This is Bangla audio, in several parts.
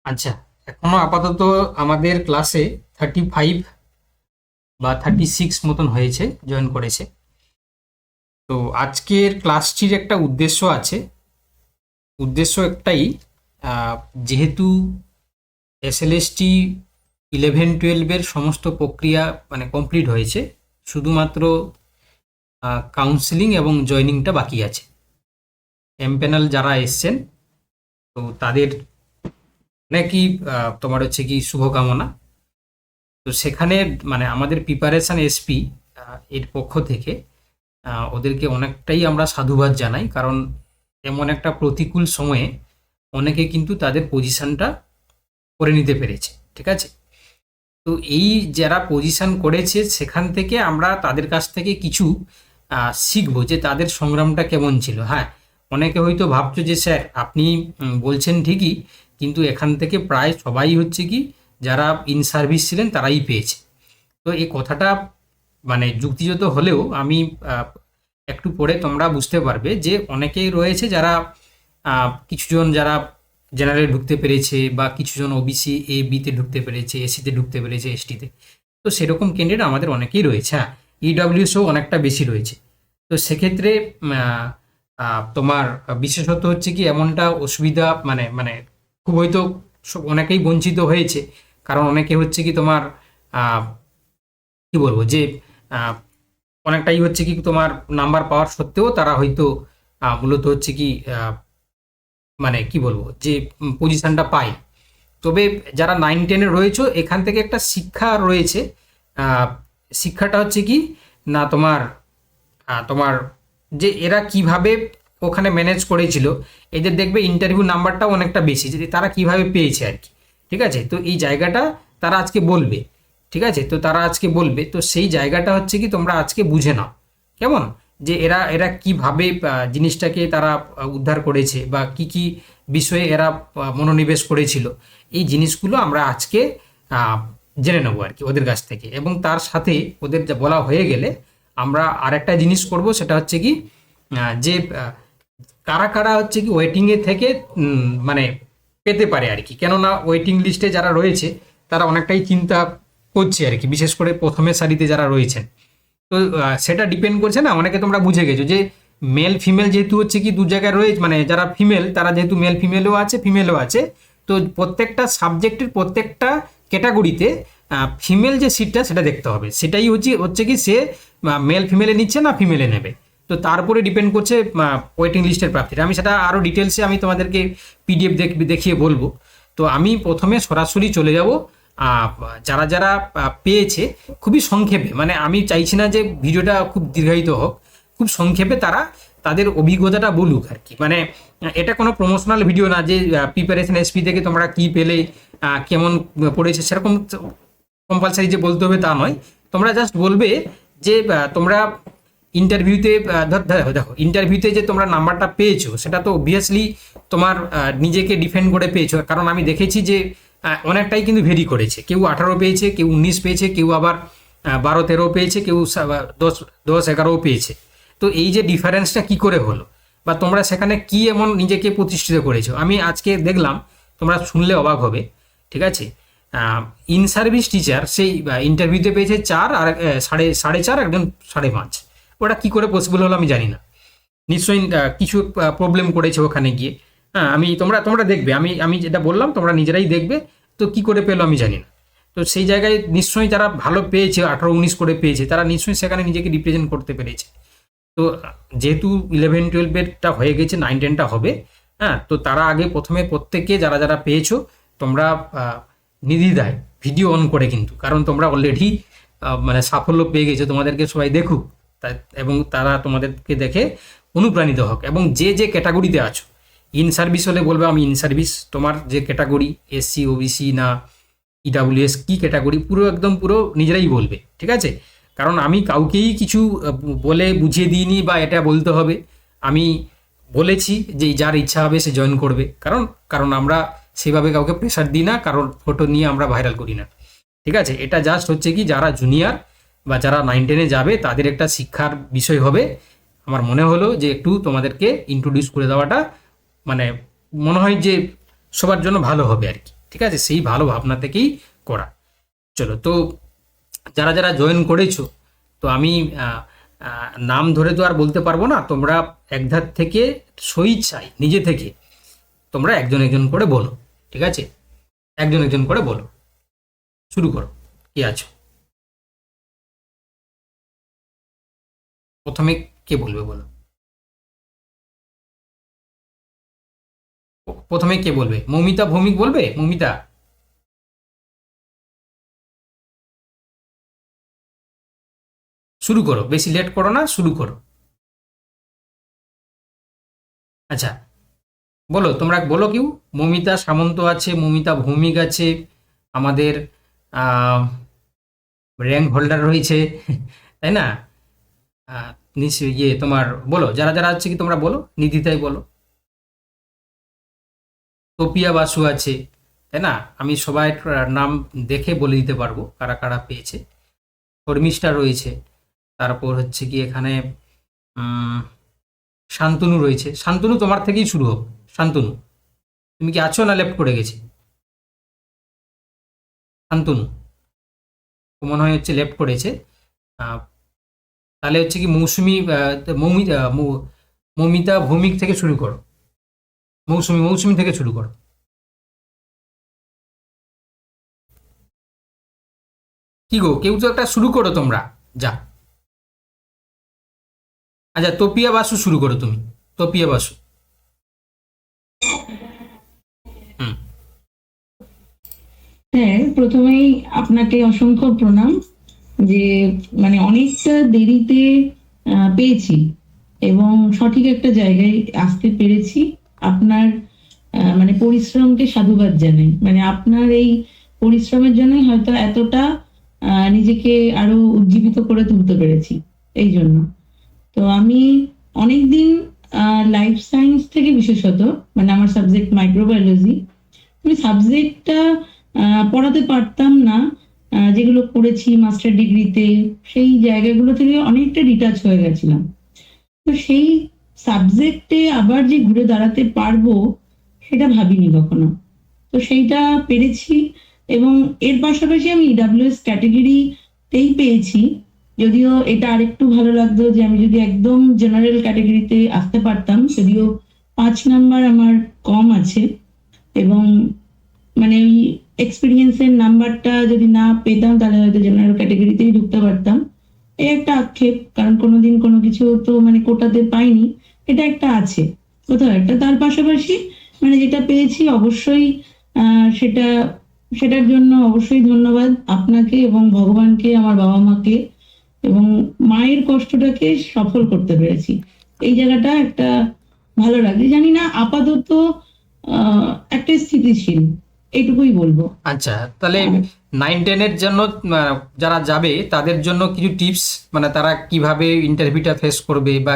আচ্ছা, এখনো আপাতত আমাদের ক্লাসে 35 বা 36 মতন হয়েছে, জয়েন করেছে। তো আজকের ক্লাসটির একটা উদ্দেশ্য আছে। উদ্দেশ্য একটাই, আহ, যেহেতু এসএলএসটি 11-12-এর সমস্ত প্রক্রিয়া কমপ্লিট হয়েছে, শুধুমাত্র কাউন্সিলিং এবং জয়নিংটা বাকি আছে। এমপ্যানেল যারা এসছেন, তো তাদের নাকি তোমার হচ্ছে কি শুভকামনা। তো সেখানে আমাদের প্রিপারেশন এসপি এর পক্ষ থেকে ওদেরকে অনেকটাই আমরা সাধুবাদ জানাই, কারণ এমন একটা প্রতিকূল সময়ে অনেকে কিন্তু তাদের পজিশনটা করে নিতে পেরেছে। ঠিক আছে, তো এই যারা পজিশন করেছে সেখান থেকে আমরা তাদের কাছ থেকে কিছু শিখবো যে তাদের সংগ্রামটা কেমন ছিল। হ্যাঁ, অনেকে হয়তো ভাবছো যে স্যার আপনি বলছেন ঠিকই, কিন্তু এখান থেকে প্রায় সবাই হচ্ছে কি যারা ইন সার্ভিস ছিলেন তারাই পেয়েছে। তো এই কথাটা যুক্তিযুক্ত হলেও আমি একটু পরে তোমরা বুঝতে পারবে যে অনেকেই রয়েছে যারা কিছুজন যারা জেনারেলে ঢুকতে পেরেছে, বা কিছুজন ওবিসি এ বিতে ঢুকতে পেরেছে, এসিতে ঢুকতে পেরেছে, এসটিতে। তো সেরকম ক্যান্ডিডেট আমাদের অনেকেই রয়েছে। হ্যাঁ, ইডব্লিউসও অনেকটা বেশি রয়েছে। তো সেক্ষেত্রে তোমার বিশেষত হচ্ছে কি এমনটা অসুবিধা খুব হয়তো অনেকেই বঞ্চিত হয়েছে, কারণ অনেকে হচ্ছে কি তোমার আহ, কি বলবো যে আহ, অনেকটাই হচ্ছে কি তোমার নাম্বার পাওয়ার সত্ত্বেও তারা হয়তো মূলত হচ্ছে কি কি বলবো যে পজিশনটা পায়। তবে যারা 9-10-এ রয়েছে এখান থেকে একটা শিক্ষা রয়েছে। শিক্ষাটা হচ্ছে কি না তোমার তোমার যে এরা কিভাবে ওখানে ম্যানেজ করেছিল, এদের দেখবে ইন্টারভিউ নাম্বারটাও অনেকটা বেশি, যে তারা কিভাবে পেয়েছে আর কি। ঠিক আছে, তো এই জায়গাটা তারা আজকে বলবে। ঠিক আছে, তো তারা আজকে বলবে, তো সেই জায়গাটা হচ্ছে কি তোমরা আজকে বুঝে নাও কেমন, যে এরা এরা কিভাবে জিনিসটাকে তারা উদ্ধার করেছে, বা কি কি বিষয়ে এরা মনোনিবেশ করেছিল। এই জিনিসগুলো আমরা আজকে আহ, জেনে নেবো আর কি ওদের কাছ থেকে। এবং তার সাথে ওদের যা বলা হয়ে গেলে আমরা আরেকটা জিনিস করব, সেটা হচ্ছে কি যে কারা কারা হচ্ছে কি ওয়েটিংয়ে থেকে পেতে পারে আর কি। কেননা ওয়েটিং লিস্টে যারা রয়েছে তারা অনেকটাই চিন্তা করছে আর কি, বিশেষ করে প্রথমের সারিতে যারা রয়েছেন। তো সেটা ডিপেন্ড করছে না, অনেকে তোমরা বুঝে গেছো যে মেল ফিমেল যেহেতু হচ্ছে কি দু জায়গায় রয়েছে, যারা ফিমেল তারা যেহেতু মেল ফিমেলও আছে, ফিমেলও আছে। তো প্রত্যেকটা সাবজেক্টের প্রত্যেকটা ক্যাটাগরিতে ফিমেল যে সিটটা সেটা দেখতে হবে, সেটাই হচ্ছে হচ্ছে কি সে মেল ফিমেলে নিচ্ছে না ফিমেলে নেবে। তো তার উপরে ডিপেন্ড করছে ওয়েটিং লিস্টের প্রাপ্তিটা। আমি সেটা আরও ডিটেলসে আমি তোমাদেরকে পিডিএফ দেখিয়ে বলবো। তো আমি প্রথমে সরাসরি চলে যাব আহ, যারা যারা পেয়েছে, খুবই সংক্ষেপে। আমি চাইছি না যে ভিডিওটা খুব দীর্ঘায়িত হোক, খুব সংক্ষেপে তারা তাদের অভিজ্ঞতাটা বলুক আর কি। এটা কোনো প্রমোশনাল ভিডিও না যে প্রিপারেশন এসপি থেকে তোমরা কি পেলে, কেমন পড়েছে, সেরকম কম্পালসারি যে বলতে হবে তা নয়। তোমরা জাস্ট বলবে যে তোমরা ইন্টারভিউতে দেখো ইন্টারভিউতে যে তোমরা নাম্বারটা পেয়েছো সেটা তো অবভিয়াসলি তোমার নিজেকে ডিফেন্ড করে পেয়েছো, কারণ আমি দেখেছি যে অনেকটাই কিন্তু ভেরি করেছে। কেউ 18 পেয়েছে, কেউ 19 পেয়েছে, কেউ আবার 12-13 পেয়েছে, কেউ 10-11 পেয়েছে। তো এই যে ডিফারেন্সটা কি করে হলো, বা তোমরা সেখানে কি এমন নিজেকে প্রতিষ্ঠিত করেছো, আমি আজকে দেখলাম, তোমরা শুনলে অবাক হবে। ঠিক আছে, ইন সার্ভিস টিচার সেই ইন্টারভিউতে পেয়েছে 4, আর সাড়ে 4, একজন 5.5। ওটা কি করে পসিবল হলো আমি জানি না। নিশ্চয়ই কিছু প্রবলেম করেছে ওখানে গিয়ে। হ্যাঁ, আমি তোমরা তোমরা দেখবে, আমি আমি যেটা বললাম তোমরা নিজেরাই দেখবে। তো কি করে পেলো আমি জানি না। তো সেই জায়গায় নিশ্চয়ই যারা ভালো পেয়েছে, 18-19 করে পেয়েছে, তারা নিশ্চয়ই সেখানে নিজেকে রিপ্রেজেন্ট করতে পেরেছে। তো যেহেতু 11-12-এরটা হয়ে গেছে, 9-10টা হবে। হ্যাঁ, তো তারা আগে প্রথমে প্রত্যেককে যারা যারা পেয়েছো তোমরা নির্দ্বিধায় ভিডিও অন করে, কিন্তু কারণ তোমরা অলরেডি সাফল্য পেয়ে গেছো, তোমাদেরকে সবাই দেখুক, এবং তারা তোমাদেরকে দেখে অনুপ্রাণিত হোক। এবং যে যে ক্যাটাগরিতে আছো, ইন সার্ভিস হলে বলবে আমি ইন সার্ভিস, তোমার যে ক্যাটাগরি এসসি ওবিসি না ইডাব্লিউএস কি ক্যাটাগরি, পুরো একদম পুরো নিজেরাই বলবে। ঠিক আছে, কারণ আমি কাউকেই কিছু বলে বুঝিয়ে দিইনি বা এটা বলতে হবে। আমি বলেছি যে যার ইচ্ছা হবে সে জয়েন করবে, কারণ কারণ আমরা সেভাবে কাউকে প্রেশার দিই না, কারোর ফটো নিয়ে আমরা ভাইরাল করি না। ঠিক আছে, এটা জাস্ট হচ্ছে কি যারা জুনিয়র বা যারা 9-10-এ যাবে তাদের একটা শিক্ষার বিষয় হবে। আমার মনে হলো যে একটু তোমাদেরকে ইন্ট্রোডিউস করে দেওয়াটা মানে মনে হয় যে সবার জন্য ভালো হবে আর কি, ঠিক আছে, সেই ভালো ভাবনা থেকেই করা। চলো, তো যারা যারা জয়েন করেছো, তো আমি নাম ধরে তো আর বলতে পারবো না, তোমরা একধার থেকে স্বইচ্ছায় নিজে থেকে তোমরা একজন একজন করে বলো, ঠিক আছে, একজন একজন করে বলো, শুরু করো, কি আছো? প্রথমে কে বলবে বলো? প্রথমে কে বলবে? মৌমিতা ভৌমিক বলবে? মৌমিতা, শুরু করো, বেশি লেট করো না, শুরু করো। আচ্ছা, বলো, তোমরা বলো কেউ। মৌমিতা সামন্ত আছে, মৌমিতা ভৌমিক আছে, আমাদের র্যাঙ্ক হোল্ডার রয়েছে, তাই না? ইয়ে তোমার বলো, যারা যারা আছে কি তোমরা বলো, নিধিতাই বলো, তোপিয়া বাসু আছে, তাই না? আমি সবাই নাম দেখে বলে দিতে পারবো কারা কারা পেয়েছে। শর্মিষ্ঠা রয়েছে, তারপর হচ্ছে কি এখানে শান্তনু রয়েছে। শান্তনু, তোমার থেকেই শুরু হোক। শান্তনু, তুমি কি আছো না লেফট করে গেছি? শান্তনু মনে হয় হচ্ছে লেফট করেছে। তাহলে হচ্ছে কি মৌসুমি, মৌমিতা ভৌমিক থেকে শুরু করো। মৌসুমি, মৌসুমি থেকে শুরু করো। কি গো, কেউ তো একটা শুরু করো তোমরা, যা। আচ্ছা, তোপিয়া বাসু শুরু করো তুমি, তোপিয়া বাসু। হুম। হ্যাঁ, প্রথমেই আপনাকে অসংখ্য প্রণাম যে মানে অনেকটা দেরিতে পেয়েছি এবং সঠিক একটা জায়গায় আসতে পেরেছি। আপনার মানে পরিশ্রমকে সাধুবাদ জানাই। মানে আপনার এই পরিশ্রমের জন্যই হয়তো এতটা নিজেকে আরো উজ্জীবিত করে তুলতে পেরেছি, এই জন্য। তো আমি অনেকদিন লাইফ সায়েন্স থেকে, বিশেষত মানে আমার সাবজেক্ট মাইক্রোবায়োলজি, আমি সাবজেক্টটা পড়াতে পারতাম না। যেগুলো পড়েছি মাস্টার ডিগ্রিতে, সেই জায়গাগুলো থেকে অনেকটা ডিটাচ হয়ে গেছিলাম। তো সেই সাবজেক্টে আবার যে ঘুরে দাঁড়াতে পারবো সেটা ভাবিনি কখনো। তো সেইটা পেরেছি এবং এর পাশাপাশি আমি ইডাব্লিউএস ক্যাটেগরিতেই পেয়েছি। যদিও এটা আরেকটু ভালো লাগতো যে আমি যদি একদম জেনারেল ক্যাটেগরিতে আসতে পারতাম, যদিও 5 নাম্বার আমার কম আছে এবং মানে ওই এক্সপিরিয়েন্সের নাম্বারটা যদি না পেতাম তাহলে হয়তো জেনারেল ক্যাটেগরিতেই ঢুকতে পারতাম। এই একটা আক্ষেপ, কারণ কোনোদিন কোনো কিছু তো মানে কোটাতে পাইনি, এটা একটা আছে কোথাও একটা। তার পাশাপাশি মানে যেটা পেয়েছি অবশ্যই সেটা, সেটার জন্য অবশ্যই ধন্যবাদ আপনাকে এবং ভগবানকে, আমার বাবা মাকে, এবং মায়ের কষ্টটাকে সফল করতে পেরেছি। এই জায়গাটা একটা ভালো লাগে। জানি না, আপাতত একটা স্থিতিশীল, এইটুকুই বলবো। আচ্ছা, তাহলে আর 9-10-এর জন্য যারা যাবে তাদের জন্য কিছু টিপস, মানে তারা কিভাবে ইন্টারভিউটা ফেস করবে বা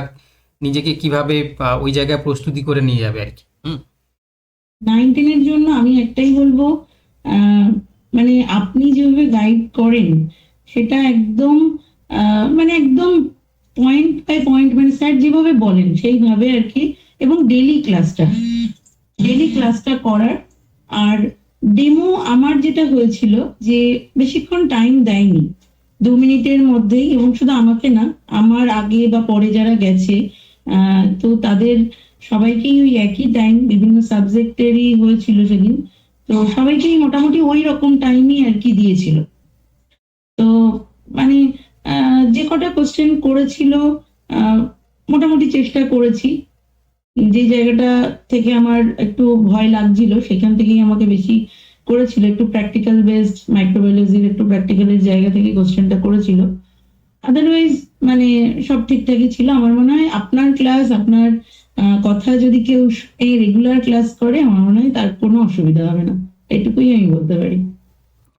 নিজেকে কিভাবে ওই জায়গায় প্রস্তুতি করে নিয়ে যাবে আর কি। হুম। 9-10-এর জন্য আমি একটাই বলবো, আহ, মানে আপনি যেভাবে গাইড করেন সেটা একদম মানে একদম পয়েন্ট বাই পয়েন্ট, মানে স্যার যেভাবে বলেন সেইভাবে আর কি। এবং ডেলি ক্লাসটা করার। আর ডেমো আমার যেটা হয়েছিল যে বেশিক্ষণ টাইম দেয়নি, 2 মিনিটের মধ্যেই, এবং শুধু আমাকে না, আমার আগে বা পরে যারা গেছে তো তাদের সবাইকেই ওই একই টাইম, বিভিন্ন সাবজেক্টেরই হয়েছিল সেদিন, তো সবাইকেই মোটামুটি ওই রকম টাইমই আর কি দিয়েছিল। তো মানে যে কটা কোশ্চেন করেছিল আহ, মোটামুটি চেষ্টা করেছি। যে জায়গাটা থেকে আমার একটু ভয় লাগছিল সেখান থেকেই আমাকে বেশি করেছিল, একটু প্র্যাকটিক্যাল বেসড, মাইক্রোবায়োলজির একটু প্র্যাকটিক্যালের জায়গা থেকে কোশ্চেনটা করেছিল। আদারওয়াইজ মানে সব ঠিকঠাকই ছিল। আমার মনে হয় আপনার ক্লাস, আপনার কথা যদি কেউ এই রেগুলার ক্লাস করে, আমার মনে হয় তার কোনো অসুবিধা হবে না, এটুকুই আমি বলতে পারি।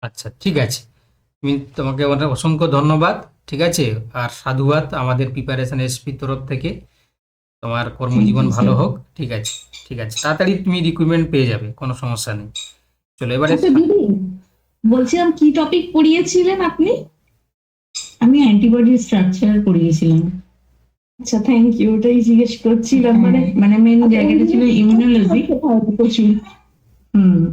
আচ্ছা, ঠিক আছে, তুমি, তোমাকে অনেক অসংখ্য ধন্যবাদ, ঠিক আছে, আর সাধুবাদ আমাদের প্রিপারেশন এসপির তরফ থেকে। তোমার থ্যাংক কর্মজীবন ইউ ভালো স্যার। হোক, ঠিক আছে, ঠিক আছে, তাড়াতাড়ি তুমি রিক্রুটমেন্ট পেয়ে যাবে, কোনো সমস্যা নেই। চলো এবারে আচ্ছা দিদি, বলছিলাম কি টপিক পড়িয়েছিলেন আপনি? আমি অ্যান্টিবডি স্ট্রাকচার পড়িয়েছিলাম। আচ্ছা, থ্যাংক ইউ, ওটাই জিজ্ঞেস করছিলাম। মানে মানে মেন জায়গাটা ছিল ইমিউনোলজি। করতে হবে প্রচুর। হুম।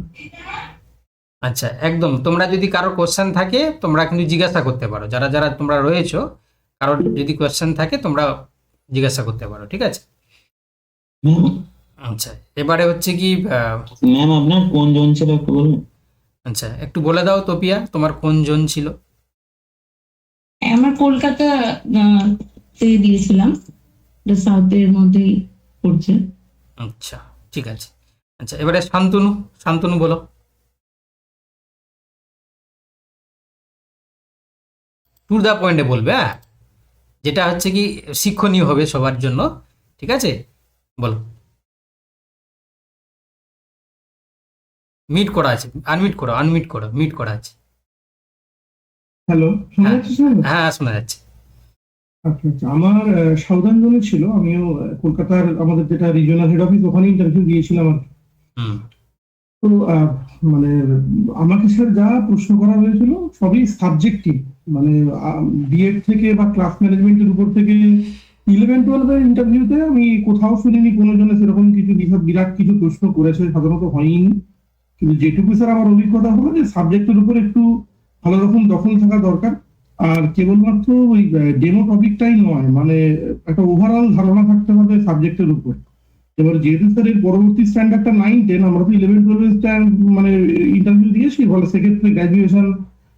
আচ্ছা, একদম। তোমরা যদি কারো কোশ্চেন থাকে তোমরা কিন্তু জিজ্ঞাসা করতে পারো, যারা যারা তোমরা রয়েছো, কারোর যদি কোশ্চেন থাকে তোমরা জিজ্ঞাসা করতে পারো, ঠিক আছে? আচ্ছা, এবারে হচ্ছে কি ম্যাম আপনার কোন জোন ছিল একটু বলুন। আচ্ছা, একটু বলে দাও তোপিয়া, তোমার কোন জোন ছিল? আমার কলকাতা তে দিয়েছিলাম, সাউথের মধ্যেই পড়ছে। আচ্ছা, ঠিক আছে। আচ্ছা, এবারে শান্তনু, শান্তনু বলো। টু দ্য পয়েন্টে বলবে, হ্যাঁ, যেটা হচ্ছে কি শিক্ষণীয় হবে সবার জন্য, ঠিক আছে? বলো। মিট করা আছে, আনমিট করো, আনমিট করো, মিট করা আছে। হ্যালো, শোনা হ্যাঁ যাচ্ছে স্যার? হ্যাঁ, শোনা যাচ্ছে। আচ্ছা আচ্ছা, আমার সাউদার্ন জোনে ছিল। আমিও কলকাতার আমাদের যেটা রিজিওনাল হেড অফিস, ওখানে ইন্টারভিউ দিয়েছিলাম আর কি। হুম। তো মানে আমাকে স্যার যা প্রশ্ন করা হয়েছিল সবই সাবজেক্টিভ, মানে বিএড থেকে বা ক্লাস ম্যানেজমেন্টের উপর থেকে 11-12 ইন্টারভিউতে আমি কোথাও শুনিনি কোনো জনে সেরকম কিছু বিরাট কিছু প্রশ্ন করেছে, সাধারণত হয়নি। কিন্তু যেটুকু স্যার আমার অভিজ্ঞতা হলো যে সাবজেক্টের উপর একটু ভালো রকম দখল থাকা দরকার। আর কেবলমাত্র ওই ডেমো টপিকটাই নয়, মানে একটা ওভারঅল ধারণা থাকতে হবে সাবজেক্টের উপর। এবার যেহেতু স্যার এর পরবর্তী স্ট্যান্ডার্ডটা 9-10, আমরা তো 11-12 মানে ইন্টারভিউ দিয়েছি, ফলে সেক্ষেত্রে গ্রাজুয়েশন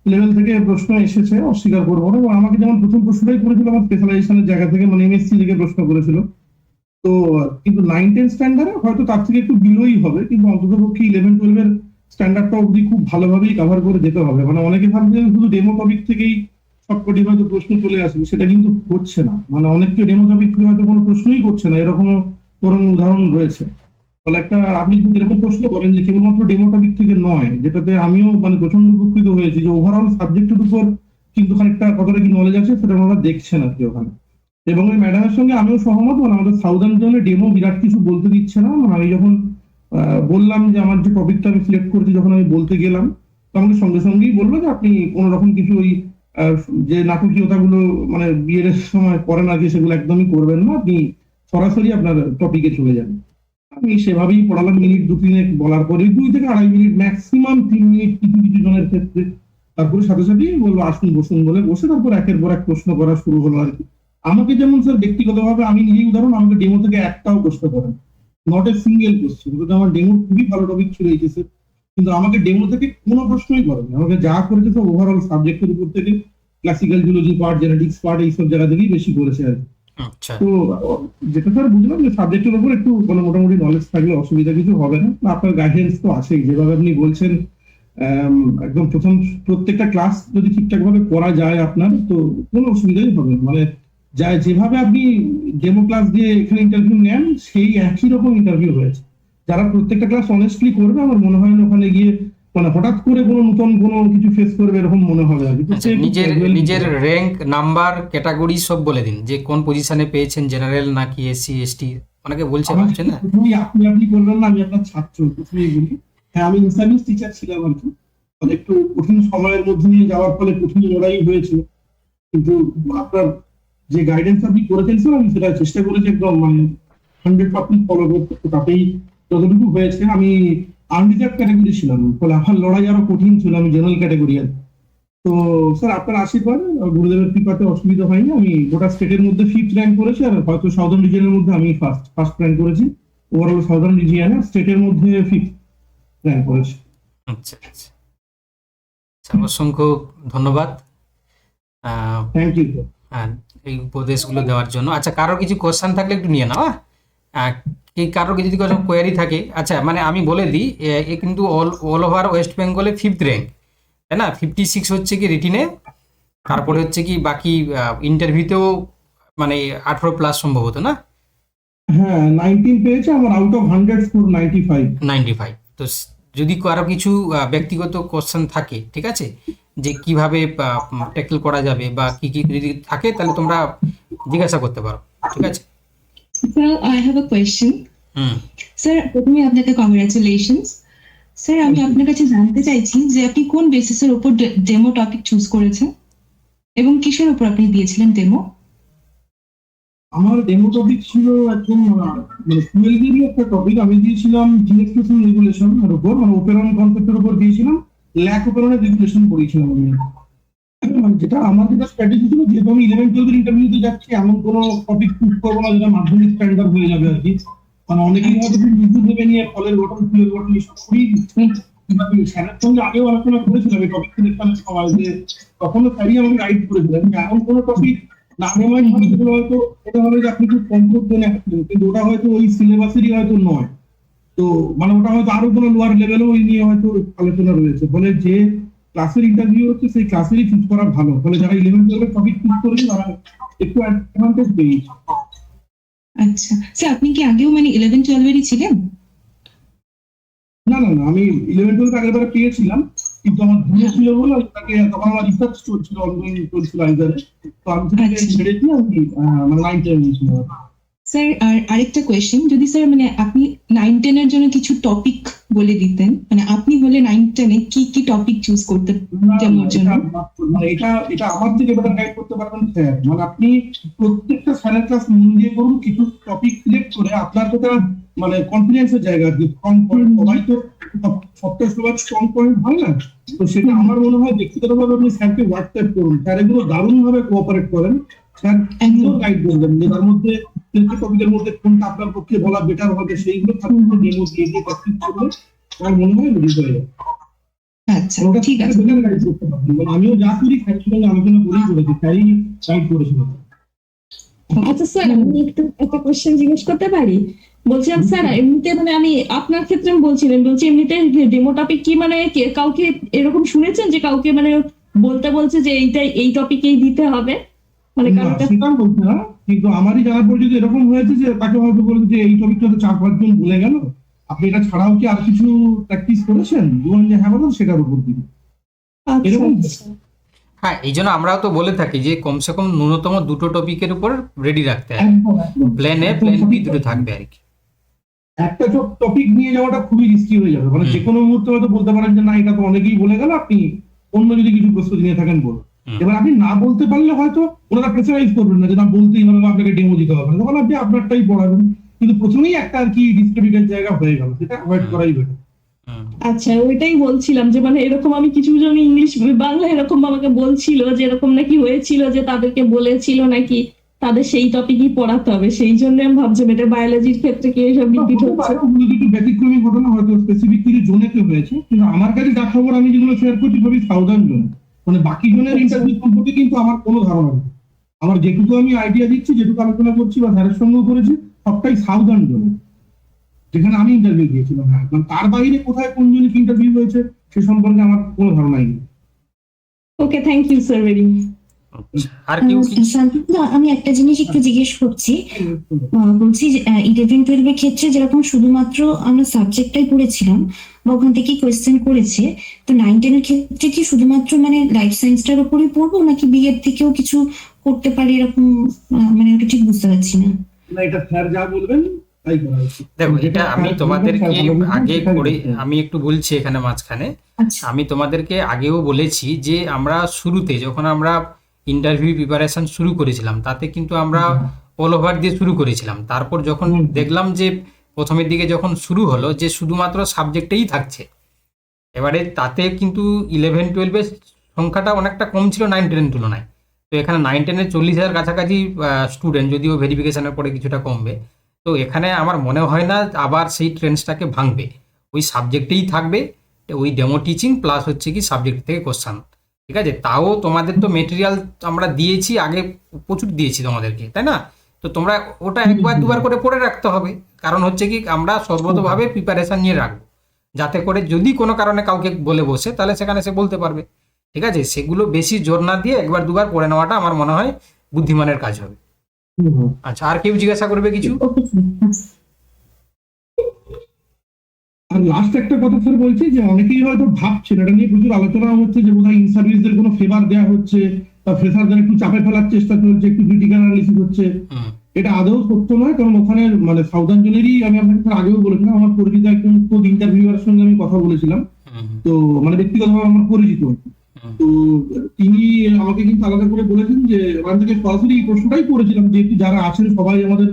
লেভেল থেকে প্রশ্ন এসেছে, অস্বীকার করবো না। এবং আমাকে যেমন প্রথম প্রশ্নটাই করেছিল আমার স্পেশালাইজেশনের জায়গা থেকে, মানে এমএসসি থেকে প্রশ্ন করেছিল। তো কিন্তু 9-10 স্ট্যান্ডার্ডে হয়তো তার থেকে একটু বিলোই হবে, কিন্তু অন্তত পক্ষে 11-12 এর স্ট্যান্ডার্ডটা অবধি খুব ভালোভাবেই কভার করে যেতে হবে। মানে অনেকে ভাবছে যে শুধু ডেমো টপিক থেকেই সবকটি হয়তো প্রশ্ন চলে আসবে, সেটা কিন্তু হচ্ছে না। মানে অনেককে ডেমো টপিক থেকে হয়তো কোনো প্রশ্নই করছে না, এরকমও বরং উদাহরণ রয়েছে। ফলে একটা আপনি যদি এরকম প্রশ্ন করেন যে কেবলমাত্র ডেমো টপিক থেকে নয়, যেটাতে আমিও মানে প্রচন্ড উপকৃত হয়েছি যে ওভারঅল সাবজেক্টের উপর কিন্তু খানিকটা কতটা কি নলেজ আছে সেটা ওনারা দেখছেন আর কি ওখানে। এবং ওই ম্যাডামের সঙ্গে আমিও সহমত, মানে আমাদের সাউদার্ন জোনে ডেমো বিরাট কিছু বলতে দিচ্ছে না। মানে আমি যখন বললাম যে আমার যে টপিকটা আমি সিলেক্ট করেছি, যখন আমি বলতে গেলাম, তো আমাকে সঙ্গে সঙ্গেই বললো যে আপনি কোন রকম কিছু ওই যে নাটকীয়তাগুলো মানে বিয়ের সময় করেন আর কি, সেগুলো একদমই করবেন না, আপনি সরাসরি আপনার টপিকে চলে যান। আমি সেভাবেই পড়ালাম, মিনিট 2-3 বলার পরে 2 থেকে 2.5 মিনিট, ম্যাক্সিমাম 3 মিনিট কিছু কিছু জনের ক্ষেত্রে। তারপরে সাথে সাথেই বললো আসুন বসুন বলে বসে, তারপর একের পর এক প্রশ্ন করা শুরু হলো আর কি। আমাকে যেমন স্যার ব্যক্তিগতভাবে আমি নিজেই উদাহরণ, আমাকে ডেমো থেকে একটাও প্রশ্ন করেন, নট এ সিঙ্গেল কোশ্চেন। কিন্তু আমার ডেমো খুবই ভালো টপিক ছিল এইচএসএ, কিন্তু আমাকে ডেমো থেকে কোনো প্রশ্নই করেনি। আমাকে যা করেছে তো ওভারঅল সাবজেক্টের উপর থেকে, classical zoology part, genetics part, এইসব জায়গা থেকেই বেশি করেছে আর কি। আচ্ছা, তো যেটা স্যার বুঝলাম যে সাবজেক্টের উপর একটু মানে মোটামুটি নলেজ থাকলে অসুবিধা কিছু হবে না। আপনার গাইডেন্স তো আছেই, যেভাবে আপনি বলছেন একদম প্রথম প্রত্যেকটা ক্লাস যদি ঠিকঠাক ভাবে করা যায় আপনার, তো কোনো অসুবিধাই হবে না। মানে যেভাবে আপনি ডেমো ক্লাস দিয়ে এখানে ইন্টারভিউ নেন, সেই একই রকম ইন্টারভিউ হয়েছে। যারা প্রত্যেকটা ক্লাস অনেস্টলি করবে, আমার মনে হয় না ওখানে গিয়ে মানে হঠাৎ করে কোনো নতুন কোনো কিছু ফেস করবে এরকম মনে হবে আর কি। তো আচ্ছা, সে নিজের নিজের র্যাঙ্ক, নাম্বার, ক্যাটাগরি সব বলে দিন, যে কোন পজিশনে পেয়েছেন, জেনারেল নাকি এসসি এসটি। অনেকে বলছে ভাবছে না। প্রথমেই আপনি করবেন না, আমি আপনার ছাত্র, প্রথমেই বলি। হ্যাঁ, আমি ইনসার্ভিস টিচার ছিলাম আর কি। মানে একটু কঠিন সময়ের মধ্যে দিয়ে যাওয়ার ফলে কঠিন লড়াই হয়েছিল, কিন্তু আপনার যে গাইডেন্স আপনি করেছেন স্যার, আমি সেটা চেষ্টা করেছি একদম মানে 100% ফলো করতে। তো তাতেই যতটুকু হয়েছে, আমি আনরিজার্ভ ক্যাটাগরি ছিলাম, ফলে আমার লড়াই আরো কঠিন ছিল, আমি জেনারেল ক্যাটাগরি আর কি। তো স্যার আপনার আশীর্বাদ, গুরুদেবের কৃপাতে অসুবিধা হয়নি। আমি গোটা স্টেটের মধ্যে 5th র্যাঙ্ক করেছি, আর হয়তো সাউদার্ন রিজিয়নের মধ্যে আমি ফার্স্ট র্যাঙ্ক করেছি। ওভারঅল সাউদার্ন রিজিয়নে স্টেটের মধ্যে 5th র্যাঙ্ক করেছি। আচ্ছা আচ্ছা, অসংখ্য ধন্যবাদ থ্যাংক ইউ। এই উপদেশগুলো দেওয়ার জন্য। আচ্ছা, কারো কিছু কোশ্চেন থাকলে একটু নিয়ে নাও। কি কারো যদি কোনো কোয়ারি থাকে? আচ্ছা, মানে আমি বলে দিই, এ কিন্তু অল ওভার ওয়েস্ট বেঙ্গলে 5th র্যাঙ্ক, তাই না? 56 হচ্ছে কি রিটিনে, তারপরে হচ্ছে কি বাকি ইন্টারভিউতেও মানে 18+ সম্ভবত, না? হ্যাঁ, 19 পেয়েছে আমার, আউট অফ 100 স্কোর 95। 95। তো যদি কারো কিছু ব্যক্তিগত কোশ্চেন থাকে, ঠিক আছে, যে কিভাবে ট্যাকল করা যাবে বা কি কি যদি থাকে, তাহলে তোমরা জিজ্ঞাসা করতে পারো, ঠিক আছে? Sir I have a question. Hmm. Sir প্রথমে আপনাকে কংগ্রাচুলেশনস। স্যার আমি আপনার কাছে জানতে চাইছি যে আপনি কোন বেসিসের উপর ডেমো টপিক চুজ করেছেন এবং কিসের উপর আপনি দিয়েছিলেন ডেমো? আমার ডেমো টপিক ছিল একদম মানে 12 এরই একটা টপিক আমি দিয়েছিলাম জিএসটি রেগুলেশন এর উপর, মানে ওপেরন কনসেপ্টের উপর দিয়েছিলাম, ল্যাক ওপেরনের রেগুলেশন পড়িয়েছিলাম আমি। মানে যেটা আমার যেটা স্ট্র্যাটেজি ছিল, যেহেতু আমি 11-12 ইন্টারভিউতে যাচ্ছি, এমন কোনো টপিক চুজ করবো না যেটা মাধ্যমিক স্ট্যান্ডার্ড হয়ে যাবে আর কি। মানে অনেকেই হয়তো নিচু ভেবে নিয়ে ফলের গঠন, ফুলের গঠন এসব করেই দিচ্ছে। কিন্তু আমি স্যারের সঙ্গে আগেও আলোচনা করেছিলাম এই টপিক সিলেকশনের সময়, যে তখনও স্যারই আমাকে গাইড করেছিলেন যে এমন কোনো টপিক না নেওয়াই ভালো, যেগুলো হয়তো এটা হবে যে আপনি খুব কমফোর্ট জোনে আসছেন, কিন্তু ওটা হয়তো ওই সিলেবাসেরই হয়তো নয়। তো মানে ওটা হয়তো আরো কোনো লোয়ার লেভেলও ওই নিয়ে হয়তো আলোচনা রয়েছে, ফলে যে ক্লাসের ইন্টারভিউ হচ্ছে সেই ক্লাসেরই চুজ করা ভালো। ফলে যারা 11-12 টপিক চুজ করেছে তারা একটু অ্যাডভান্টেজ পেয়েছে। আচ্ছা স্যার, আপনি কি আগেও মানে 11-12 ছিলেন? না না না, আমি 11-12 আগের বারে পেয়েছিলাম, কিন্তু আমার দূরে ছিল বলে তাকে তখন আমার রিসার্চ চলছিল, অনগোয়িং চলছিল আইদারে, তো আমি সেটাকে আচ্ছা। ছেড়েছি। আমি মানে 9-10 নিয়েছিলাম। স্যার আর আরেকটা কোয়েশ্চেন, যদি স্যার মানে আপনি 9-10 এর জন্য কিছু টপিক বলে দিতেন, মানে আপনি হলে 9-10 এ কি কি টপিক চুজ করতে না, ডেমোর জন্য? মানে এটা আমার থেকে বেটার গাইড করতে পারবেন স্যার। মানে আপনি প্রত্যেকটা স্যারের ক্লাস মন দিয়ে করুন, কিছু টপিক সিলেক্ট করে আপনার যেটা মানে কনফিডেন্সের জায়গা আর কি, স্ট্রং পয়েন্ট, সবাই তো সবটা সবার স্ট্রং পয়েন্ট হয় না, তো সেটা আমার মনে হয় ব্যক্তিগতভাবে আপনি স্যারকে হোয়াটসঅ্যাপ করুন, স্যার এগুলো দারুণ ভাবে কোঅপারেট করেন, স্যার সুন্দর গাইড করবেন যে তার মধ্যে টপিকের মধ্যে কোনটা আপনার পক্ষে বলা বেটার হবে, সেইগুলো ডেমো দিয়ে দিয়ে প্র্যাকটিস করলে আমার মনে হয় রেডি হয়ে যাবে। আচ্ছা ঠিক আছে। আমিও যা করি স্যারের সঙ্গে আলোচনা করেই করেছি, স্যারই গাইড করেছিল। আচ্ছা স্যার, আমি একটু একটা কোশ্চেন জিজ্ঞেস করতে পারি? বলছিলাম স্যার, এমনিতে মানে আমি আপনার ক্ষেত্রে আমি বলছি এমনিতে ডেমো টপিক কি মানে কাউকে এরকম শুনেছেন যে কাউকে মানে বলছে যে এই টপিকেই দিতে হবে, মানে না, কারোর কাছে? সেটা বলছি না, কিন্তু আমারই জানার পর যদি এরকম হয়েছে যে তাকে হয়তো বলেছে যে এই টপিকটা তো 4-5 জন ভুলে গেল, আপনি এটা ছাড়াও কি আর কিছু প্র্যাকটিস করেছেন, বলুন যে হ্যাঁ বলুন, সেটার উপর দিন। আচ্ছা এরকম আচ্ছা। হ্যাঁ, এই জন্য আমরাও তো বলে থাকি যে কমসে কম ন্যূনতম 2টো টপিকের উপর রেডি রাখতে হবে। একদম একদম। প্ল্যান এ প্ল্যান বি দুটো থাকবে আর কি। একটা টপিক নিয়ে যাওয়াটা খুবই রিস্কি হয়ে যাবে, মানে হুম। যে কোনো মুহূর্তে হয়তো বলতে পারেন যে না এটা তো অনেকেই বলে গেল, আপনি অন্য যদি কিছু প্রস্তুতি নিয়ে থাকেন বলুন। হুম। এবার আপনি না বলতে পারলে হয়তো ওনারা প্রেসারাইজ করবেন না যে না বলতেই হবে বা আপনাকে ডেমো দিতে হবে, তখন আপনি আপনারটাই পড়াবেন, কিন্তু প্রথমেই একটা আর কি ডিসক্রেডিটের জায়গা হয়ে গেল, সেটা অ্যাভয়েড করাই বেটার। হুম। আচ্ছা, ওইটাই বলছিলাম যে মানে এরকম আমি কিছু জন ইংলিশ বাংলা এরকম আমাকে বলছিল যে এরকম নাকি হয়েছিল যে তাদেরকে বলেছিল নাকি তাদের সেই টপিকই পড়াতে হবে, সেই জন্য আমি ভাবছিলাম এটা বায়োলজির ক্ষেত্রে কি এসব রিপিট হচ্ছে? একটু ব্যতিক্রমী ঘটনা হয়তো স্পেসিফিক কিছু জোনেতে হয়েছে, কিন্তু আমার কাছে যা খবর আমি যেগুলো শেয়ার করছি সবই সাউদার্ন জোন, মানে বাকি জনের ইন্টারভিউ সম্পর্কে কিন্তু আমার কোনো ধারণা নেই। আমার যেটুকু আমি আইডিয়া দিচ্ছি, যেটুকু আলোচনা করছি বা স্যারের সঙ্গেও করেছি, সবটাই সাউদার্ন জোনে, যেখানে আমি ইন্টারভিউ দিয়েছিলাম। হ্যাঁ, মানে তার বাইরে কোথায় কোন জনের ইন্টারভিউ হয়েছে সে সম্পর্কে আমার কোনো ধারণাই নেই। Okay, thank you sir very much. আচ্ছা, আর কেউ কি? শান্তিদা, আমি একটা জিনিস একটু জিজ্ঞেস করছি। বলছি যে 11-12 এর ক্ষেত্রে যেরকম শুধুমাত্র আমরা সাবজেক্টটাই পড়েছিলাম বা ওখান থেকে কোয়েশ্চেন করেছে, তো 9-10 এর ক্ষেত্রে কি শুধুমাত্র মানে লাইফ সায়েন্সটার উপরই পড়বো নাকি বিএড থেকেও কিছু করতে পারি এরকম? মানে ওটা ঠিক বুঝতে পারছি না। না, এটা স্যার যা বলবেন তাই করা উচিত। দেখো, এটা আমি তোমাদেরকে আগে করে সেটাই। আমি একটু বলছি এখানে মাঝখানে, আচ্ছা আমি তোমাদেরকে আগেও বলেছি যে আমরা শুরুতে যখন আমরা ইন্টারভিউ প্রিপারেশন শুরু করেছিলাম তাতে কিন্তু আমরা অল ওভার দিয়ে শুরু করেছিলাম। তারপর যখন দেখলাম যে প্রথমের দিকে যখন শুরু হলো যে শুধুমাত্র সাবজেক্টেই থাকছে, এবারে তাতে কিন্তু 11-12 সংখ্যাটা অনেকটা কম ছিল 9-10 তুলনায়। তো এখানে 9-10 40,000 কাছাকাছি স্টুডেন্ট, যদিও ভেরিফিকেশনের পরে কিছুটা কমবে। তো এখানে আমার মনে হয় না আবার সেই ট্রেন্ডসটাকে ভাঙবে, ওই সাবজেক্টেই থাকবে, ওই ডেমো টিচিং প্লাস হচ্ছে কি সাবজেক্ট থেকে কোশ্চান। ঠিক আছে, তাও তোমাদের তো মেটেরিয়াল আমরা দিয়েছি আগে, প্রচুর দিয়েছি তোমাদেরকে, তাই না? তো তোমরা ওটা একবার দুবার করে পড়ে রাখতে হবে, কারণ হচ্ছে কি আমরা সর্বতভাবে প্রিপারেশন নিয়ে রাখবো, যাতে করে যদি কোনো কারণে কাউকে বলে বসে তাহলে সেখানে সে বলতে পারবে। ঠিক আছে, সেগুলো বেশি জোর না দিয়ে একবার দুবার পড়ে নেওয়াটা আমার মনে হয় বুদ্ধিমানের কাজ হবে। আচ্ছা, আর কেউ জিজ্ঞাসা করবে কিছু? ওকে আর লাস্ট একটা কথা স্যার বলছি যে অনেকেই হয়তো ভাবছেন, এটা নিয়ে প্রচুর আলোচনা হচ্ছে যে বোধহয় ইন সার্ভিসদের কোনো ফেভার দেওয়া হচ্ছে বা ফ্রেশারদের একটু চাপে ফেলার চেষ্টা চলছে, একটু ক্রিটিক্যাল অ্যানালিসিস হচ্ছে। এটা আদৌ সত্য নয়, কারণ ওখানে মানে সাউদার্ন জোনেরই আমি আপনাকে আগেও বলেছিলাম, আমার পরিচিত একজন ইন্টারভিউয়ার সঙ্গে আমি কথা বলেছিলাম, তো মানে ব্যক্তিগতভাবে আমার পরিচিত। হুম। তো তিনি আমাকে কিন্তু আলাদা করে বলেছেন যে ওখান থেকে সরাসরি এই প্রশ্নটাই করেছিলাম, যেহেতু যারা আছেন সবাই আমাদের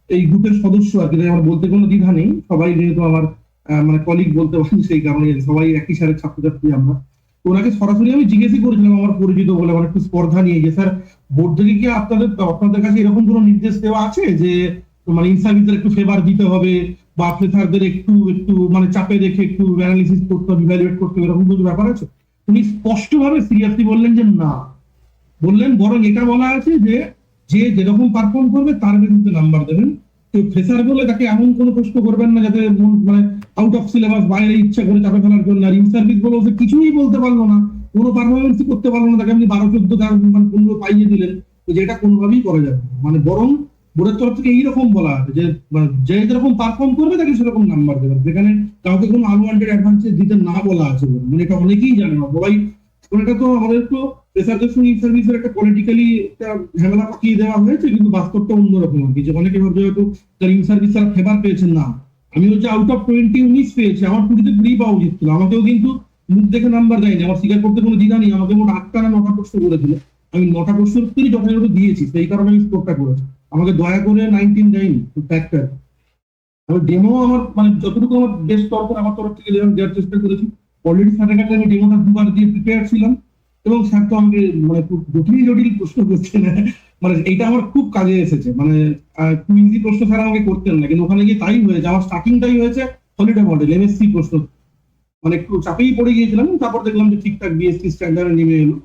এই গ্রুপের সদস্য আর কি, তাই আমার বলতে কোনো দ্বিধা নেই, সবাই যেহেতু আমার মানে কলিগ বলতে পারেন, সেই কারণে সবাই একই সাথে ছাত্রছাত্রী আমরা। তো ওনাকে সরাসরি আমি জিজ্ঞেসই করেছিলাম আমার পরিচিত বলে, আমার একটু স্পর্ধা নিয়ে, যে স্যার বোর্ড থেকে কি আপনাদের কাছে এরকম কোনো নির্দেশ দেওয়া আছে যে মানে ইন সার্ভিসের একটু ফেভার দিতে হবে, বা ফ্রেশারদের একটু একটু মানে চাপে রেখে একটু অ্যানালিসিস করতে হবে, ইভ্যালুয়েট করতে হবে, এরকম কিছু ব্যাপার আছে? উনি স্পষ্টভাবে সিরিয়াসলি বললেন যে না, বললেন বরং এটা বলা আছে যে যে যেরকম পারফর্ম করবে তার বিরুদ্ধে নাম্বার দেবেন। তো ফ্রেশার বলে তাকে এমন কোনো প্রশ্ন করবেন না যাতে মানে আউট অফ সিলেবাস বাইরে ইচ্ছা করে চাপে ফেলার জন্য। আর ইন সার্ভিস বলে সে কিছুই বলতে পারলো না, কোনো পারফরমেন্সই করতে পারলো না, তাকে আপনি 12-14 মানে 15 পাইয়ে দিলেন, তো যেটা কোনোভাবেই করা যাবে না। মানে বরং বোর্ডের তরফ থেকে এইরকম বলা আছে যে যে যেরকম পারফর্ম করবে তাকে সেরকম নাম্বার দেবেন, যেখানে কাউকে কোনো আনওয়ান্টেড অ্যাডভান্টেজ দিতে না বলা আছে। মানে এটা অনেকেই জানে না সবাই। এটা তো আমাদের তো ফ্রেশারদের সঙ্গে ইন সার্ভিসের একটা পলিটিক্যালি একটা ঝামেলা পাকিয়ে দেওয়া হয়েছে, কিন্তু বাস্তবটা অন্যরকম আর কি। যে অনেকে ভাবছে হয়তো তার ইন সার্ভিস তারা ফেভার পেয়েছেন, না, আমি হচ্ছে আউট অফ 20 19 পেয়েছি, আমার 20-তে 3 পাওয়া উচিত ছিল। আমাকেও কিন্তু মুখ দেখে নাম্বার দেয়নি, আমার স্বীকার করতে কোনো দ্বিধা নেই। আমাকে মোট 8টা না 9টা প্রশ্ন করেছিল, আমি 9টা প্রশ্নের উত্তরই যথাযথ দিয়েছি, সেই কারণে আমি স্কোরটা করেছি। আমাকে দয়া করে 19 দেয়নি ফ্যাক্টর। আমি ডেমো আমার মানে যতটুকু আমার বেস্ট তরফ আমার তরফ থেকে দেওয়ার চেষ্টা করেছি। অলরেডি স্যারের কাছে আমি ডেমোটা 2বার দিয়ে প্রিপেয়ার ছিলাম, এবং স্যার তো আমাকে মানে খুব জটিল জটিল প্রশ্ন করছেন, মানে এটা আমার খুব কাজে এসেছে। মানে খুব ইজি প্রশ্ন স্যার আমাকে করতেন না, কিন্তু ওখানে গিয়ে তাই হয়েছে। আমার স্টার্টিংটাই হয়েছে হলিডে মডেল এমএসসি প্রশ্ন, মানে একটু চাপেই পড়ে গিয়েছিলাম, তারপর দেখলাম যে ঠিকঠাক বিএসসি স্ট্যান্ডার্ডে নেমে এলো।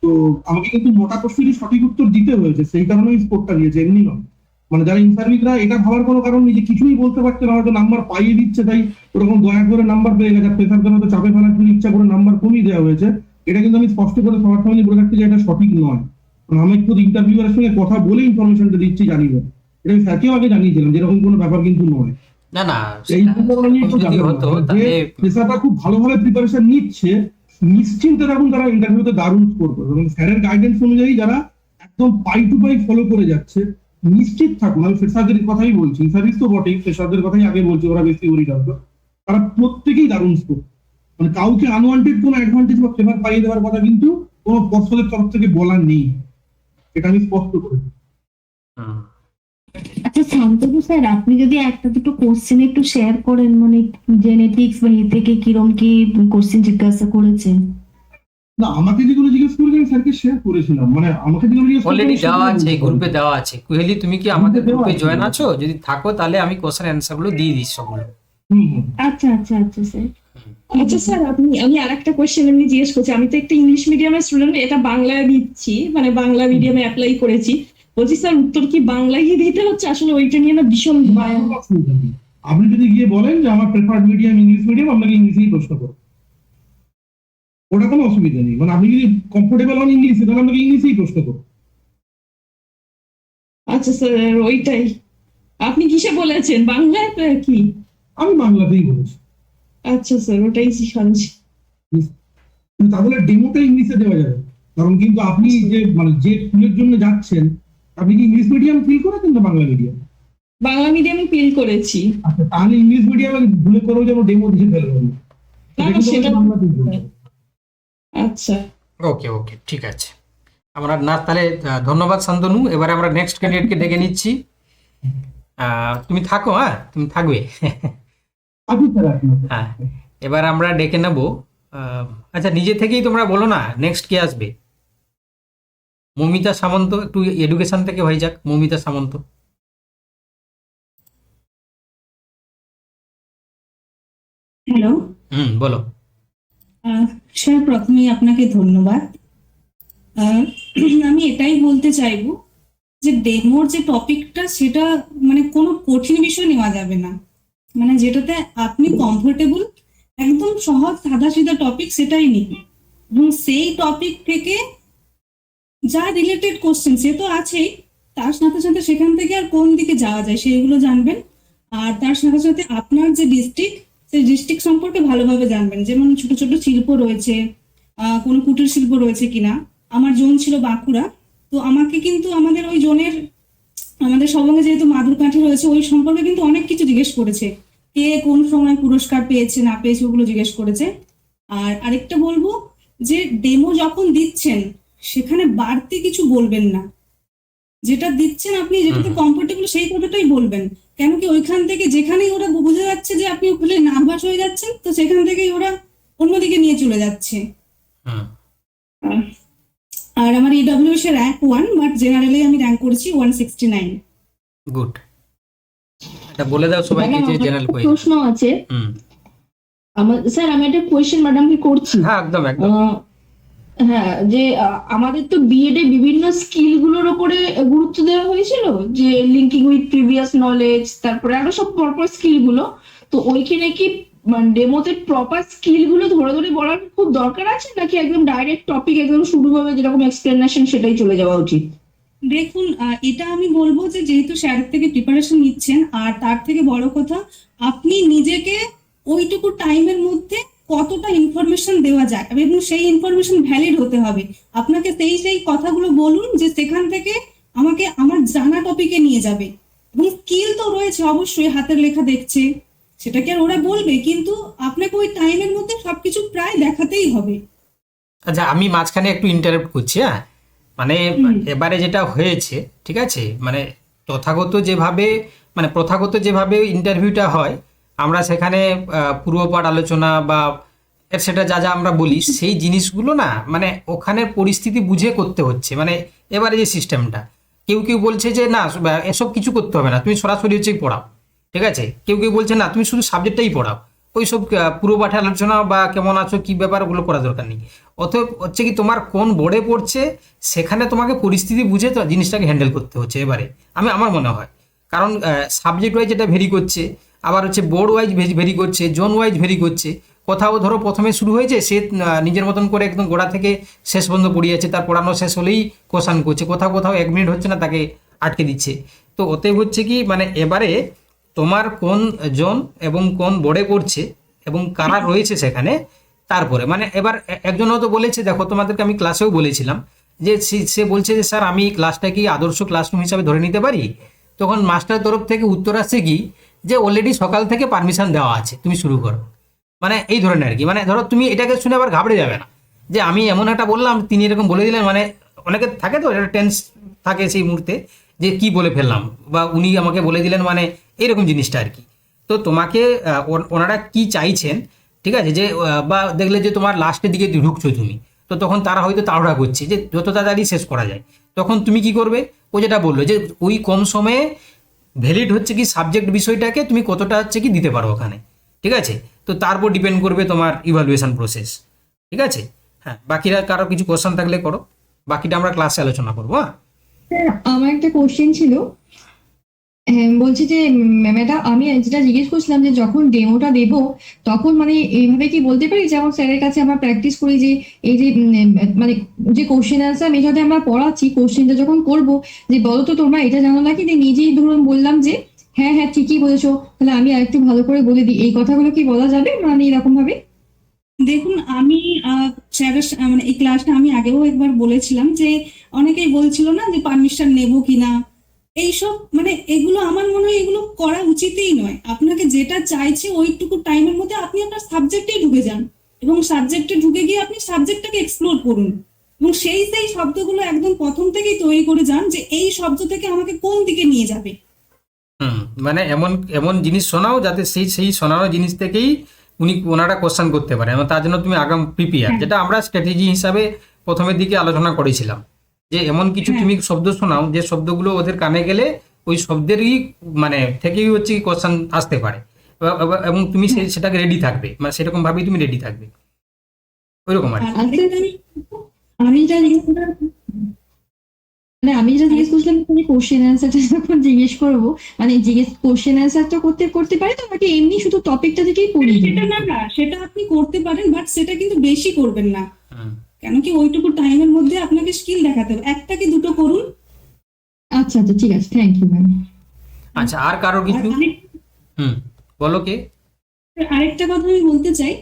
তো আমাকে কিন্তু 9টা প্রশ্নেরই সঠিক উত্তর দিতে হয়েছে, সেই কারণে আমি স্কোরটা দিয়েছি, এমনি নয়। মানে যারা ইনসার্ভিসরা এটা ভাবার কোনো কারণ নেই যে কিছুই বলতে পারছে না, হয়তো নাম্বার পাইয়ে দিচ্ছে তাই ওরকম দয়া করে নাম্বার পেয়ে গেছে, প্রেসারদের হয়তো চাপে ফেলার জন্য ইচ্ছা করে নাম্বার কমিয়ে দেওয়া হয়েছে। এটা কিন্তু আমি স্পষ্ট করে সবার সামনে বলে রাখতে যে এটা সঠিক নয়। আমি একটু ইন্টারভিউয়ারের সঙ্গে কথা বলে ইনফরমেশনটা দিচ্ছি, জানিব। এটা আমি স্যারকেও আগে জানিয়েছিলাম যে এরকম কোনো ব্যাপার কিন্তু নয়। না না, এই সেটা যদি হতো তাহলে প্রেসারটা খুব ভালোভাবে প্রিপারেশন নিচ্ছে, নিশ্চিন্তে থাকুন তারা ইন্টারভিউতে দারুণ স্কোর করবে। এবং স্যারের গাইডেন্স অনুযায়ী যারা একদম পাই টু পাই ফলো করে যাচ্ছে, নিশ্চিত থাকুন। আমি ফ্রেশারদের কথাই বলছি, সার্ভিস তো বটেই, ফ্রেশারদের কথাই আগে বলছি, ওরা বেশি ওরিড হবে। তারা প্রত্যেকেই দারুণ স্কোর, মানে কাউকে আনওয়ান্টেড কোনো অ্যাডভান্টেজ বা ফেভার পাইয়ে দেওয়ার কথা কিন্তু কোনো পর্ষদের তরফ থেকে বলা নেই, এটা আমি স্পষ্ট করেছি। হুম। আচ্ছা শান্তনু স্যার, আপনি যদি একটা দুটো কোশ্চেন একটু শেয়ার করেন, মানে জেনেটিক্স বা ই থেকে কিরম কি কোশ্চেন জিজ্ঞাসা করেছে? না, আমাকে যেগুলো জিজ্ঞেস করেছি আমি স্যারকে শেয়ার করেছিলাম, মানে আমাকে যেগুলো জিজ্ঞেস অলরেডি করেছে দেওয়া আছে, সেগুলো গ্রুপে দেওয়া আছে। কুহেলি, তুমি কি আমাদের দেওয়া গ্রুপে আছে। জয়েন আছো? যদি থাকো তাহলে আমি কোশ্চেন অ্যান্সার গুলো দিয়ে দিই সবগুলো। হুম হুম। আচ্ছা আচ্ছা আচ্ছা স্যার। আচ্ছা স্যার, আমি আরেকটা কোশ্চেন এমনি জিজ্ঞেস করছি। আমি তো একটা ইংলিশ মিডিয়ামের স্টুডেন্ট, এটা বাংলায় দিচ্ছি, মানে বাংলা মিডিয়ামে অ্যাপ্লাই করেছি। বলছি স্যার, উত্তর কি বাংলায় দিতে হচ্ছে? আসলে ওইটা নিয়ে না ভীষণ ভয়। আপনি যদি গিয়ে বলেন যে আমার প্রেফার্ড মিডিয়াম ইংলিশ মিডিয়াম, আপনাকে ইংলিশেই প্রশ্ন করো, ওটা কোনো অসুবিধা নেই। মানে আপনি যদি কমফোর্টেবল হন ইংলিশে, তাহলে আপনাকে ইংলিশেই প্রশ্ন করো। আচ্ছা স্যার, ওইটাই। আপনি কিসে বলেছেন, বাংলায় কি? আমি বাংলাতেই বলেছি, আচ্ছা স্যার, ওটাই শিখাচ্ছি। কিন্তু তাহলে ডেমোটা ইংলিশে দেওয়া যাবে। কারণ কিন্তু আপনি যে মানে যে স্কুলের জন্য যাচ্ছেন, আপনি কি ইংলিশ মিডিয়াম ফিল করেছেন না বাংলা মিডিয়াম? বাংলা মিডিয়ামে ফিল করেছি। আচ্ছা, তাহলে ইংলিশ মিডিয়ামে ভুলে করেও যেন ডেমো দিয়ে ফেলবেন না। না, না, সেটা বাংলাতেই বলতে হবে। আচ্ছা। ওকে ওকে, ঠিক আছে। আমরা না তাহলে ধন্যবাদ শান্তনু। এবারে আমরা নেক্সট ক্যান্ডিডেটকে ডেকে নিচ্ছি। তুমি থাকো, হ্যাঁ তুমি থাকবে। আপনি স্যার আসুন। হ্যাঁ, এবার আমরা ডেকে নেব। আচ্ছা, নিজে থেকেই তোমরা বলো না নেক্সট কে আসবে। মৌমিতা সামন্ত, একটু এডুকেশন থেকে হয়ে যাক। মৌমিতা সামন্ত। হ্যালো বলো। স্যার, প্রথমেই আপনাকে ধন্যবাদ। আমি এটাই বলতে চাইবো যে ডেমোর যে টপিকটা, সেটা মানে কোনো কঠিন বিষয় নেওয়া যাবে না, মানে যেটাতে আপনি কমফোর্টেবল, একদম সহজ সাদা সিধা টপিক সেটাই নিন। এবং সেই টপিক থেকে যা রিলেটেড কোশ্চেন সে তো আছেই, তার সাথে সাথে সেখান থেকে আর কোন দিকে যাওয়া যায় সেইগুলো জানবেন। আর তার সাথে সাথে আপনার যে ডিস্ট্রিক্ট, সেই ডিস্ট্রিক্ট সম্পর্কে ভালোভাবে জানবেন। যেমন ছোট ছোট শিল্প রয়েছে, কোনো কুটির শিল্প রয়েছে কিনা। আমার জোন ছিল বাঁকুড়া, তো আমাকে কিন্তু আমাদের ওই জোনের আমাদের সঙ্গে যেহেতু মাদুরকাঠি রয়েছে, ওই সম্পর্কে কিন্তু অনেক কিছু জিজ্ঞেস করেছে। কে কোন সময় পুরস্কার পেয়েছে না পেয়েছে ওগুলো জিজ্ঞেস করেছে। আর আরেকটা বলবো যে ডেমো যখন দিচ্ছেন সেখানে বাড়তি কিছু বলবেন না, যেটা দিচ্ছেন আপনি যেটাতে কমফোর্টেবল সেই কথাটাই বলবেন। কেন কি ওইখান থেকে যেখানেই ওরা বোঝা যাচ্ছে যে আপনি ওখানে নার্ভাস হয়ে যাচ্ছেন, তো সেখান থেকেই ওরা অন্যদিকে নিয়ে চলে যাচ্ছে। হুম আর আমার EWS এর র্যাঙ্ক 1, বাট জেনারেলি আমি র্যাঙ্ক করেছি 169। গুড, এটা বলে দাও সবাইকে যে জেনারেল কোয়েশ্চেন। প্রশ্ন আছে হুম আমার, স্যার আমি একটা কোয়েশ্চেন ম্যাডামকে করছি। হ্যাঁ একদম একদম। হ্যাঁ, যে আমাদের তো বিএড এ বিভিন্ন স্কিল গুলোর উপরে গুরুত্ব দেওয়া হয়েছিল, যে লিঙ্কিং উইথ প্রিভিয়াস নলেজ, তারপরে আরো সব পরপর স্কিল গুলো। তো ওইখানে কি ডেমোতে প্রপার স্কিল গুলো ধরে ধরে বলার খুব দরকার আছে, নাকি একদম ডাইরেক্ট টপিক একদম শুরুভাবে যেরকম এক্সপ্লেনেশন সেটাই চলে যাওয়া উচিত? দেখুন, এটা আমি বলবো যে যেহেতু স্যারের থেকে প্রিপারেশন নিচ্ছেন, আর তার থেকে বড় কথা আপনি নিজেকে ওইটুকু টাইমের মধ্যে কতটা ইনফরমেশন দেওয়া যায় এবং সেই ইনফরমেশন ভ্যালিড হতে হবে। আপনাকে সেই কথাগুলো বলুন যে সেখান থেকে আমাকে আমার জানা টপিকে নিয়ে যাবে। এবং স্কিল তো রয়েছে অবশ্যই, হাতের লেখা দেখছে, সেটাকে আর ওরা বলবে, কিন্তু আপনাকে ওই টাইমের মধ্যে সবকিছু প্রায় দেখাতেই হবে। আচ্ছা আমি মাঝখানে একটু ইন্টারাপ্ট করছি। হ্যাঁ মানে এবারে যেটা হয়েছে, ঠিক আছে, মানে প্রথাগত যেভাবে ইন্টারভিউটা হয়, আমরা সেখানে পূর্বপাঠ আলোচনা বা সেটা যা যা আমরা বলি সেই জিনিসগুলো না, মানে ওখানে পরিস্থিতি বুঝে করতে হচ্ছে। মানে এবারে যে সিস্টেমটা, কেউ কেউ বলছে যে না এসব কিছু করতে হবে না, তুমি সরাসরি হচ্ছে পড়াও, ঠিক আছে। কেউ কেউ বলছে না তুমি শুধু সাবজেক্টটাই পড়াও, ওইসব পুরো পাঠে আলোচনা বা কেমন আছো কী ব্যাপার ওগুলো করার দরকার নেই। অতএব হচ্ছে কি তোমার কোন বোর্ডে পড়ছে সেখানে তোমাকে পরিস্থিতি বুঝে তো জিনিসটাকে হ্যান্ডেল করতে হচ্ছে এবারে, আমার মনে হয়। কারণ সাবজেক্ট ওয়াইজ এটা ভেরি করছে, আবার হচ্ছে বোর্ড ওয়াইজ ভেরি করছে, জোন ওয়াইজ ভেরি করছে। কোথাও ধরো প্রথমে শুরু হয়েছে, সে নিজের মতন করে একদম গোড়া থেকে শেষ পর্যন্ত পড়িয়েছে, তার পড়ানো শেষ হলেই কোশ্চান করছে, কোথাও কোথাও 1 মিনিট হচ্ছে না তাকে আটকে দিচ্ছে। তো ওতে হচ্ছে কি মানে এবারে তোমার কোন জোন এবং কোন বোর্ডে পড়ছে এবং কারা রয়েছে সেখানে, তারপরে মানে এবার একজন হয়তো বলেছে, দেখো তোমাদেরকে আমি ক্লাসেও বলেছিলাম যে সে বলছে যে স্যার আমি ক্লাসটা কি আদর্শ ক্লাসরুম হিসাবে ধরে নিতে পারি? তখন মাস্টার তরফ থেকে উত্তর আসছে কি যে অলরেডি সকাল থেকে পারমিশন দেওয়া আছে, তুমি শুরু করো। মানে এই ধরনের আর কি, মানে ধরো তুমি এটাকে শুনে আবার ঘাবড়ে যাবে না যে আমি এমন একটা বললাম তিনি এরকম বলে দিলেন। মানে অনেকে থাকে তো এটা টেন্স থাকে সেই মুহূর্তে যে কি বলে ফেললাম বা উনি আমাকে বলে দিলেন, মানে এরকম জিনিসটা আর কি। তো তোমাকে ওনারা কি চাইছেন, ঠিক আছে, যে বা দেখলে যে তোমার লাস্টের দিকে ঢুকছো তুমি, তো তখন তারা হয়তো তাড়াহুড়া করছে যে যত তাড়াতাড়ি শেষ করা যায়। তখন তুমি কি করবে, ও যেটা বললো যে ওই কম সময়ে ভ্যালিড হচ্ছে কি সাবজেক্ট বিষয়টাকে তুমি কতটা হচ্ছে কি দিতে পারো ওখানে, ঠিক আছে। তো তার উপর ডিপেন্ড করবে তোমার ইভালুয়েশন প্রসেস, ঠিক আছে। হ্যাঁ বাকিরা কারো কিছু কোশ্চেন থাকলে করো, বাকিটা আমরা ক্লাসে আলোচনা করবো। হ্যাঁ আমার একটা কোশ্চেন ছিল, বলছি যে ম্যাডাম আমি যেটা জিজ্ঞেস করছিলাম যে যখন ডেমোটা দেব তখন মানে এইভাবে কি বলতে পারি, যেমন স্যারের কাছে আমরা প্র্যাকটিস করি যে এই যে মানে যে কোশ্চেন আনসার মেথডে আমরা পড়াচ্ছি, কোশ্চেনটা যখন করব যে বলো তো তোমরা এটা জানো নাকি, যে নিজেই ধরুন বললাম যে হ্যাঁ হ্যাঁ ঠিকই বলেছো, তাহলে আমি আরেকটু ভালো করে বলে দিই, এই কথাগুলো কি বলা যাবে মানে এরকম ভাবে? দেখুন, আমি স্যারের মানে এই ক্লাসটা আমি আগেও একবার বলেছিলাম যে অনেকেই বলছিল না যে পারমিশন নেব কিনা, এইসব মানে এগুলো আমার মনে হয় এগুলো করা উচিতই নয়। আপনাকে যেটা চাইছে ওইটুকু টাইমের মধ্যে আপনি আপনার সাবজেক্টেই ঢুকে যান এবং সাবজেক্টে ঢুকে গিয়ে আপনি সাবজেক্টটাকে এক্সপ্লোর করুন এবং সেই শব্দগুলো একদম প্রথম থেকেই তৈরি করে যান যে এই শব্দ থেকে আমাকে কোন দিকে নিয়ে যাবে। মানে এমন জিনিস শোনাও যাতে সেই শোনানো জিনিস থেকেই ওনারা কোশ্চেন করতে পারে, এবং তার জন্য তুমি আগাম প্রিপেয়ার, যেটা আমরা স্ট্র্যাটেজি হিসাবে প্রথমের দিকে আলোচনা করেছিলাম, যে এমন কিছু তুমি শব্দ শোনাও যে শব্দগুলো ওদের কানে গেলে ওই শব্দেরই মানে থেকেই হচ্ছে কোশ্চেন আসতে পারে, এবং তুমি সেটাকে রেডি থাকবে, মানে সেরকম ভাবেই তুমি রেডি থাকবে, ওইরকম আর আমি যেটা জিজ্ঞেস করছিলাম কোশ্চেন অ্যান্সারটা যখন জিজ্ঞেস করবো, মানে কোশ্চেন অ্যান্সারটা করতে পারি তো, নাকি এমনি শুধু টপিকটা থেকেই পড়ি? সেটা না, সেটা আপনি করতে পারেন, বাট সেটা কিন্তু বেশি করবেন না। কেন কি ওইটুকু টাইমের মধ্যে আপনাকে স্কিল দেখাতে হবে, একটা কি দুটো করুন। আচ্ছা আচ্ছা ঠিক আছে, থ্যাংক ইউ ম্যাম। আচ্ছা আর কারো কিছু? বলো কে? আরেকটা কথা আমি বলতে চাই,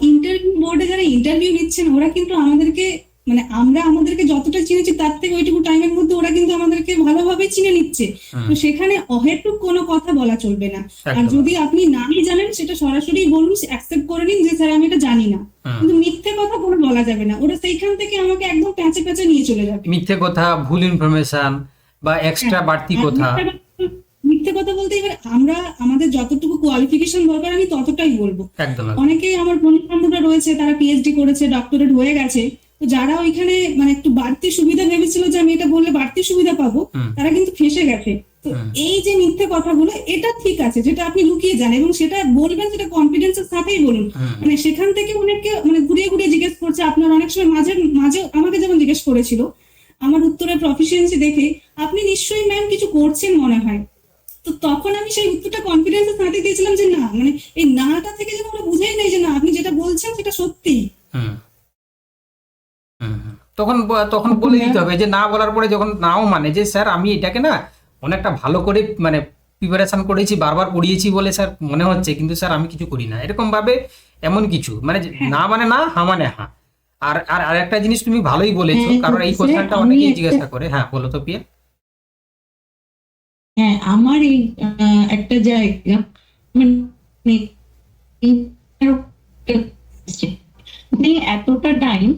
ইন্টারভিউ বোর্ডে যারা ইন্টারভিউ নিচ্ছেন ওরা কিন্তু আমাদেরকে মানে আমরা আমাদেরকে যতটা চিনেছি তার থেকে ওইটুকু টাইমের মধ্যে ওরা কিন্তু আমাদেরকে ভালোভাবে চিনে নিচ্ছে। তো সেখানে অহেতুক কোনো কথা বলা চলবে না। আর একদম। যদি আপনি নাই জানেন সেটা সরাসরি বলুন, অ্যাকসেপ্ট করে নিন যে স্যার আমি এটা জানি না, কিন্তু মিথ্যে কথা কোনো বলা যাবে না। ওরা সেইখান থেকে আমাকে একদম প্যাঁচে প্যাঁচে নিয়ে চলে যাবে। মিথ্যে কথা, ভুল ইনফরমেশন বা এক্সট্রা বাড়তি আর কথা। মিথ্যে কথা বলতে এবার আমরা আমাদের যতটুকু কোয়ালিফিকেশন দরকার আমি ততটাই বলবো। একদম অনেকেই আমার বন্ধু বান্ধবরা রয়েছে, তারা পিএইচডি করেছে, ডক্টরেট হয়ে গেছে, তো যারা ওইখানে মানে একটু বাড়তি সুবিধা ভেবেছিল যে আমি এটা বললে বাড়তি সুবিধা পাবো, তারা কিন্তু ফেঁসে গেছে। তো এই যে মিথ্যে কথাগুলো, এটা ঠিক আছে যেটা আপনি লুকিয়ে যান এবং সেটা বলবেন, সেটা কনফিডেন্সের সাথেই বলুন। মানে সেখান থেকে অনেকে মানে ঘুরিয়ে ঘুরিয়ে জিজ্ঞেস করছে, আপনার অনেক সময় মাঝে মাঝে আমাকে যেমন জিজ্ঞেস করেছিল আমার উত্তরের প্রফিসিয়েন্সি দেখে, আপনি নিশ্চয়ই ম্যাম কিছু করছেন মনে হয়। তো তখন আমি সেই উত্তরটা কনফিডেন্সের সাথে দিয়েছিলাম যে না, মানে এই নাটা থেকে যেন ওরা বুঝেই নেই যে না আপনি যেটা বলছেন সেটা সত্যি। তখন তখন বলে দিতে হবে যে না বলার পরে যখন নাও মানে যে স্যার আমি এটাকে না অনেকটা ভালো করে মানে প্রিপারেশন করেছি, বারবার পড়িয়েছি বলে স্যার মনে হচ্ছে, কিন্তু স্যার আমি কিছু করি না, এরকম ভাবে এমন কিছু মানে না মানে না, হা মানে হা। আর আর আরেকটা জিনিস তুমি ভালোই বলেছো, হ্যাঁ, কারণ এই স্যার, কোশ্চেনটা আমি অনেকেই একটা- জিজ্ঞাসা করে। হ্যাঁ বলো তো পিয়া। হ্যাঁ, আমার এই একটা জায়গা মানে আপনি এতটা টাইম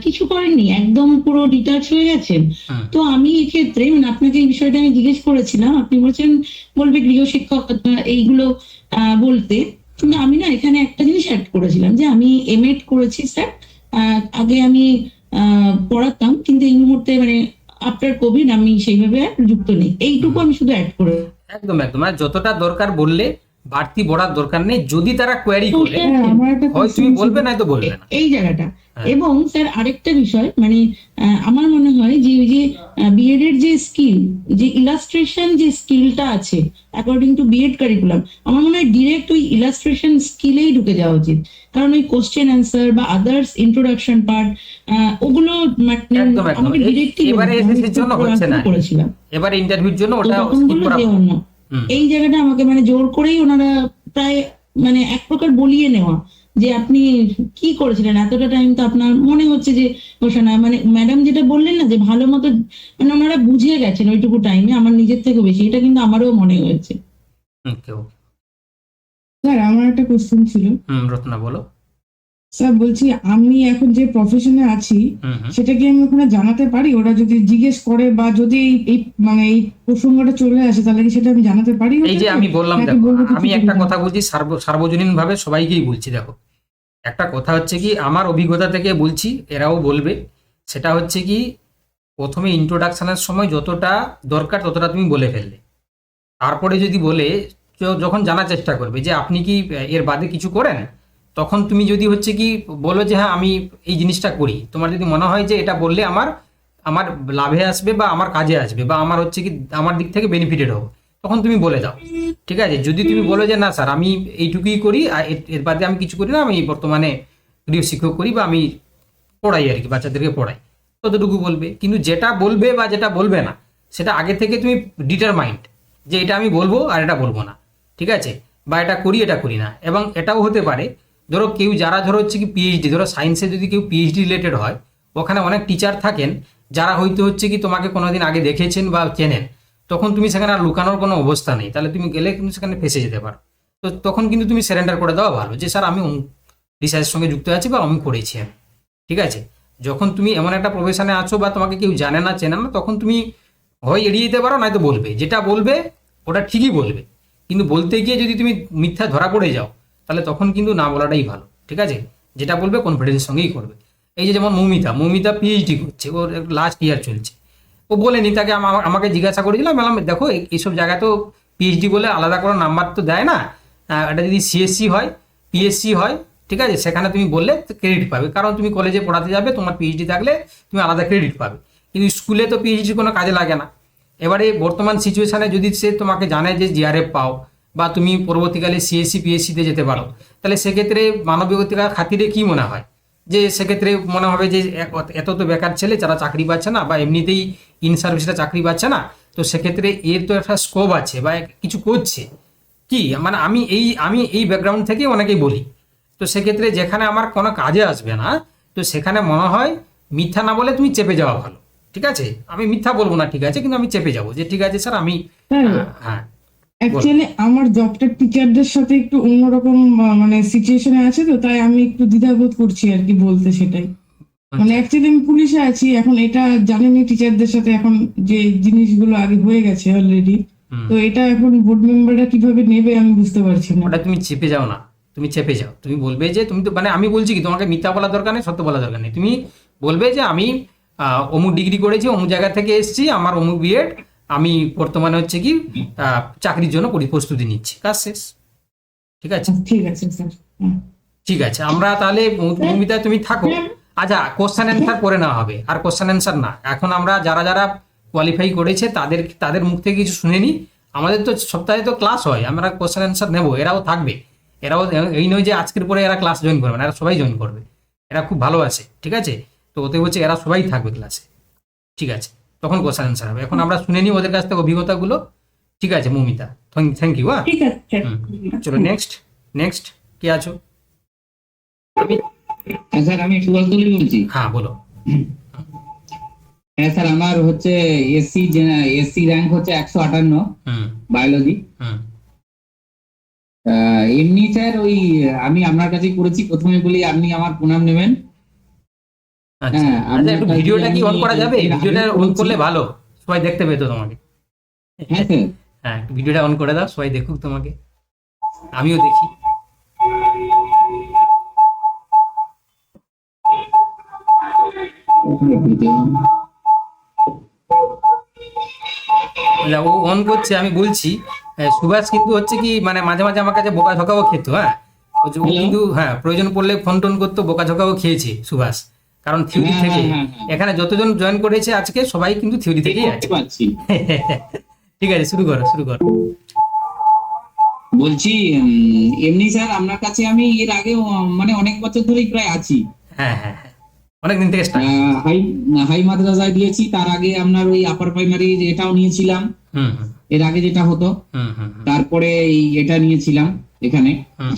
কিছু করেননি, একদম পুরো ডিটাচ হয়ে গেছেন। তো আমি এক্ষেত্রে মানে আপনাকে এই বিষয়টা আমি জিজ্ঞেস করেছিলাম, আপনি বলছেন বলবে গৃহশিক্ষকতা এইগুলো বলতে, কিন্তু আমি না এখানে একটা জিনিস অ্যাড করেছিলাম যে আমি এমএড করেছি স্যার। আগে আমি পড়াতাম, কিন্তু এই মুহূর্তে মানে আফটার কোভিড আমি সেইভাবে আর যুক্ত নেই। এইটুকু আমি শুধু অ্যাড করে। একদম একদম, আর যতটা দরকার বললে, বাড়তি বলার দরকার নেই। যদি তারা কোয়ারি করে আমার একটা হয় তুমি বলবে, নাই তো বলবে না। এই জায়গাটা। হ্যাঁ। এবং স্যার আরেকটা বিষয় মানে আমার মনে হয় যে ওই যে বিএড এর যে স্কিল, যে ইলাস্ট্রেশন যে স্কিলটা আছে অ্যাকর্ডিং টু বিএড কারিকুলাম, আমার মনে হয় ডিরেক্ট ওই ইলাস্ট্রেশন স্কিলেই ঢুকে যাওয়া উচিত। কারণ ওই কোশ্চেন অ্যান্সার বা আদার্স ইন্ট্রোডাকশন পার্ট ওগুলো মানে একদম একদম। আমাকে ডিরেক্টলি এবারে এসএসসির জন্য হচ্ছে না, করেছিলাম। এবারে ইন্টারভিউর জন্য ওটা তখন skip বললো করা যে ভালো। অন্য হুম। এই জায়গাটা আমাকে মানে জোর করেই ওনারা প্রায় মানে এক প্রকার বলিয়ে নেওয়া যে আপনি কি করেছিলেন এতটা টাইম, তো আপনার মনে হচ্ছে যে ঘোষণা মানে ম্যাডাম যেটা বললেন না যে ভালো মতো মানে ওনারা বুঝে গেছেন ওইটুকু টাইমে, আমার নিজের থেকে বেশি, এটা কিন্তু আমারও মনে হয়েছে। ওকে ওকে। স্যার আমার একটা কোশ্চেন ছিল। রত্না বলো। স্যার বলছি আমি এখন যে প্রফেশনে আছি হুম হুম। সেটা কি আমি ওখানে জানাতে পারি? ওরা যদি জিজ্ঞেস করে বা যদি এই মানে এই প্রসঙ্গটা চলে আসে তাহলে কি সেটা আমি জানাতে পারি? এই যে ওদেরকে? আমি বললাম, নাকি দেখো বলবো কিছু আমি একটা করি না? কথা বলছি সার্বজনীন ভাবে সবাইকেই বলছি। দেখো একটা কথা হচ্ছে কি, আমার অভিজ্ঞতা থেকে বলছি, এরাও বলবে, সেটা হচ্ছে কি প্রথমে ইন্ট্রোডাকশনের সময় যতটা দরকার ততটা তুমি বলে ফেললে, তারপরে যদি বলে যখন জানার চেষ্টা করবে যে আপনি কি এর বাদে কিছু করেন, তখন তুমি যদি হচ্ছে কি বলো যে হ্যাঁ আমি এই জিনিসটা করি, তোমার যদি মনে হয় যে এটা বললে আমার আমার লাভে আসবে বা আমার কাজে আসবে বা আমার হচ্ছে কি আমার দিক থেকে বেনিফিটেড হবে, তখন তুমি বলে দাও। ঠিক আছে, যদি তুমি বলো যে না স্যার আমি এইটুকুই করি আর এর বাদে আমি কিছু করি না, আমি বর্তমানে গৃহ শিক্ষক করি বা আমি পড়াই আর কি, বাচ্চাদেরকে পড়াই, ততটুকু বলবে। কিন্তু যেটা বলবে বা যেটা বলবে না সেটা আগে থেকে তুমি ডিটারমাইন্ড যে এটা আমি বলবো আর এটা বলবো না, ঠিক আছে, বা এটা করি এটা করি না। এবং এটাও হতে পারে, ধরো কেউ যারা ধরো হচ্ছে কি পিএইচডি, ধরো সায়েন্সে যদি কেউ পিএইচডি রিলেটেড হয়, ওখানে অনেক টিচার থাকেন যারা হয়তো হচ্ছে কি তোমাকে কোনোদিন আগে দেখেছেন বা চেনেন, তখন তুমি সেখানে আর লুকানোর কোনো অবস্থা নেই, তাহলে তুমি গেলে কিন্তু সেখানে ফেসে যেতে পারো। তো তখন কিন্তু তুমি সারেন্ডার করে দেওয়া ভালো যে স্যার আমি রিসার্চের সঙ্গে যুক্ত আছি বা আমি করেছি আমি, ঠিক আছে। যখন তুমি এমন একটা প্রফেশনে আছো বা তোমাকে কেউ জানে না চেনে না, তখন তুমি হয় এড়িয়ে দিতে পারো, নয়তো বলবে। যেটা বলবে ওটা ঠিকই বলবে, কিন্তু বলতে গিয়ে যদি তুমি মিথ্যা ধরা পড়ে যাও তাহলে তখন কিন্তু না বলাটাই ভালো, ঠিক আছে। যেটা বলবে কনফিডেন্সের সঙ্গেই করবে। এই যে যেমন মৌমিতা পিএইচডি করছে, ওর লাস্ট ইয়ার চলছে, ও বলেনি, তাকে আমাকে জিজ্ঞাসা করেছিলাম, বললাম দেখো এইসব জায়গায় তো পিএইচডি বলে আলাদা করে নাম্বার তো দেয় না, এটা যদি সিএসসি হয় পিএসসি হয়, ঠিক আছে, সেখানে তুমি বললে ক্রেডিট পাবে, কারণ তুমি কলেজে পড়াতে যাবে, তোমার পিএইচডি থাকলে তুমি আলাদা ক্রেডিট পাবে। কিন্তু স্কুলে তো পিএইচডি কোনো কাজে লাগে না। এবারে বর্তমান সিচুয়েশানে যদি সে তোমাকে জানে যে জিআরএফ পাও বা তুমি পরবর্তীকালে সিএসসি পিএসসিতে যেতে পারো, তাহলে সেক্ষেত্রে মানবিকতার খাতিরে কি মনে হয় যে সেক্ষেত্রে মনে হবে যে এত তো বেকার ছেলে যারা চাকরি পাচ্ছে না বা এমনিতেই ইন সার্ভিসটা চাকরি পাচ্ছে না, তো সেক্ষেত্রে এর তো একটা স্কোপ আছে বা কিছু করছে কি, মানে আমি এই ব্যাকগ্রাউন্ড থেকে অনেকেই বলি। তো সেক্ষেত্রে যেখানে আমার কোনো কাজে আসবে না, তো সেখানে মনে হয় মিথ্যা না বলে তুমি চেপে যাওয়া ভালো, ঠিক আছে? আমি মিথ্যা বলবো না, ঠিক আছে, কিন্তু আমি চেপে যাবো যে ঠিক আছে স্যার আমি হ্যাঁ অ্যাকচুয়ালি আমার জবটা টিচারদের সাথে একটু অন্যরকম মানে সিচুয়েশনে আছে, তো তাই আমি একটু দ্বিধাবোধ করছি আর কি বলতে, সেটাই। মানে অ্যাকচুয়ালি আমি পুলিশে আছি এখন, এটা জানেনি টিচারদের সাথে এখন যে জিনিসগুলো আগে হয়ে গেছে অলরেডি, তো এটা এখন বোর্ড মেম্বাররা কিভাবে নেবে আমি বুঝতে পারছি না। ওটা তুমি চেপে যাও না, তুমি চেপে যাও, তুমি বলবে যে তুমি তো মানে আমি বলছি কি তোমাকে মিথ্যা বলা দরকার নেই, সত্য বলা দরকার নেই, তুমি বলবে যে আমি অমুক ডিগ্রি করেছি, অমুক জায়গা থেকে এসেছি, আমার অমুক বিএড, আমি বর্তমানে হচ্ছে কি চাকরির জন্য প্রস্তুতি নিচ্ছি, কাজ শেষ, ঠিক আছে? ঠিক আছে স্যার। ঠিক আছে, আমরা তাহলে মৌমিতা তুমি থাকো। আচ্ছা, কোশ্চেন অ্যান্সার পরে নেওয়া হবে, আর কোশ্চেন অ্যান্সার না, এখন আমরা যারা যারা কোয়ালিফাই করেছে তাদের মুখ থেকে কিছু শুনে নিই। আমাদের তো সপ্তাহে তো ক্লাস হয়, আমরা কোশ্চেন অ্যান্সার নেবো, এরাও থাকবে, এরাও এই নয় যে আজকের পরে এরা ক্লাস জয়েন করবে না, এরা সবাই জয়েন করবে, এরা খুব ভালো আছে, ঠিক আছে? তো ওতে হচ্ছে এরা সবাই থাকবে ক্লাসে, ঠিক আছে? তখন কোশ্চেন অ্যান্সার হবে, এখন আমরা শুনে নিই ওদের কাছ থেকে অভিজ্ঞতাগুলো, ঠিক আছে মৌমিতা? Thank you. হ্যাঁ, ঠিক আছে স্যার। চলো নেক্সট কে আছো? স্যার আমি সুভাষ দলই বলছি। হ্যাঁ বলো। হ্যাঁ স্যার, আমার হচ্ছে এসসি র্যাঙ্ক হচ্ছে 158 হুম বায়োলজি। হুম এমনি স্যার ওই আমি আপনার কাছে করেছি, প্রথমে বলি আপনি আমার প্রণাম নেবেন। আচ্ছা হ্যাঁ, আচ্ছা, একটু আপনার ভিডিওটা কি অন করা যাবে? এর আগে ভিডিওটা অন বলছি। করলে ভালো, সবাই দেখতে পেতো তোমাকে। হ্যাঁ স্যার, হ্যাঁ, একটু ভিডিওটা অন করে দাও, সবাই দেখুক তোমাকে, আমিও দেখি। আচ্ছা, ও অন করছে, আমি বলছি সুভাষ কিন্তু হচ্ছে কি মানে মাঝে মাঝে আমার কাছে বোকা ঝোকাও খেত। হ্যাঁ, ও কিন্তু হ্যাঁ প্রয়োজন পড়লে ফোন টোন করতো, বোকা ঝোকাও খেয়েছে সুভাষ, কারণ থিওরি হ্যাঁ, থেকে হ্যাঁ, হ্যাঁ। এখানে যতজন জয়েন করেছে আজকে সবাই কিন্তু থিওরি থেকেই আছে। দেখতে পাচ্ছি। ঠিক আছে, শুরু করো। বলছি এমনি স্যার আপনার কাছে আমি এর আগে মানে অনেক বছর ধরেই প্রায় আছি। হ্যাঁ, অনেকদিন থেকে স্টার্ট। হাই মাদ্রাসায় দিয়েছি, তার আগে আপনার ওই আপার প্রাইমারি এটাও নিয়েছিলাম, হুম এর আগে যেটা হতো। হুম হুম তারপরে এটা নিয়েছিলাম এখানে, হুম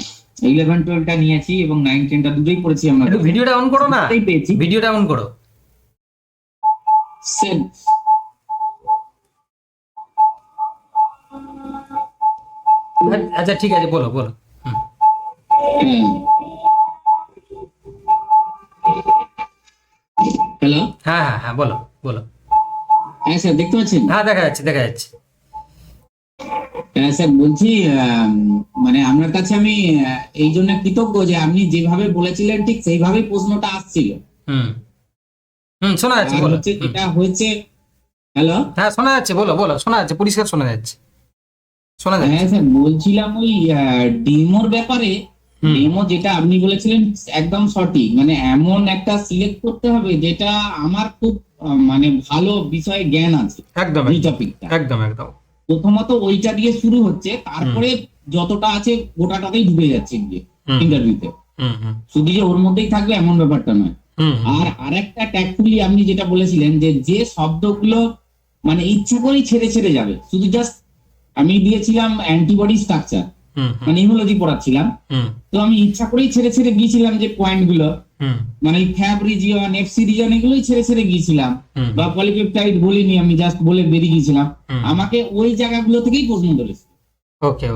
11-12টা নিয়েছি এবং 9-10টা দুটোই পড়েছি আমরা। একটু ভিডিওটা অন করো না, দুটোই পেয়েছি ভিডিওটা অন করো। স্যার। আচ্ছা ঠিক আছে, বলো। হ্যালো, হ্যাঁ বলো। হ্যাঁ স্যার দেখতে পাচ্ছেন? হ্যাঁ দেখা যাচ্ছে। হ্যাঁ স্যার, বলছি মানে আপনার কাছে আমি এই জন্য কৃতজ্ঞ যে আপনি যেভাবে বলেছিলেন ঠিক সেইভাবেই প্রশ্নটা আসছিল। হুম শোনা যাচ্ছে, আর বলো। হচ্ছে যেটা হয়েছে, হ্যালো, হ্যাঁ শোনা যাচ্ছে, বলো, শোনা যাচ্ছে, পরিষ্কার শোনা যাচ্ছে। হ্যাঁ স্যার বলছিলাম ওই ডেমোর ব্যাপারে। হুম। ডেমো যেটা আপনি বলেছিলেন একদম সঠিক, মানে এমন একটা সিলেক্ট করতে হবে যেটা আমার খুব মানে ভালো বিষয়ে জ্ঞান আছে, একদম এই টপিকটা। একদম প্রথমত ওইটা দিয়ে শুরু হচ্ছে, তারপরে যতটা আছে গোটাটাতেই ঢুকে যাচ্ছে গিয়ে হুম। ইন্টারভিউতে। হুম শুধু যে ওর মধ্যেই থাকবে এমন ব্যাপারটা নয়। হুম আর আরেকটা ট্যাক্টফুলি আপনি যেটা বলেছিলেন যে শব্দগুলো মানে ইচ্ছা করেই ছেড়ে যাবে, শুধু জাস্ট আমি দিয়েছিলাম অ্যান্টিবডি স্ট্রাকচার, হুম মানে ইমোলজি পড়াচ্ছিলাম, হুম তো আমি ইচ্ছা করেই ছেড়ে গিয়েছিলাম যে পয়েন্ট গুলো, হুম মানে ফ্যাব রিজিয়ন, এফসি রিজিয়ন এগুলোই ছেড়ে গিয়েছিলাম, হুম বা পলিপেপটাইড বলিনি, আমি জাস্ট বলে বেরিয়ে গিয়েছিলাম। হুম। আমাকে ওই জায়গাগুলো থেকেই প্রশ্ন ধরেছে, ওকে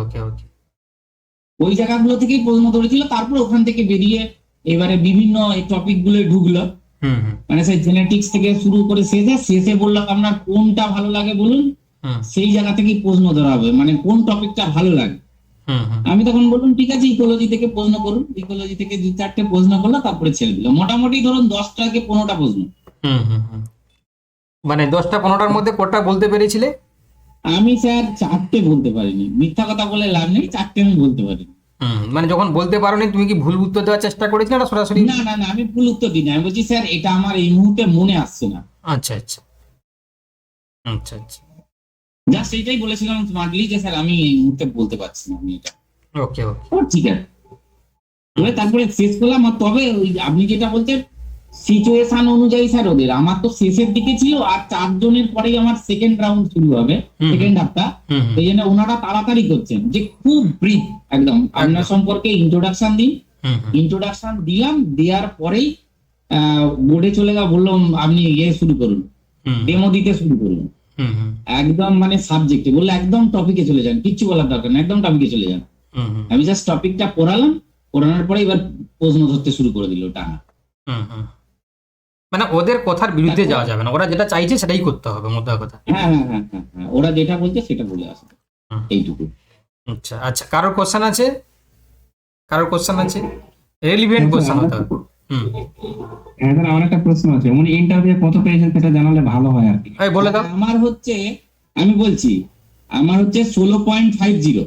ওই জায়গাগুলো থেকেই প্রশ্ন ধরেছিল, তারপর ওখান থেকে বেরিয়ে এবারে বিভিন্ন টপিক গুলো ঢুকলো, হুম মানে সেই জেনেটিক্স থেকে শুরু করে শেষে বললাম আপনার কোনটা ভালো লাগে বলুন, হুম সেই জায়গা থেকেই প্রশ্ন ধরা হবে, মানে কোন টপিকটা ভালো লাগে। হুম আমি তখন বললাম ঠিক আছে ইকোলজি থেকে প্রশ্ন করুন, ইকোলজি থেকে 2-4টে প্রশ্ন করলো, তারপরে ছেড়ে দিল। মোটামুটি ধরুন 10টা থেকে 15টা প্রশ্ন। হুম মানে 10টা 15টার মধ্যে কটা বলতে পেরেছিলে? আমি স্যার 4টে বলতে পারিনি, মিথ্যা কথা বলে লাভ নেই, 4টে আমি বলতে পারিনি। মানে যখন বলতে পারোনি তুমি কি ভুল উত্তর দেওয়ার চেষ্টা করেছিলে না সরাসরি? না আমি ভুল উত্তর দিই না, আমি বলছি স্যার এটা আমার এই মুহূর্তে মনে আসছে না। আচ্ছা জাস্ট এইটাই বলেছিলাম স্মার্টলি যে স্যার আমি এই মুহূর্তে বলতে পারছি না আমি এটা। ওকে ও ঠিক আছে, তবে তারপরে শেষ করলাম। আর তবে ওই আপনি যেটা বলছেন সিচুয়েশন অনুযায়ী স্যার ওদের, আমার তো শেষের দিকে ছিল, আর 4 জনের পরেই আমার সেকেন্ড রাউন্ড শুরু হবে, সেকেন্ড হাফটা। এই জন্য ওনারা তাড়াতাড়ি করছেন যে খুব ব্রিফ একদম আপনার সম্পর্কে ইন্ট্রোডাকশন দিন। ইন্ট্রোডাকশন দিলাম, দেওয়ার পরেই বোর্ডে চলে গা বললাম আপনি শুরু করুন, হুম ডেমো দিতে শুরু করুন। হুম হুম একদম মানে সাবজেক্টে বললো একদম টপিকে চলে যান, কিচ্ছু বলার দরকার না, একদম টপিকে চলে যান। হুম হুম আমি জাস্ট টপিকটা পড়ালাম, পড়ানোর পরে এবার প্রশ্ন ধরতে শুরু করে দিল টানা। হুম হুম। মানে ওদের কথার বিরুদ্ধে যাওয়া যাবে না, ওরা যেটা চাইছে সেটাই করতে হবে, মোদ্দা কথা। হ্যাঁ হ্যাঁ হ্যাঁ হ্যাঁ হ্যাঁ, ওরা যেটা বলছে সেটা বলে আসবে, হুম। এইটুকু। আচ্ছা আচ্ছা, কারোর কোশ্চেন আছে? কারোর কোশ্চেন আছে? রেলিভেন্ট কোশ্চেন হতে হবে। হুম, হ্যাঁ স্যার, আমার একটা প্রশ্ন আছে, উনি ইন্টারভিউ কত পেয়েছেন সেটা জানালে ভালো হয় আর কি। এই বলে দাও। আমার হচ্ছে, আমি বলছি আমার হচ্ছে 16.50।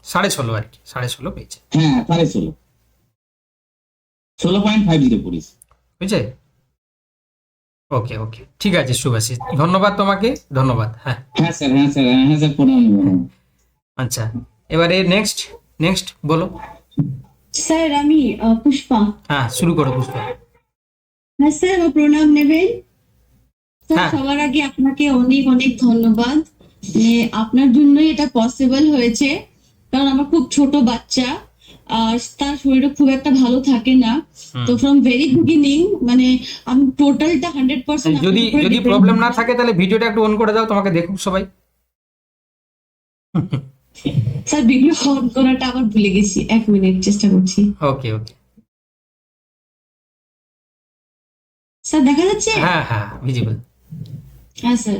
16.5 আর কি, 16.5 পেয়েছে, হ্যাঁ 16.5, 16.50 পড়িস। বুঝছে? ওকে ওকে, ঠিক আছে সুভাষিস, ধন্যবাদ তোমাকে, ধন্যবাদ। হ্যাঁ হ্যাঁ স্যার, হ্যাঁ স্যার, হ্যাঁ স্যার, প্রণাম। আচ্ছা, এবারে নেক্সট নেক্সট বলো। স্যার আমি পুষ্পা। হ্যাঁ শুরু করো পুষ্পা। হ্যাঁ স্যার, আমার প্রণাম নেবেন। স্যার হ্যাঁ। সবার আগে আপনাকে অনেক অনেক ধন্যবাদ, মানে আপনার জন্যই এটা পসিবল হয়েছে। কারণ আমার খুব ছোট বাচ্চা, আর তার শরীরও খুব একটা ভালো থাকে না। হুম। তো ফ্রম ভেরি বিগিনিং মানে আমি টোটালটা 100% যদি যদি প্রবলেম না থাকে তাহলে ভিডিওটা একটু অন করে দাও, তোমাকে দেখুক সবাই। স্যার ভিডিও অন করাটা আবার ভুলে গেছি, 1 মিনিট চেষ্টা করছি। ওকে ওকে, স্যার দেখা যাচ্ছে? হ্যাঁ হ্যাঁ ভিজিবল। হ্যাঁ স্যার,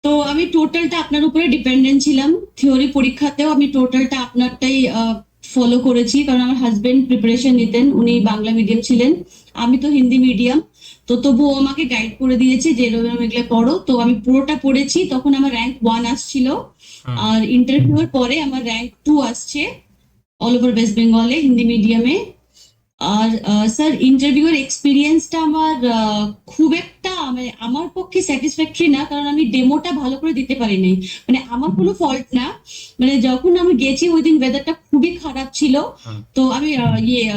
তো আমি টোটালটা আপনার উপরে ডিপেন্ডেন্ট ছিলাম। থিওরি পরীক্ষাতেও আমি টোটালটা আপনারটাই ফলো করেছি, কারণ আমার হাজবেন্ড প্রিপারেশন নিতেন, উনি বাংলা মিডিয়াম ছিলেন, আমি তো হিন্দি মিডিয়াম। তো তবুও আমাকে গাইড করে দিয়েছে যে এরকম এগুলো পড়ো। তো আমি পুরোটা পড়েছি, তখন আমার র্যাঙ্ক 1 আসছিল, আর ইন্টারভিউর পরে আমার র্যাঙ্ক 2 আসছে অল ওভার ওয়েস্ট বেঙ্গলে হিন্দি মিডিয়ামে। আর স্যার ইন্টারভিউর এক্সপিরিয়েন্সটা আমার খুব একটা মানে আমার পক্ষে স্যাটিসফ্যাক্টরি না, কারণ আমি ডেমোটা ভালো করে দিতে পারিনি। মানে আমার কোনো ফল্ট না, মানে যখন আমি গেছি ওই দিন ওয়েদারটা খুবই খারাপ ছিল। তো আমি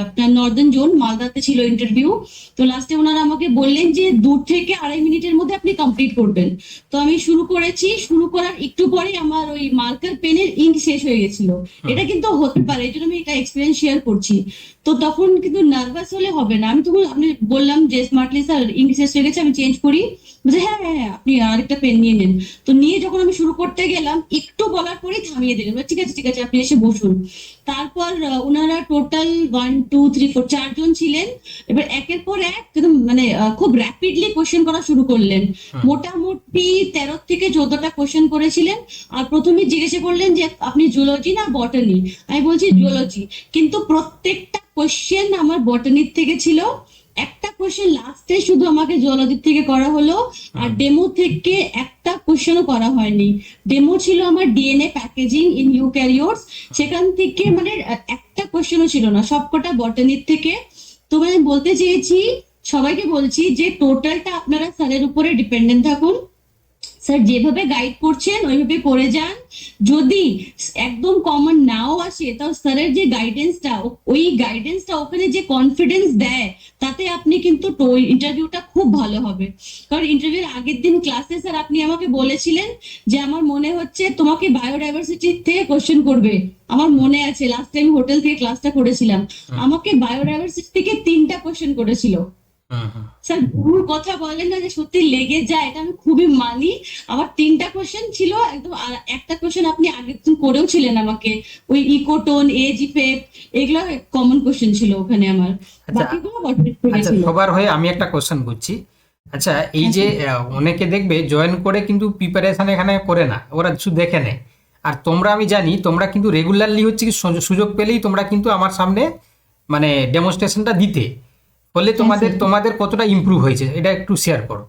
আপনার নর্দার্ন জোন মালদাতে ছিল ইন্টারভিউ। তো লাস্টে ওনারা আমাকে বললেন যে 2 থেকে 2.5 মিনিটের মধ্যে আপনি কমপ্লিট করবেন। তো আমি শুরু করেছি, শুরু করার একটু পরে আমার ওই মার্কার পেনের ইঙ্ক শেষ হয়ে গেছিল। এটা কিন্তু হতে পারে, এই জন্য আমি এটা এক্সপিরিয়েন্স শেয়ার করছি। তো তখন কিন্তু নার্ভাস হলে হবে না। আমি তখন আপনি বললাম যে স্মার্টলি স্যার ইংলিশ শেষ হয়ে গেছে, আমি চেঞ্জ করি। বলছে হ্যাঁ হ্যাঁ হ্যাঁ, আপনি আরেকটা পেন নিয়ে নেন। তো নিয়ে যখন আমি শুরু করতে গেলাম একটু বলার পরেই থামিয়ে দিলেন, ঠিক আছে ঠিক আছে আপনি এসে বসুন। তারপর ওনারা টোটাল 1 2 3 4 4 জন ছিলেন। এবার একের পর এক একদম মানে খুব র্যাপিডলি কোশ্চেন করা শুরু করলেন। মোটামুটি 13 থেকে 14টা কোশ্চেন করেছিলেন। আর প্রথমে জিজ্ঞেস করলেন যে আপনি জুলজি না বটানি। আমি বলছি জুলজি, কিন্তু প্রত্যেকটা কোশ্চেন আমার বটানির থেকে ছিল। একটা কোশ্চেন লাস্টে শুধু আমাকে জুলজির থেকে করা হলো, আর ডেমো থেকে একটা কোশ্চেনও করা হয়নি। ডেমো ছিল আমার ডিএনএ প্যাকেজিং ইন ইউক্যারিওটস, সেখান থেকে মানে একটা কোশ্চেনও ছিল না, সবকটা বটানির থেকে। তো আমি বলতে চেয়েছি, সবাইকে বলছি যে টোটালটা আপনারা স্যারের উপরে ডিপেন্ডেন্ট থাকুন। স্যার যেভাবে গাইড করছেন ওইভাবে করে যান। যদি একদম কমন নাও আসে তাও স্যারের যে গাইডেন্সটা, ওই গাইডেন্সটা ওখানে যে কনফিডেন্স দেয়, তাতে আপনি কিন্তু ইন্টারভিউটা খুব ভালো হবে। কারণ ইন্টারভিউর আগের দিন ক্লাসে স্যার আপনি আমাকে বলেছিলেন যে আমার মনে হচ্ছে তোমাকে বায়োডাইভার্সিটি থেকে কোশ্চেন করবে। আমার মনে আছে লাস্ট টাইম হোটেল থেকে ক্লাসটা করেছিলাম, আমাকে বায়োডাইভার্সিটি থেকে 3টা কোশ্চেন করেছিল। স্যার ভুল কথা বলেন না, যে সত্যি লেগে যায় এটা আমি খুবই মানি। আমার 3টা কোশ্চেন ছিল একদম, আর একটা কোশ্চেন আপনি আগের দিন করেও ছিলেন আমাকে, ওই ইকোটোন এজ ইফেক্ট, এগুলো কমন কোশ্চেন ছিল ওখানে আমার। বাকিগুলো বটনিক থেকে আচ্ছা, ছিল। সবার হয়ে আমি একটা কোশ্চেন করছি। আচ্ছা, এই যে অনেকে দেখবে জয়েন করে কিন্তু প্রিপারেশন এখানে করে না, ওরা শুধু দেখে নেয়। আর তোমরা, আমি জানি তোমরা কিন্তু রেগুলারলি হচ্ছে কি সুযোগ পেলেই তোমরা কিন্তু আমার সামনে মানে ডেমনস্ট্রেশনটা দিতে, ফলে তোমাদের কতটা ইমপ্রুভ হয়েছে এটা একটু শেয়ার করো।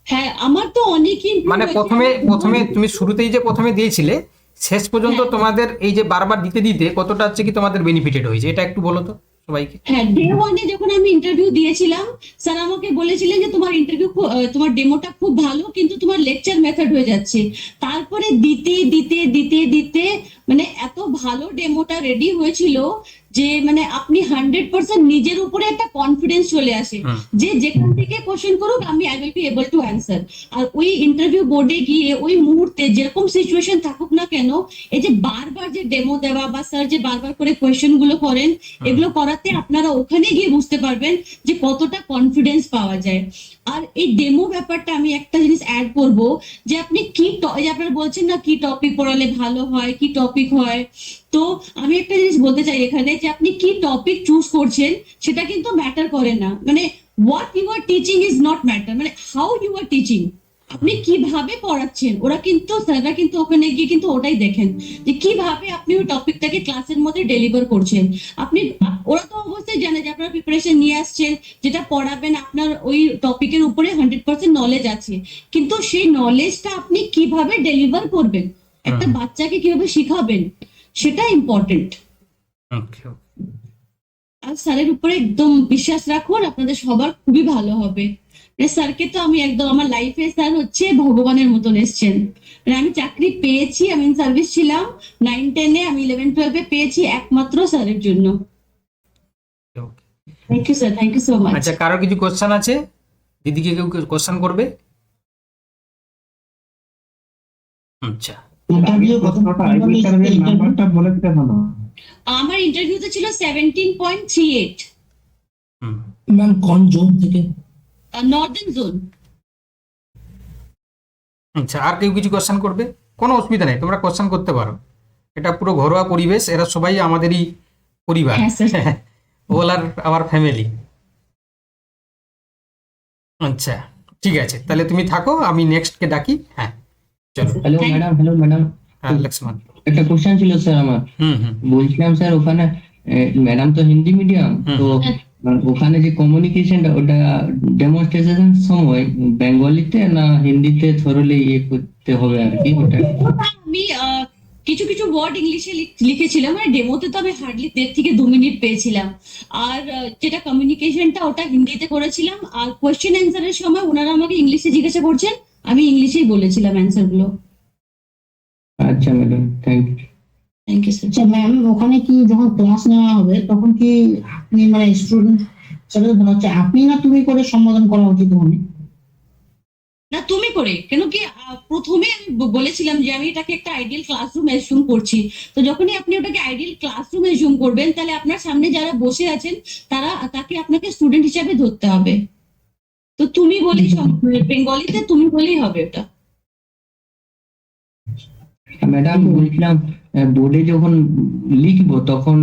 হ্যাঁ আমার তো অনেকই মানে প্রথমে তুমি শুরুতেই যে প্রথমে দিয়েছিলে, শেষ পর্যন্ত তোমাদের এই যে বারবার দিতে দিতে কতটা হচ্ছে কি তোমাদের বেনিফিটেড হয়েছে, এটা একটু বলো তো সবাইকে। হ্যাঁ, ডে 1-এ যখন আমি ইন্টারভিউ দিয়েছিলাম, স্যার আমাকে বলেছিলেন যে তোমার ইন্টারভিউ তোমার ডেমোটা খুব ভালো, কিন্তু তোমার লেকচার মেথড হয়ে যাচ্ছে। তারপরে দিতে দিতে দিতে দিতে মানে এত ভালো ডেমোটা রেডি হয়েছিল যে মানে আপনি 100% নিজের উপরে একটা কনফিডেন্স চলে আসে যে যেখান থেকে কোশ্চেন করুক আমি I will be able to answer. আর ওই ইন্টারভিউ বোর্ডে গিয়ে ওই মুহূর্তে যেরকম সিচুয়েশন থাকুক না কেন, এই যে বারবার যে ডেমো দেওয়া বা স্যার যে বারবার করে কোয়েশ্চেন গুলো করেন, এগুলো করাতে আপনারা ওখানে গিয়ে বুঝতে পারবেন যে কতটা কনফিডেন্স পাওয়া যায়। আর এই ডেমো ব্যাপারটা আমি একটা জিনিস অ্যাড করব, যে আপনি এই যে আপনারা বলছেন না কি টপিক পড়ালে ভালো হয়, কি টপিক হয়, তো আমি একটা জিনিস বলতে চাই এখানে যে আপনি কি টপিক চুজ করছেন সেটা কিন্তু ম্যাটার করে না। মানে what you are teaching is not matter, মানে হাউ ইউ আর টিচিং, আপনি কিভাবে পড়াচ্ছেন। স্যাররা কিন্তু ওখানে গিয়ে কিন্তু ওটাই দেখেন যে কিভাবে আপনি ওই টপিকটাকে ক্লাসের মধ্যে ডেলিভার করছেন। ওরা তো অবশ্যই জানে যে আপনারা প্রিপারেশন নিয়ে আসছেন, যেটা পড়াবেন আপনার ওই টপিকের উপরে 100% নলেজ আছে, কিন্তু সেই নলেজটা আপনি কিভাবে ডেলিভার করবেন, একটা বাচ্চাকে কিভাবে শিখাবেন, সেটা ইম্পর্টেন্ট। ওকে, আর স্যারের উপরে একদম বিশ্বাস রাখুন, আপনাদের সবার খুবই ভালো হবে। স্যারকে তো আমি একদম আমার লাইফে স্যার হচ্ছে ভগবানের মতন এসছেন। মানে আমি চাকরি পেয়েছি, আমি সার্ভিস ছিলাম 9-10-এ, আমি 11-12-এ পেয়েছি একমাত্র স্যারের জন্য। Thank you sir, thank you so much. আচ্ছা, কারো কিছু কোশ্চেন আছে? দিদিকে কেউ কোশ্চেন করবে? আচ্ছা, নাম্বারটা বলে দিতে ভালো। আমার ইন্টারভিউতে ছিল 17.38, ম্যাম কোন জোন থেকে? Northern zone. আচ্ছা, আর কেউ কিছু কোশ্চেন করবে? কোনো অসুবিধা নেই, তোমরা কোশ্চেন করতে পারো। এটা পুরো ঘরোয়া পরিবেশ, এরা সবাই আমাদেরই পরিবার, হ্যাঁ স্যার। ওল আর আওয়ার ফ্যামিলি। আচ্ছা, ঠিক আছে, তাহলে তুমি থাকো, আমি নেক্সটকে ডাকি। হ্যাঁ, চলো। হ্যালো ম্যাডাম, হ্যাঁ, লক্ষ্মণ। একটা কোশ্চেন ছিল স্যার আমার। হুম। বলছিলাম স্যার, ওখানে ম্যাডাম তো হিন্দি মিডিয়াম, তো ওখানে যে কমিউনিকেশনটা ওটা ডেমনস্ট্রেশন সময় বেঙ্গলিতে না হিন্দিতে থরলি ইয়ে করতে হবে আর কি? ওটা আমি কিছু কিছু ওয়ার্ড ইংলিশে লিখেছিলাম, মানে ডেমোতে তো আমি হার্ডলি 1.5 থেকে 2 মিনিট পেয়েছিলাম। আর যেটা কমিউনিকেশনটা ওটা হিন্দিতে করেছিলাম। আর কোয়েশ্চেন অ্যান্সারের সময় ওনারা আমাকে ইংলিশে জিজ্ঞাসা করছেন, আমি ইংলিশেই বলেছিলাম অ্যান্সার গুলো। আচ্ছা madam, thank you. Thank you sir. আচ্ছা ম্যাম, ওখানে কি যখন ক্লাস নেওয়া হবে তখন কি আপনি মানে স্টুডেন্ট হিসেবে মনে হচ্ছে আপনি না তুমি করে সম্বোধন করা উচিত? মানে না, তুমি করে কেন কি প্রথমে আমি বলেছিলাম যে আমি এটাকে একটা আইডিয়াল ক্লাসরুম অ্যাজিউম করছি। তো যখনই আপনি ওটাকে আইডিয়াল ক্লাসরুম অ্যাজিউম করবেন, তাহলে আপনার সামনে যারা বসে আছেন তাকে আপনাকে স্টুডেন্ট হিসাবে ধরতে হবে। তো তুমি বলেই বেঙ্গলিতে তুমি বলেই হবে ওটা। ম্যাডাম বলছিলাম, বোর্ডে যখন লিখবো তখন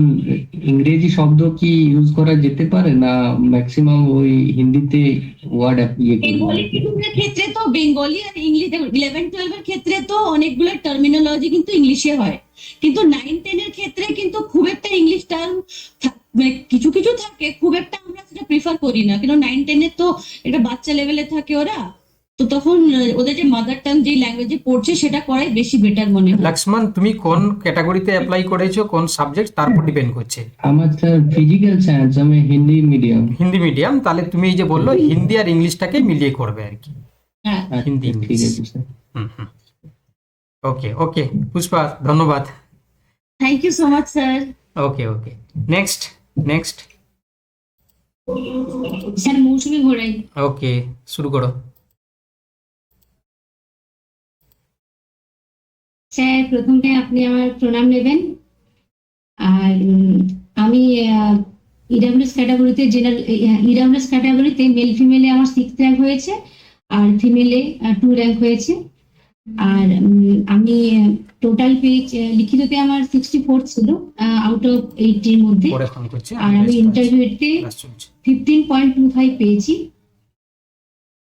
ইংরেজি শব্দ কি ইউজ করা যেতে পারে না ম্যাক্সিমাম ওই হিন্দিতে ওয়ার্ড ইয়ে করবো? বেঙ্গলি স্টুডেন্টের ক্ষেত্রে তো বেঙ্গলি আর ইংলিশ, 11-12 এর ক্ষেত্রে তো অনেকগুলো টার্মিনোলজি কিন্তু ইংলিশে হয়, কিন্তু 9-10 এর ক্ষেত্রে কিন্তু খুব একটা ইংলিশ টার্ম কিছু কিছু থাকে, খুব একটা আমরা সেটা প্রিফার করি না, কিন্তু 9-10 এর তো এটা বাচ্চা লেভেলে থাকে ওরা, তো তখন ওদের যে মাদার টাং যে ল্যাঙ্গুয়েজে পড়ছে সেটা করাই বেশি বেটার মনে হয়। লক্ষ্মণ, তুমি কোন ক্যাটাগরিতে অ্যাপ্লাই করেছো, কোন সাবজেক্ট, তারপর ডিপেন্ড করছে। আমার স্যার ফিজিক্যাল সায়েন্স, আমি হিন্দি মিডিয়াম। হিন্দি মিডিয়াম, তাহলে তুমি এই যে বললো হিন্দি আর ইংলিশটাকে মিলিয়ে করবে আর কি। হ্যাঁ, হিন্দি ঠিক ইংলিশ। আছে স্যার। ওকে ওকে, পুষ্পা, ধন্যবাদ। Thank you so much sir. Okay okay, next. Sir Mousumi ঘোড়াই। ওকে, শুরু করো। স্যার প্রথমে আপনি আমার প্রণাম নেবেন। আর আমি ইডাব্লিউএস ক্যাটাগরিতে ইডাব্লিউএস ক্যাটাগরিতে মেল ফিমেলে আমার 6th র্যাঙ্ক হয়েছে, আর ফিমেলে 2 র্যাঙ্ক হয়েছে। আর আমি টোটাল পেজ লিখিততে আমার 64 ছিল আউট অফ 80 এর মধ্যে। আর আমি ইন্টারভিউতে 15.25 পেয়েছি।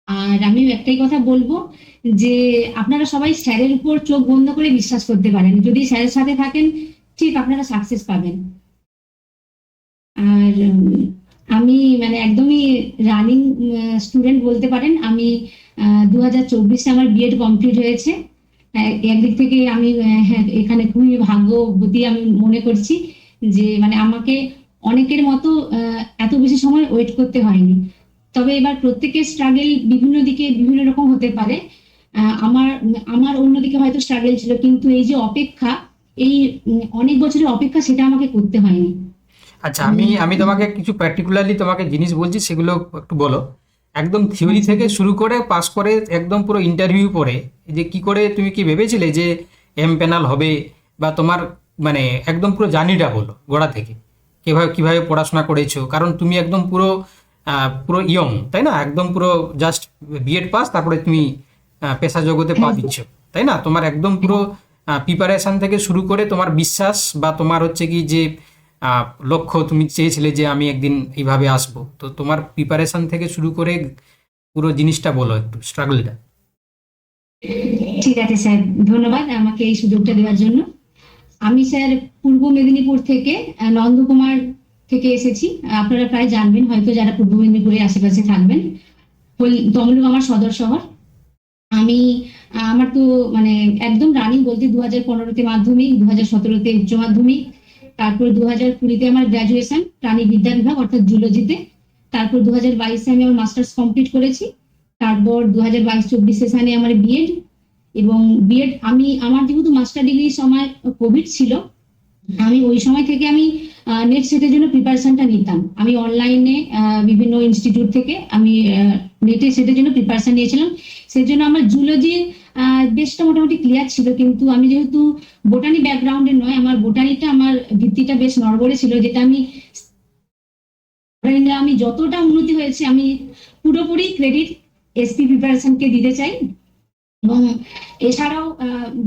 আর আমি একটাই কথা বলবো যে আপনারা সবাই স্যারের উপর চোখ বন্ধ করে বিশ্বাস করতে পারেন, যদি স্যারের সাথে থাকেন ঠিক আপনারা সাকসেস পাবেন। আর আমি মানে একদমই রানিং স্টুডেন্ট বলতে পারেন। আমি 2024-এ আমার বিএড কমপ্লিট হয়েছে। একদিক থেকে আমি এখানে খুবই ভাগ্যবতী আমি মনে করছি যে মানে আমাকে অনেকের মতো এত বেশি সময় ওয়েট করতে হয়নি। তবে এবার প্রত্যেকের স্ট্রাগল বিভিন্ন দিকে বিভিন্ন রকম হতে পারে। আমার অন্যদিকে হয়তো স্ট্রাগল ছিল, কিন্তু এই যে অপেক্ষা, এই অনেক বছরের অপেক্ষা সেটা আমাকে করতে হয়নি। আচ্ছা, আমি তোমাকে কিছু পার্টিকুলারলি তোমাকে জিনিস বলছি, সেগুলো একটু বলো। একদম থিওরি থেকে শুরু করে পাস করে একদম পুরো ইন্টারভিউ পরে যে কি করে তুমি কি ভেবেছিলে যে প্যানেল হবে, বা তোমার মানে একদম পুরো জার্নিটা বলো গোড়া থেকে, কিভাবে কিভাবে পড়াশোনা করেছো, কারণ তুমি একদম পুরো পুরো ইয়ং, তাই না? একদম পুরো জাস্ট বিএড পাস, তারপরে তুমি পেশা জগতে পা দিচ্ছ, তাই না? তোমার একদম পুরো প্রিপারেশন থেকে শুরু করে তোমার বিশ্বাস বা তোমার হচ্ছে কি যে লক্ষ্য, তুমি চেয়েছিলে যে আমি একদিন এইভাবে আসবো, তো তোমার প্রিপারেশন থেকে শুরু করে পুরো জিনিসটা বলো, একটু স্ট্রাগলটা। ঠিক আছে স্যার, ধন্যবাদ আমাকে এই সুযোগটা দেওয়ার জন্য। আমি স্যার পূর্ব মেদিনীপুর থেকে নন্দকুমার থেকে এসেছি। আপনারা প্রায় জানবেন হয়তো যারা পূর্ব মেদিনীপুরের আশেপাশে থাকবেন। তমলুক আমার সদর শহর। আমি আমার তো মানে একদম রানিং বলতে 2015-তে মাধ্যমিক, 2017-তে উচ্চ মাধ্যমিক, তারপর 2020-তে আমার গ্রাজুয়েশন প্রাণী বিদ্যা বিভাগ অর্থাৎ জুলজিতে, তারপর 2022-এ আমি আমার মাস্টার্স কমপ্লিট করেছি, তারপর 2022-24 সেশনে আমার বিএড, এবং বিএড আমার যেহেতু মাস্টার ডিগ্রির সময় কোভিড ছিল, আমি ওই সময় থেকে আমি নেট সেটের জন্য প্রিপারেশনটা নিতাম। আমি অনলাইনে বিভিন্ন ইনস্টিটিউট থেকে আমি নেটে সেটের জন্য প্রিপারেশন নিয়েছিলাম। সেই জন্য আমার জুলজির বেশটা মোটামুটি ক্লিয়ার ছিল, কিন্তু আমি যেহেতু বোটানি ব্যাকগ্রাউন্ডের নয়, আমার বোটানিটা আমার ভিত্তিটা বেশ নড়বড়ে ছিল, যেটা আমি যতটা উন্নতি হয়েছে আমি পুরোপুরি ক্রেডিট এসপি প্রিপারেশনকে দিতে চাই। এবং এছাড়াও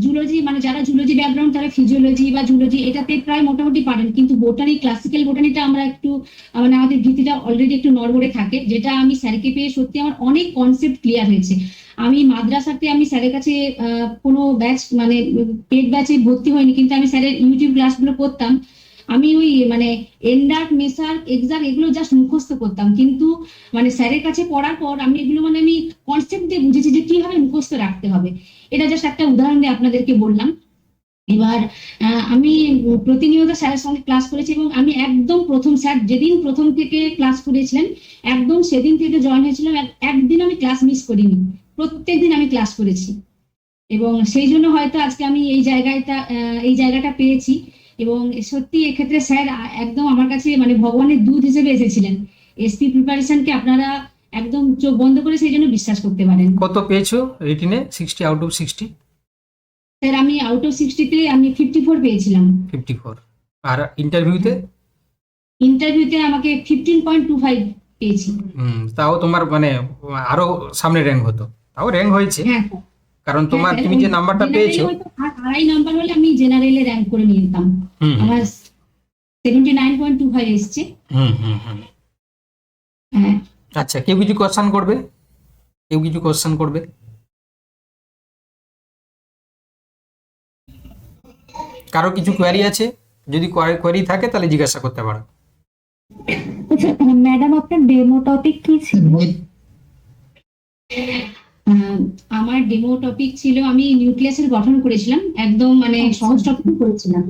জুলজি মানে যারা জুলজি ব্যাকগ্রাউন্ড তারা ফিজিওলজি বা জুলজি এটাতে প্রায় মোটামুটি পারেন, কিন্তু বোটানি ক্লাসিক্যাল বোটানিটা আমরা একটু মানে আমাদের ভিত্তিটা অলরেডি একটু নড়বড়ে থাকে, যেটা আমি স্যারকে পেয়ে সত্যি আমার অনেক কনসেপ্ট ক্লিয়ার হয়েছে। আমি মাদ্রাসাতে আমি স্যারের কাছে কোনো ব্যাচ মানে পেড ব্যাচে ভর্তি হয়নি, কিন্তু আমি স্যারের ইউটিউব ক্লাসগুলো করতাম। আমি ওই মানে এন্ডার্ট মেসার এক্সাম এগুলো জাস্ট মুখস্থ করতাম, কিন্তু মানে স্যারের কাছে পড়ার পর আমি এগুলো মানে আমি কনসেপ্ট দিয়ে বুঝেছি যে কিভাবে মুখস্থ রাখতে হবে। এটা জাস্ট একটা উদাহরণ দিয়ে আপনাদেরকে বললাম। এবার আমি প্রতিনিয়ত স্যারের সঙ্গে ক্লাস করেছি, এবং আমি একদম প্রথম স্যার যেদিন প্রথম থেকে ক্লাস করেছিলেন একদম সেদিন থেকে জয়েন হয়েছিলাম, একদিন আমি ক্লাস মিস করিনি, প্রত্যেকদিন আমি ক্লাস করেছি, এবং সেই জন্য হয়তো আজকে আমি এই জায়গাটা পেয়েছি। এবং সত্যি এক্ষেত্রে স্যার একদম আমার কাছে মানে ভগবানের দূত হিসেবে এসেছিলেন। এসপি প্রিপারেশনকে আপনারা একদম চোখ বন্ধ করে সেই জন্য বিশ্বাস করতে পারেন। কত পেয়েছো রিটিনে? 60 আউট অফ 60? স্যার আমি আউট অফ 60-তে আমি 54 পেয়েছিলাম। 54? আর ইন্টারভিউতে? ইন্টারভিউতে আমাকে 15.25 পেয়েছি। তাও তোমার মানে আরো সামনে র্যাঙ্ক হতো, তাও র্যাঙ্ক হয়েছে, হ্যাঁ কারণ তোমার স্যার, তুমি যে নাম্বারটা পেয়েছো। আড়াই নাম্বার হলে আমি জেনারেলে র্যাঙ্ক করে নিয়ে যেতাম। আমার 79.25 এসছে। হ্যাঁ। আচ্ছা, কেউ কিছু কোশ্চেন করবে? কারো কিছু কোয়ারি আছে? যদি কোয়ারি থাকে তাহলে জিজ্ঞাসা করতে পারো। ম্যাডাম আপনার ডেমো টপিক কি ছিল? আমার ডেমো টপিক ছিল আমি নিউক্লিয়াসের গঠন করেছিলাম, একদম মানে সহজ টপিক করেছিলাম।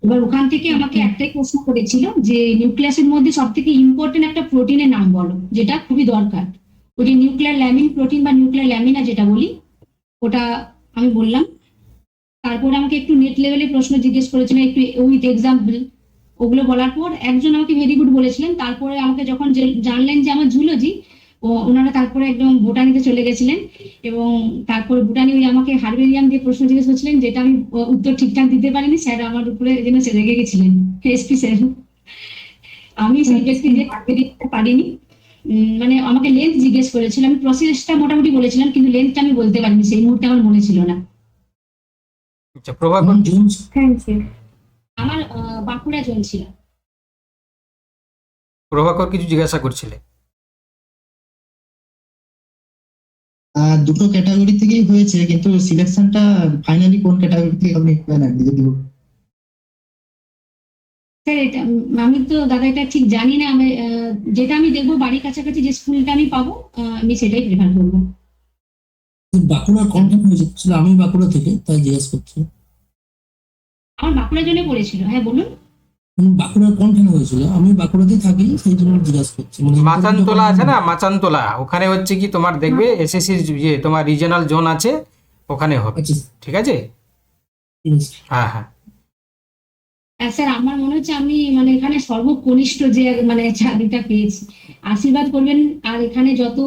এবার ওখান থেকে আমাকে একটাই প্রশ্ন করেছিল যে নিউক্লিয়াসের মধ্যে সব থেকে ইম্পর্টেন্ট একটা প্রোটিনের নাম বলো, যেটা খুবই দরকার। ওই যে নিউক্লিয়ার ল্যামিন প্রোটিন বা নিউক্লিয়ার ল্যামিনা যেটা বলি, ওটা আমি বললাম। তারপরে আমাকে একটু নেট লেভেলে প্রশ্ন জিজ্ঞেস করেছিল, একটু উইথ এক্সাম্পল। ওগুলো বলার পর একজন আমাকে ভেরি গুড বলেছিলেন। তারপরে আমাকে যখন জানলেন যে আমার জুলজি, ওনারা তারপরে একদম বোটানিতে চলে গেছিলেন, এবং তারপরে বোটানি ওই আমাকে হার্বেরিয়াম দিয়ে প্রশ্ন জিজ্ঞেস করছিলেন, যেটা আমি উত্তর ঠিকঠাক দিতে পারিনি। স্যার আমার উপরে যেন রেগে গেছিলেন, এসপি স্যার। আমি সেই ব্যক্তি যে হার্বেরিয়ামটা পারিনি, মানে আমাকে লেন্থ জিজ্ঞেস করেছিল, আমি প্রসেসটা মোটামুটি বলেছিলাম, কিন্তু লেন্থটা আমি বলতে পারিনি, সেই মুহূর্তে আমার মনে ছিল না। আচ্ছা, প্রভাকর? Thank you. আমার বাঁকুড়া জোন ছিল। প্রভাকর কিছু জিজ্ঞাসা করছিলে? দুটো ক্যাটাগরি থেকেই হয়েছে, কিন্তু সিলেকশনটা ফাইনালি কোন ক্যাটাগরি থেকে আপনি প্ল্যান যদি স্যার এটা আমি তো দাদা এটা ঠিক জানি না। আমি যেটা আমি দেখবো বাড়ির কাছাকাছি যে স্কুলটা আমি পাবো, আমি সেটাই প্রেফার করবো। বাঁকুড়ার কন্টেন্ট হয়েছে, আমি বাঁকুড়া থেকে তাই জিজ্ঞেস করছি। আমার বাঁকুড়া জোনে পড়েছিল। হ্যাঁ বলুন। বাঁকুড়ার কন্টেন্ট হয়েছিল, আমি বাঁকুড়াতেই থাকি সেই জন্য জিজ্ঞাসা করছি। মাচানতলা আছে না, মাচানতলা, ওখানে হচ্ছে কি তোমার দেখবে এসএসসির যে তোমার রিজিওনাল জোন আছে, ওখানে হবে। ঠিক আছে। Yes. হ্যাঁ হ্যাঁ স্যার আমার মনে হচ্ছে আমি মানে এখানে সর্বকনিষ্ঠ যে মানে চাকরিটা পেয়েছি, আশীর্বাদ করবেন। আর এখানে যত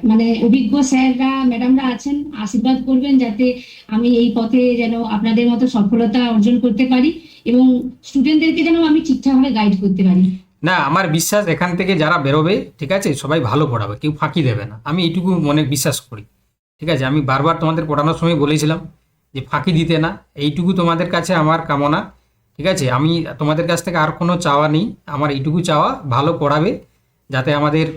মানে অভিজ্ঞ স্যাররা ম্যাডামরা আছেন, আশীর্বাদ করবেন যাতে আমি এই পথে যেন আপনাদের মতো সফলতা অর্জন করতে পারি এবং স্টুডেন্টদেরকে যেন আমি ঠিকঠাকভাবে গাইড করতে পারি। না, আমার বিশ্বাস এখান থেকে যারা বেরোবে, ঠিক আছে, সবাই ভালো পড়াবে, কেউ ফাঁকি দেবে না, আমি এইটুকু মনে বিশ্বাস করি। ঠিক আছে, আমি বারবার তোমাদের পড়ানোর সময় বলেছিলাম যে ফাঁকি দিতে না, এইটুকু তোমাদের কাছে আমার কামনা। ঠিক আছে, আমি তোমাদের কাছ থেকে আর কোনো চাওয়া নেই, আমার এইটুকু চাওয়া ভালো পড়াবে, যাতে আমাদের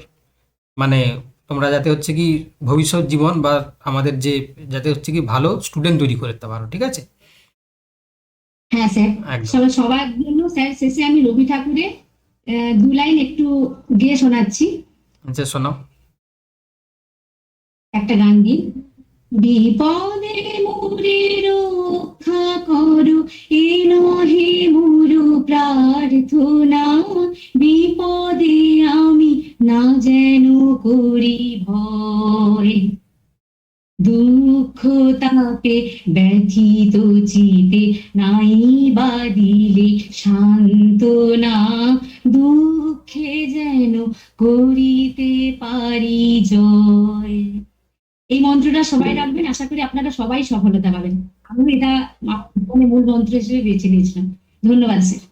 মানে তোমরা যাতে হচ্ছে কি ভবিষ্যৎ জীবন বা আমাদের যে যাতে হচ্ছে কি ভালো স্টুডেন্ট তৈরি করতে পারো। ঠিক আছে, হ্যাঁ স্যার, একদম। সবার জন্য স্যার শেষে আমি রবি ঠাকুরের 2 লাইন একটু গেয়ে শোনাচ্ছি, আচ্ছা শোনাও। একটা গান দিই। বিপদে মোরে রক্ষা করো, এ নহে মোর প্রার্থনা, বিপদে আমি না যেন করি ভয়, দুঃখ তাপে ব্যথিত চিতে নাই বা দিলে সান্ত্বনা, দুঃখে যেন করিতে পারি জয়। এই মন্ত্রটা সবাই রাখবেন, আশা করি আপনারা সবাই সফলতা পাবেন। আমি এটা মানে মূল মন্ত্র হিসেবে বেছে নিয়েছিলাম। ধন্যবাদ স্যার।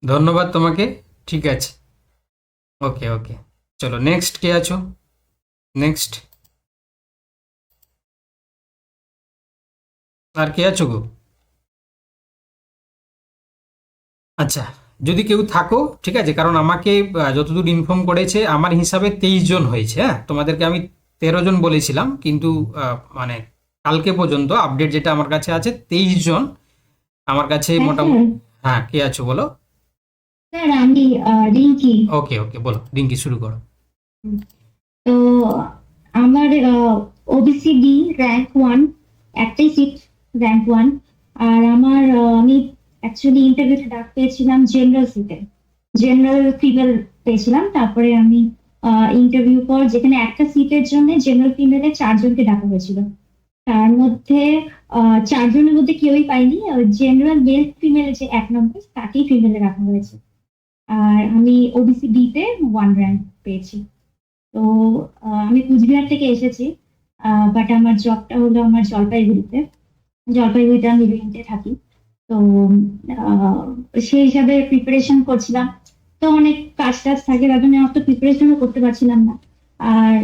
ধন্যবাদ তোমাকে। ঠিক আছে, ওকে ওকে, চলো নেক্সট কে আছো? নেক্সট আর কে আছো গো? আচ্ছা, যদি কেউ থাকো, ঠিক আছে, কারণ আমাকে যতদূর ইনফর্ম করেছে আমার হিসাবে 23 জন হয়েছে। হ্যাঁ, তোমাদেরকে আমি 13 জন বলেছিলাম, কিন্তু মানে কালকে পর্যন্ত আপডেট যেটা আমার কাছে আছে 23 জন আমার কাছে মোটামুটি। হ্যাঁ, কে আছো বলো? স্যার আমি রিঙ্কি। ওকে ওকে, বলো রিঙ্কি, শুরু করো। তো আমার ওবিসি ডি র্যাঙ্ক 1, একটাই সিট র্যাঙ্ক 1। আর আমার আমি অ্যাকচুয়ালি ইন্টারভিউতে ডাক পেয়েছিলাম জেনারেল সিটে, জেনারেল ফিমেল পেয়েছিলাম। তারপরে আমি ইন্টারভিউ পর যেখানে একটা সিটের জন্য জেনারেল ফিমেলে 4 জনকে ডাকা হয়েছিল, তার মধ্যে 4 জনের মধ্যে কেউই পাইনি। জেনারেল মেল ফিমেলে যে 1 নম্বর তাকেই ফিমেলে রাখা হয়েছে। আর আমি ওবিসি ডি তে 1 র্যাঙ্ক পেয়েছি। তো আমি কুচবিহার থেকে এসেছি, বাট আমার জবটা হলো আমার জলপাইগুড়িতে, জলপাইগুড়িতে আমি রেন্টে থাকি। তো সেই হিসাবে প্রিপারেশন করছিলাম, তো অনেক কাজ টাজ থাকে, তার জন্য অত প্রিপারেশনও করতে পারছিলাম না। আর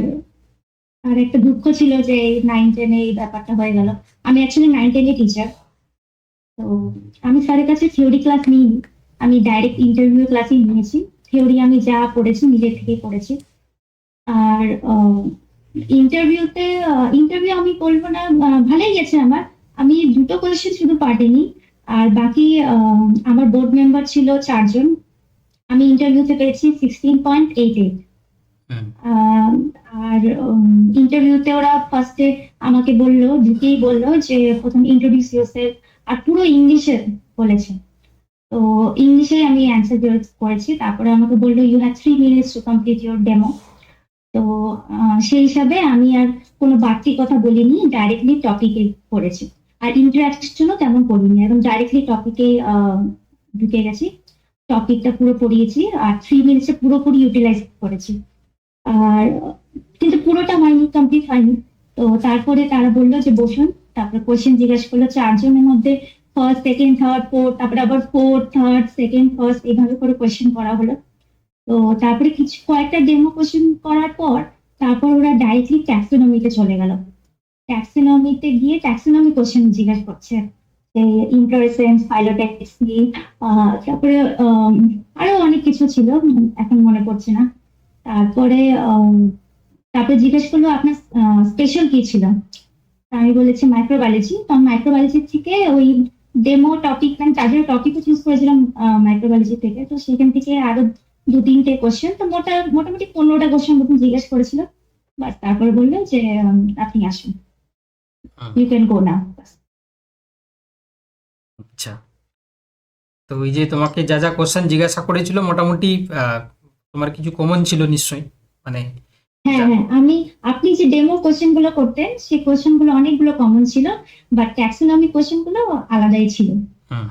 আর একটা দুঃখ ছিল যে 9-10 এই ব্যাপারটা হয়ে গেল। আমি অ্যাকচুয়ালি 9-10 এ টিচার, তো আমি স্যারের কাছে থিওরি ক্লাস নিইনি, আমি ডাইরেক্ট ইন্টারভিউ ক্লাসই নিয়েছি। থিওরি আমি যা পড়েছি নিজের থেকেই পড়েছি। আর ইন্টারভিউ আমি বলবো না, ভালোই গেছে আমার। আমি 2টো কোয়েশ্চেন শুধু পারিনি, আর বাকি আমার বোর্ড মেম্বার ছিল 4 জন। আমি ইন্টারভিউতে পেয়েছি 16.88। আর ইন্টারভিউতে ওরা ফার্স্টে আমাকে ঢুকেই বললো যে প্রথম ইন্ট্রোডিউস ইয়োরসেলফ, আর পুরো ইংলিশে বলেছে। তো ইংলিশে আমি অ্যান্সার করেছি। তারপরে আমাকে বললো you have 3 minutes to complete your demo. তো সেই হিসাবে আমি আর কোনো বাড়তি কথা বলিনি, ডাইরেক্টলি টপিকে পড়েছি। আর ইন্টারাকশনও তেমন করিনি, একদম ডাইরেক্টলি টপিকে ঢুকে গেছি, টপিকটা পুরো পড়িয়েছি আর 3 minutes পুরোপুরি ইউটিলাইজ করেছি। আর কিন্তু পুরোটা হয়নি, কমপ্লিট হয়নি। তো তারপরে তারা বললো যে বসুন, তারপরে কোয়েশ্চেন জিজ্ঞাসা করলো 4 জনের মধ্যে, ফার্স্ট, সেকেন্ড, থার্ড, ফোর্থ, তারপরে আবার ফোর্থ, থার্ড, সেকেন্ড, ফার্স্ট, এইভাবে করে কোয়েশ্চেন করা হলো। তো তারপরে কয়েকটা ডেমো কোয়েশ্চেন করার পর তারপর ওরা ডাইরেক্টলি ট্যাক্সোনমিতে চলে গেল। ট্যাক্সোনমিতে গিয়ে ট্যাক্সোনমি কোয়েশ্চেন জিজ্ঞাসা করছে, যে ইনফ্লোরেসেন্স, ফাইলোট্যাক্সি, তারপরে আরো অনেক কিছু ছিল, এখন মনে পড়ছে না। তারপরে জিজ্ঞেস করলো আপনার স্পেশাল কি ছিল। আমি বলেছি মাইক্রোবায়োলজি। তো মাইক্রোবায়োলজি থেকে ওই ডেমো টপিক, মানে তাদের টপিকও চুজ করেছিলাম মাইক্রোবায়োলজি থেকে। তো সেখান থেকে আরো 2-3টে কোয়েশ্চেন, তো মোটামুটি 15টা কোয়েশ্চেন মতন জিজ্ঞেস করেছিল। বাস তারপরে বললো যে আপনি আসুন, ইউ ক্যান গো নাও। আচ্ছা, তো ওই যে তোমাকে যা যা কোশ্চেন জিজ্ঞাসা করেছিল মোটামুটি তোমার কিছু কমন ছিল নিশ্চয়ই, মানে হ্যাঁ হ্যাঁ, আপনি যে ডেমো কোশ্চেন গুলো করতেন সেই কোশ্চেন গুলো অনেকগুলো কমন ছিল, বাট ট্যাক্সোনমি কোশ্চেন গুলো আলাদাই ছিল। হুম।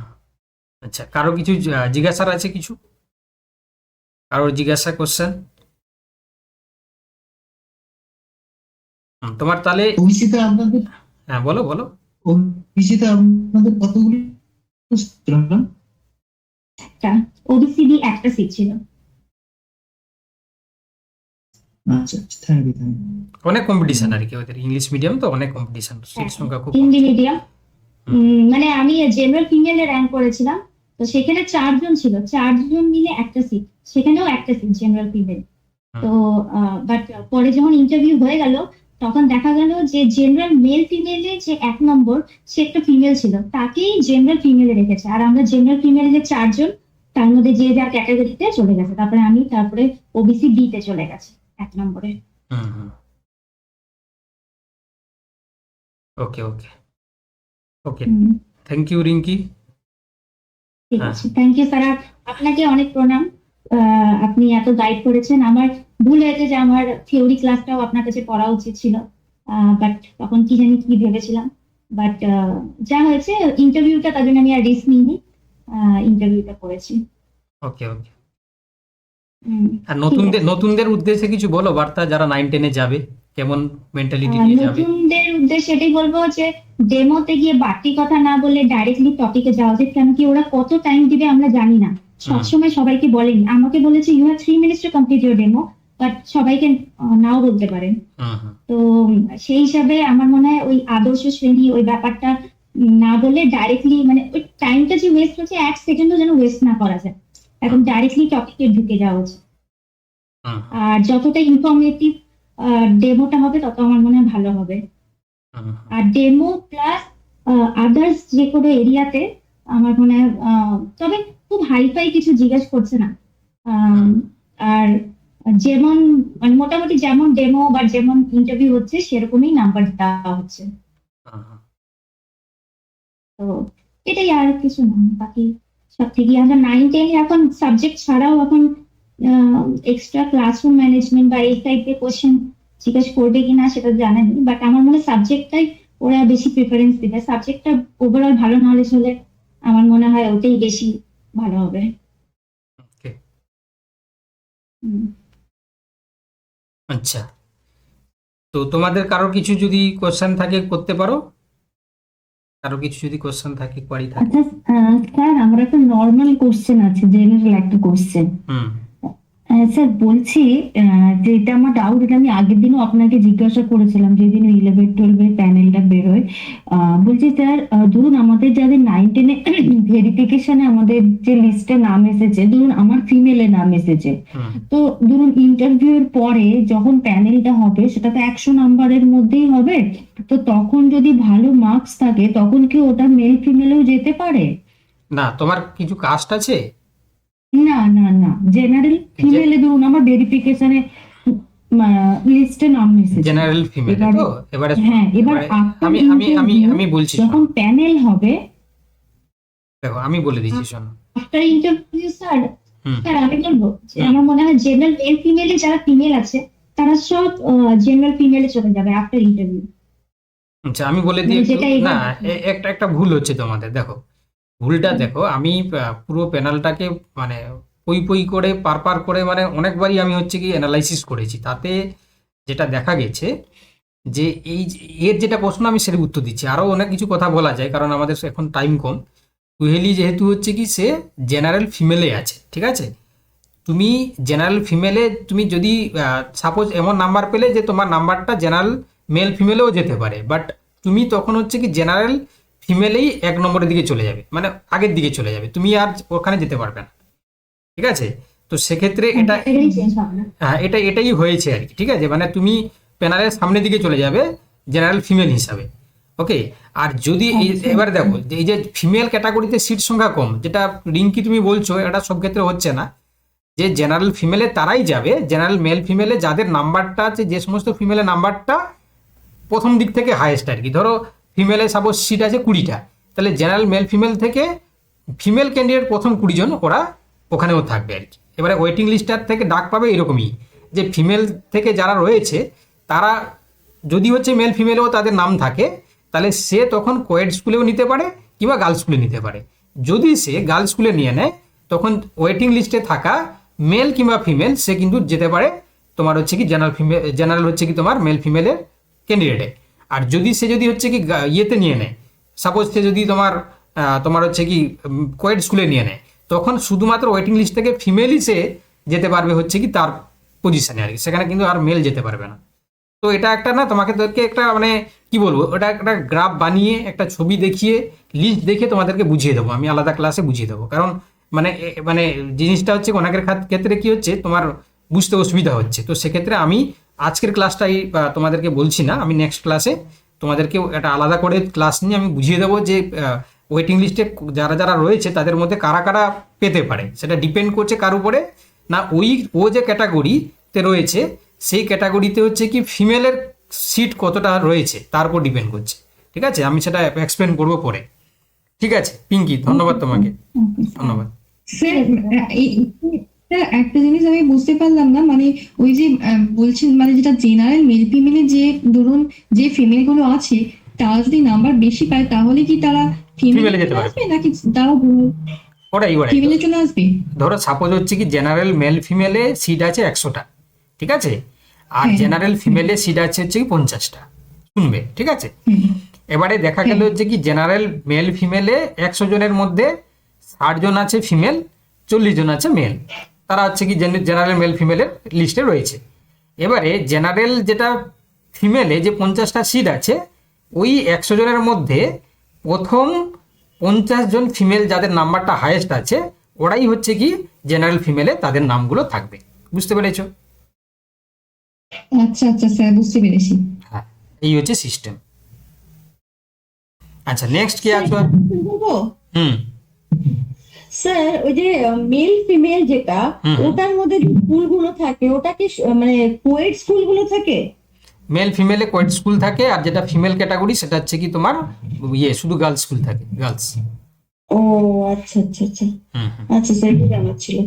আচ্ছা, কারো কিছু জিজ্ঞাসার আছে? কিছু কারোর জিজ্ঞাসা কোশ্চেন? তোমার তাহলে ওবিসিতে আপনাদের হ্যাঁ, বলো বলো। ওবিসিতে আপনাদের কতগুলো ছিল? একটা ওবিসিডি একটা সিট ছিল। আচ্ছা, থ্যাংক ইউ। অনেক কম্পিটিশন আর কি ওদের, ইংলিশ মিডিয়াম তো অনেক কম্পিটিশন, সিট সংখ্যা খুব কম। হিন্দি মিডিয়াম, মানে আমি জেনারেল ফিমেলে র্যাঙ্ক করেছিলাম, তো সেখানে 4 জন ছিল, 4 জন মিলে একটা সিট, সেখানেও একটা সিট জেনারেল ফিমেল। তো বাট পরে যখন ইন্টারভিউ হয়ে গেল তখন দেখা গেল যে জেনারেল মেল ফিমেলে যে 1 নম্বর সে একটা ফিমেল ছিল, তাকেই জেনারেল ফিমেলে রেখেছে, আর আমরা জেনারেল ফিমেল যে 4 জন তার মধ্যে যে যার ক্যাটাগরিতে চলে গেছে, তারপরে আমি, তারপরে ওবিসি ডি তে চলে গেছে 1 নম্বরে। ওকে ওকে ওকে, থ্যাংক ইউ রিঙ্কি। ঠিক আছে, থ্যাংক ইউ স্যার, আপনাকে অনেক প্রণাম। আপনি এত গাইড করেছেন। আমার ভুল হয়েছে যে আমার থিওরি ক্লাসটাও আপনার কাছে পড়া উচিত ছিল, বাট তখন কি জানি কি ভেবেছিলাম, বাট যা হয়েছে ইন্টারভিউটা, তার জন্য আমি আর রিস্ক নিইনি, ইন্টারভিউটা করেছি। ওকে ওকে। আর নতুনদের উদ্দেশ্যে কিছু বলো বার্তা, যারা 9-10 যাবে, কেমন মেন্টালিটি নিয়ে যাবে? নতুনদের উদ্দেশ্যে এটাই বলবো যে ডেমোতে গিয়ে বাড়তি কথা না বলে ডাইরেক্টলি টপিকে যাওয়া উচিত, কারণ কি ওরা কত টাইম দিবে আমরা জানি না। সবসময় সবাইকে বলেনি, আমাকে বলেছে you have 3 minutes to complete your demo, but সবাইকে নাও বলতে পারেন। তো সেই হিসাবে আমার মনে হয় ওই আদর্শ শ্রেণী ওই ব্যাপারটা না বলে ডাইরেক্টলি, মানে ওই টাইমটা যে ওয়েস্ট হচ্ছে 1 সেকেন্ডও যেন ওয়েস্ট না করা যায়, একদম ডাইরেক্টলি টপিকে ঢুকে যাওয়া উচিত। আর যতটা ইনফরমেটিভ ডেমোটা হবে তত আমার মনে হয় ভালো হবে। আর ডেমো প্লাস আদার্স যে কোনো এরিয়াতে আমার মনে হয়, তবে খুব হাইফাই কিছু জিজ্ঞেস করছে না, আর যেমন মানে মোটামুটি যেমন ডেমো বা যেমন ইন্টারভিউ হচ্ছে সেরকমই নাম্বার দেওয়া হচ্ছে। তো এটাই, আর কিছু না, বাকি সব ঠিকই। আমরা 9-10 এখন সাবজেক্ট ছাড়াও এখন এক্সট্রা ক্লাসরুম ম্যানেজমেন্ট বা এই টাইপের কোশ্চেন জিজ্ঞেস করবে কিনা সেটা জানা নেই, বাট আমার মনে হয় সাবজেক্টটাই ওরা বেশি প্রেফারেন্স দিবে। সাবজেক্টটা ওভারঅল ভালো নলেজ হলে আমার মনে হয় ওটাই বেশি ভালো হবে। আচ্ছা, তো তোমাদের কারো কিছু যদি কোশ্চেন থাকে করতে পারো, কারো কিছু যদি কোশ্চেন থাকে, কোয়ারি থাকে। আচ্ছা স্যার, আমার একটা নর্মাল কোশ্চেন আছে, জেনারেল একটা কোশ্চেন। স্যার বলছি যে এটা আমার ডাউট, এটা আমি আগের দিনও আপনাকে জিজ্ঞাসা করেছিলাম যেদিন 11-12 প্যানেলটা বেরোয়। বলছি স্যার, ধরুন আমাদের যাদের 9-10 ভেরিফিকেশনে আমাদের যে লিস্টে নাম এসেছে, ধরুন আমার ফিমেলের নাম এসেছে, তো ধরুন ইন্টারভিউর পরে যখন প্যানেলটা হবে সেটা তো 100 নাম্বারের মধ্যেই হবে, তো তখন যদি ভালো মার্কস থাকে তখন কি ওটা মেল ফিমেলেও যেতে পারে? না, তোমার কিছু কাস্ট আছে? না না না, জেনারেল ফিমেলে ধরুন আমার ভেরিফিকেশনে লিস্টে নাম এসেছে জেনারেল ফিমেল, তো এবারে হ্যাঁ, এবার আমি আমি আমি আমি বলছি, যখন প্যানেল হবে, দেখো আমি বলে দিচ্ছি, শোনো। আফটার ইন্টারভিউ স্যার, আমি বলবো যে আমার মনে হয় জেনারেল মেল ফিমেলে যারা ফিমেল আছে তারা সব জেনারেল ফিমেলে চলে যাবে আফটার ইন্টারভিউ। আচ্ছা, আমি বলে দিই না, একটা ভুল হচ্ছে তোমাদের। দেখো ভুলটা দেখো, আমি পুরো প্যানেলটাকে মানে পই করে পার করে মানে অনেকবারই আমি হচ্ছে কি অ্যানালাইসিস করেছি, তাতে যেটা দেখা গেছে যে এর যেটা প্রশ্ন আমি সেটা উত্তর দিচ্ছি, আরও অনেক কিছু কথা বলা যায় কারণ আমাদের এখন টাইম কম। কুহেলি যেহেতু হচ্ছে কি সে জেনারেল ফিমেলে আছে, ঠিক আছে, তুমি জেনারেল ফিমেলে তুমি যদি সাপোজ এমন নাম্বার পেলে যে তোমার নাম্বারটা জেনারেল মেল ফিমেলেও যেতে পারে, বাট তুমি তখন হচ্ছে কি জেনারেল ফিমেলেই 1 নম্বরের দিকে চলে যাবে, মানে আগের দিকে চলে যাবে, তুমি আর ওখানে যেতে পারবে না, ঠিক আছে। তো সেক্ষেত্রে এটাই হয়েছে আর কি, ঠিক আছে, মানে তুমি প্যানেলের সামনের দিকে চলে যাবে জেনারেল ফিমেল হিসাবে, ওকে। আর যদি এবার দেখো এই যে ফিমেল ক্যাটাগরিতে সিট সংখ্যা কম, যেটা রিঙ্কি তুমি বলছো, এটা সব ক্ষেত্রে হচ্ছে না, যে জেনারেল ফিমেলে তারাই যাবে, জেনারেল মেল ফিমেলে যাদের নাম্বারটা আছে, যে সমস্ত ফিমেলের নাম্বারটা প্রথম দিক থেকে হাইয়েস্ট আর কি, ধরো ফিমেলে সাপোজ সিট আছে 20টা, তাহলে জেনারেল মেল ফিমেল থেকে ফিমেল ক্যান্ডিডেট প্রথম 20 জন ওরা ওখানেও থাকবে আর কি। এবারে ওয়েটিং লিস্টার থেকে ডাক পাবে এরকমই, যে ফিমেল থেকে যারা রয়েছে তারা যদি হচ্ছে মেল ফিমেলেও তাদের নাম থাকে, তাহলে সে তখন কোয়েড স্কুলেও নিতে পারে কিংবা গার্লস স্কুলে নিতে পারে। যদি সে গার্লস স্কুলে নিয়ে নেয় তখন ওয়েটিং লিস্টে থাকা মেল কিংবা ফিমেল সে কিন্তু যেতে পারে তোমার হচ্ছে কি জেনারেল হচ্ছে কি তোমার মেল ফিমেলের ক্যান্ডিডেটে। আর যদি সে যদি হচ্ছে কি ইয়েতে নিয়ে নেয়, সাপোজ সে যদি তোমার হচ্ছে কি কোয়েড স্কুলে নিয়ে নেয়, তখন শুধুমাত্র ওয়েটিং লিস্ট থেকে ফিমেলই সে যেতে পারবে হচ্ছে কি তার পজিশনে আর কি, সেখানে কিন্তু আর মেল যেতে পারবে না। তো এটা একটা না তোমাদেরকে একটা মানে কি বলবো, ওটা একটা গ্রাফ বানিয়ে একটা ছবি দেখিয়ে লিস্ট দেখে তোমাদেরকে বুঝিয়ে দেবো, আমি আলাদা ক্লাসে বুঝিয়ে দেবো। কারণ মানে জিনিসটা হচ্ছে অনেকের ক্ষেত্রে কি হচ্ছে তোমার বুঝতে অসুবিধা হচ্ছে। তো সেক্ষেত্রে আমি আজকের ক্লাসটাই তোমাদেরকে বলছি না, আমি নেক্সট ক্লাসে তোমাদেরকে একটা আলাদা করে ক্লাস নিয়ে আমি বুঝিয়ে দেবো যে ওয়েটিং লিস্টে যারা যারা রয়েছে তাদের মধ্যে কারা কারা পেতে পারে। সেটা ডিপেন্ড করছে কার উপরে না, ও যে ক্যাটাগরিতে রয়েছে সেই ক্যাটাগরিতে হচ্ছে কি ফিমেলের সিট কতটা রয়েছে তার উপর ডিপেন্ড করছে। ঠিক আছে, আমি সেটা এক্সপ্লেন করবো পরে। ঠিক আছে পিঙ্কি, ধন্যবাদ তোমাকে, ধন্যবাদ। স্যার একটা জিনিস আমি বুঝতে পারলাম না, মানে ওই যে বলছেন মানে যেটা জেনারেল মেল ফিমেলের যে ধরুন যে ফিমেল গুলো আছে তারা যদি নাম্বার বেশি পায় তাহলে কি তারা ফিমেলে যেতে পারে আসবে নাকি তারা ওটাই ফিমেলে চলে আসবে? ধরো সাপোজ হচ্ছে কি জেনারেল মেল ফিমেলে সিট আছে 100টা, ঠিক আছে, আর জেনারেল ফিমেলে সিট আছে হচ্ছে কি 50টা, শুনবে, ঠিক আছে। এবারে দেখা গেল হচ্ছে কি জেনারেল মেল ফিমেলে 100 জনের মধ্যে 60 জন আছে ফিমেল, 40 জন আছে মেল, তারা হচ্ছে কি জেনারেল মেল ফিমেলের লিস্টে রয়েছে। এবারে জেনারেল যেটা ফিমেলে যে 50টা সিট আছে, ওই 100 জনের মধ্যে প্রথম 50 জন ফিমেল যাদের নাম্বারটা হাইয়েস্ট আছে ওরাই হচ্ছে কি জেনারেল ফিমেলে তাদের নামগুলো থাকবে। বুঝতে পেরেছো? আচ্ছা আচ্ছা স্যার, বুঝতে পেরেছি। হ্যাঁ, এই হচ্ছে সিস্টেম। আচ্ছা নেক্সট কি আছে? স্যার ওই যে মেল ফিমেল যেটা ওটার মধ্যে যে স্কুলগুলো থাকে ওটা কি মানে কোয়েড স্কুলগুলো থাকে? মেল ফিমেলে কোয়েড স্কুল থাকে, আর যেটা ফিমেল ক্যাটাগরি সেটা হচ্ছে কি তোমার শুধু গার্লস স্কুল থাকে, গার্লস। ও আচ্ছা আচ্ছা আচ্ছা আচ্ছা স্যার, এটা জানার ছিল।